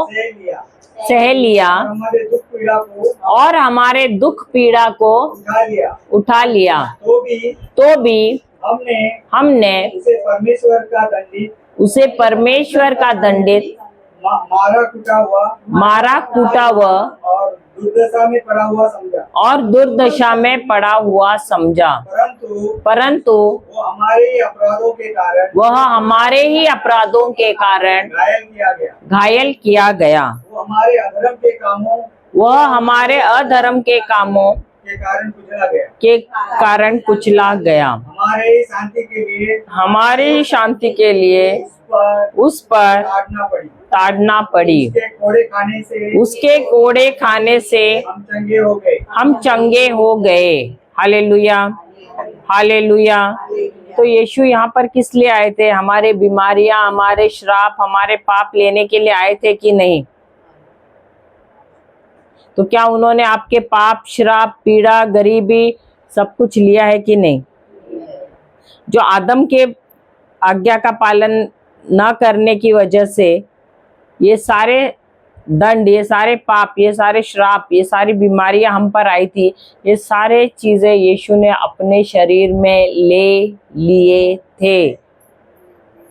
सह लिया और हमारे दुख पीड़ा को उठा लिया. तो भी हमने उसे परमेश्वर का दंडित मारा कूटा हुआ और दुर्दशा में पड़ा हुआ समझा. परंतु वह हमारे ही अपराधों के कारण घायल किया गया. वह हमारे अधर्म के कामों के कारण कुचला गया. हमारी शांति के लिए उस पर ताड़ना पड़ी. उसके कोड़े खाने से हम चंगे हो गए. Hallelujah, hallelujah. तो यीशु यहाँ पर किस लिए आए थे? हमारे बीमारियां, हमारे श्राप, हमारे पाप लेने के लिए आए थे कि नहीं? तो क्या उन्होंने आपके पाप, श्राप, पीड़ा, गरीबी सब कुछ लिया है कि नहीं? जो आदम के आज्ञा का पालन न करने की वजह से ये सारे दंड, ये सारे पाप, ये सारे श्राप, ये सारी बीमारियां हम पर आई थी, ये सारे चीजें यीशु ने अपने शरीर में ले लिए थे,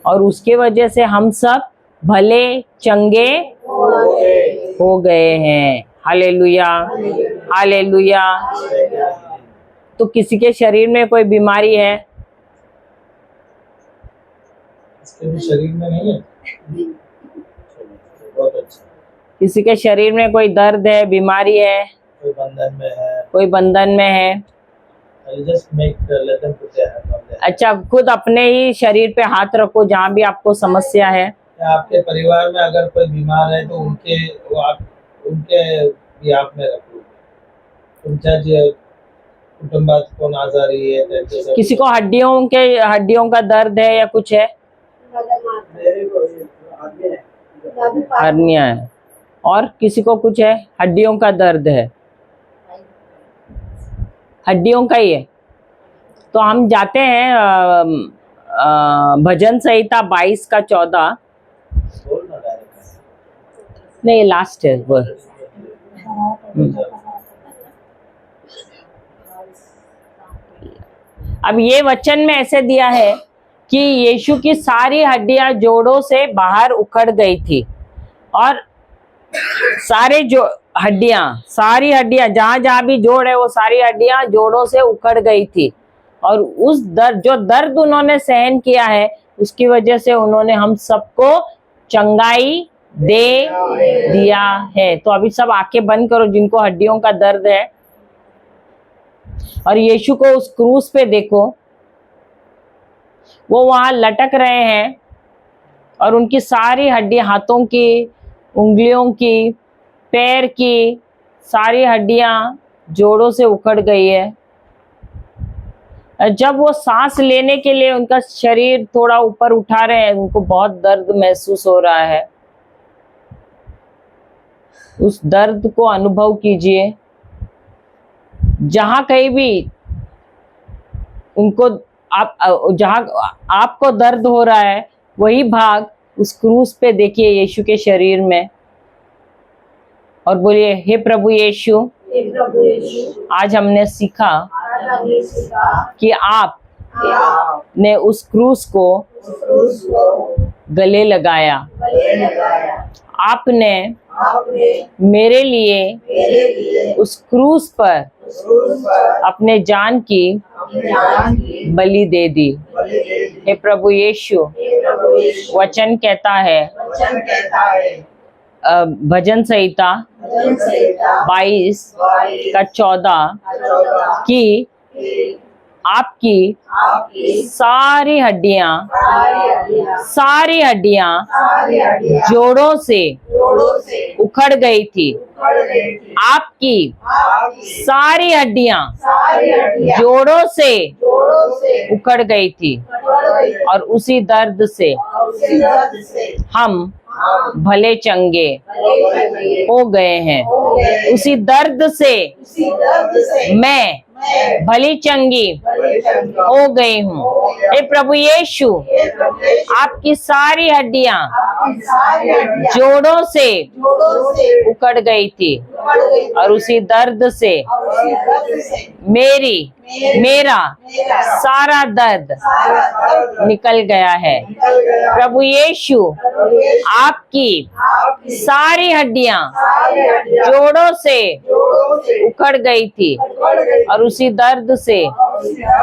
और उसके वजह से हम सब भले चंगे हो गए हैं. Hallelujah, hallelujah. तो किसी के शरीर में कोई बीमारी है? इसके भी शरीर में नहीं है. बहुत अच्छा. किसी के शरीर में कोई दर्द है, बीमारी है, कोई बंधन में है, कोई बंधन में है. just make let them put their hand on their. अच्छा, खुद अपने ही शरीर पे हाथ रखो जहाँ भी आपको समस्या है. आपके परिवार में अगर कोई बीमार है तो उनके भी आप में रखो. तुमच्या जे कुटुंबात कोण आजारी है त्यांच्यासाठी. किसी को हड्डियों का दर्द है या कुछ है? हर्निया है. और किसी को कुछ है, हड्डियों का दर्द है, हड्डियों का ही है. तो हम जाते हैं भजन संहिता 22 का 14. नहीं, लास्ट है वो। अब ये वचन में ऐसे दिया है कि यीशु की सारी हड्डियां जोड़ों से बाहर उखड़ गई थी, और सारे जो सारी हड्डियां जहां जहां भी जोड़ है वो सारी हड्डियां जोड़ों से उखड़ गई थी, और उस दर्द उन्होंने सहन किया है उसकी वजह से उन्होंने हम सबको चंगाई दे दिया है। तो अभी सब आंखें बंद करो जिनको हड्डियों का दर्द है, और यीशु को उस क्रूस पे देखो, वो वहां लटक रहे हैं और उनकी सारी हड्डियां, हाथों की, उंगलियों की, पैर की सारी हड्डियां जोड़ों से उखड़ गई है। जब वो सांस लेने के लिए उनका शरीर थोड़ा ऊपर उठा रहे हैं, उनको बहुत दर्द महसूस हो रहा है। उस दर्द को अनुभव कीजिए। जहां कहीं भी उनको जहां आपको दर्द हो रहा है वही भाग उस क्रूस पे देखिए यीशु के शरीर में, और बोलिए, हे प्रभु यीशु, आज हमने सीखा कि आप ने उस क्रूस को गले लगाया। आपने मेरे लिए उस क्रूस पर अपने जान की बलि दे दी। हे प्रभु यीशु, वचन कहता है भजन संहिता 22:14 कि आपकी सारी हड्डियां जोड़ों से उखड़ गई थी। आपकी सारी हड्डियां जोड़ों से उखड़ गई थी, और उसी दर्द से हम भले चंगे हो गए हैं। उसी दर्द से मैं भली चंगी हो गई हूँ। हे प्रभु यीशु, आपकी सारी हड्डियां जोड़ों से उखड़ गई थी, और उसी दर्द से मेरा सारा दर्द निकल गया है। प्रभु यीशु, आपकी सारी हड्डियां जोड़ों से उखड़ गई थी, और उसी दर्द से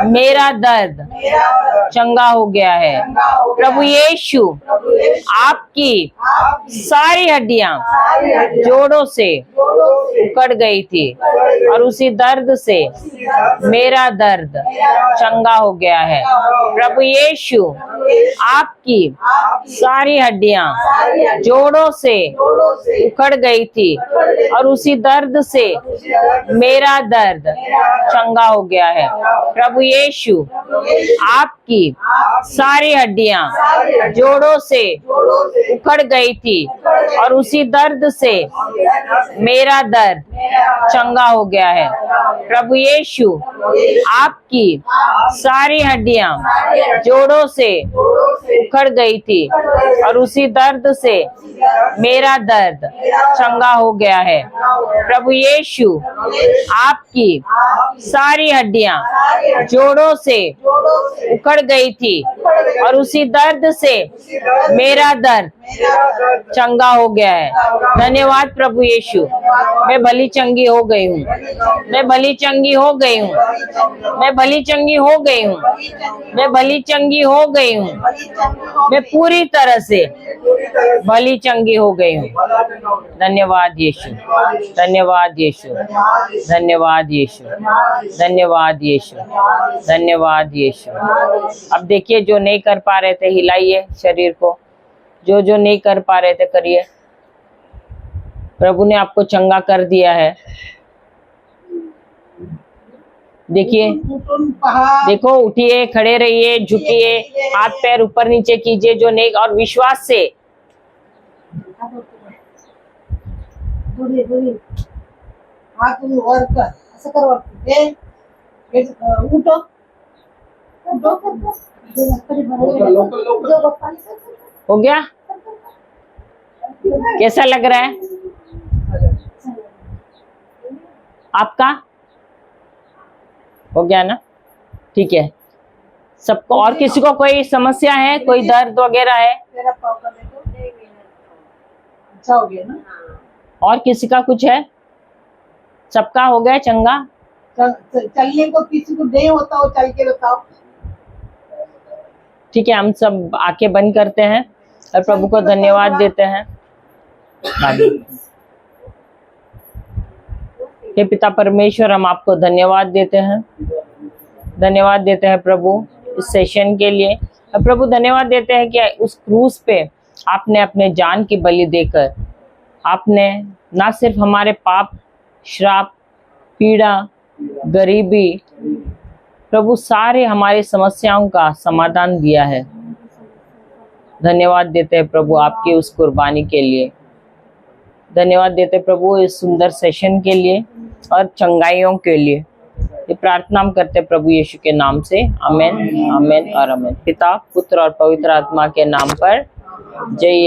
मेरा दर्द चंगा हो गया है। प्रभु यीशु, आपकी सारी हड्डियां जोड़ों से उखड़ गई थी, और उसी दर्द से मेरा दर्द चंगा हो गया है। प्रभु यीशु, आपकी सारी हड्डियां जोड़ों से उखड़ गई थी, और उसी दर्द से मेरा दर्द चंगा हो गया है। प्रभु यीशु, आपकी सारी हड्डियां जोड़ों से उखड़ गई थी, और उसी दर्द से मेरा दर्द चंगा हो गया है। प्रभु यीशु, आपकी सारी हड्डियां जोड़ों से उखड़ गई थी, और उसी दर्द से मेरा दर्द चंगा हो गया है। प्रभु यीशु, आपकी सारी हड्डियां जोड़ों से उखड़ गई थी, और उसी दर्द से मेरा दर्द चंगा हो गया है। धन्यवाद प्रभु यीशु, मैं भली चंगी हो गई हूँ। मैं भली चंगी हो गई हूँ। मैं भली चंगी हो गई हूँ। मैं भली चंगी हो गई हूँ। मैं पूरी तरह से भली चंगी हो गई हूँ। धन्यवाद यीशु, धन्यवाद यीशु, धन्यवाद यीशु, धन्यवाद यीशु, धन्यवाद यीशु। अब देखिए, जो नहीं कर पा रहे थे हिलाइए शरीर को, जो नहीं कर पा रहे थे करिए। प्रभु ने आपको चंगा कर दिया है। देखिए, देखो, उठिए, खड़े रहिए, झुकिए, हाथ पैर ऊपर नीचे कीजिए जो नहीं, और विश्वास से हाथ वर कर, असं कर वाटतं. उठो लोकल हो गया। कैसा लग रहा है आपका? हो गया ना? ठीक है। सबको, और किसी को कोई समस्या है, कोई दर्द वगैरह है? मेरा पाव का देखो, अच्छा हो गया ना? और किसी का कुछ है? सबका हो गया चंगा? चलने को किसी को नहीं होता हो, चल के बताओ। ठीक है, हम सब आंखें बंद करते हैं और प्रभु को धन्यवाद देते हैं। हे पिता परमेश्वर, हम आपको धन्यवाद देते हैं, धन्यवाद देते हैं प्रभु इस सेशन के लिए। और प्रभु धन्यवाद देते हैं कि उस क्रूस पे आपने अपने जान की बलि देकर आपने ना सिर्फ हमारे पाप, श्राप, पीड़ा, गरीबी, प्रभु सारे हमारी समस्याओं का समाधान दिया है। धन्यवाद देते हैं प्रभु आपकी उस कुर्बानी के लिए। धन्यवाद देते हैं प्रभु इस सुंदर सेशन के लिए और चंगाइयों के लिए। ये प्रार्थना हम करते हैं प्रभु यीशु के नाम से, आमेन, आमेन और आमेन। पिता, पुत्र और पवित्र आत्मा के नाम पर जय।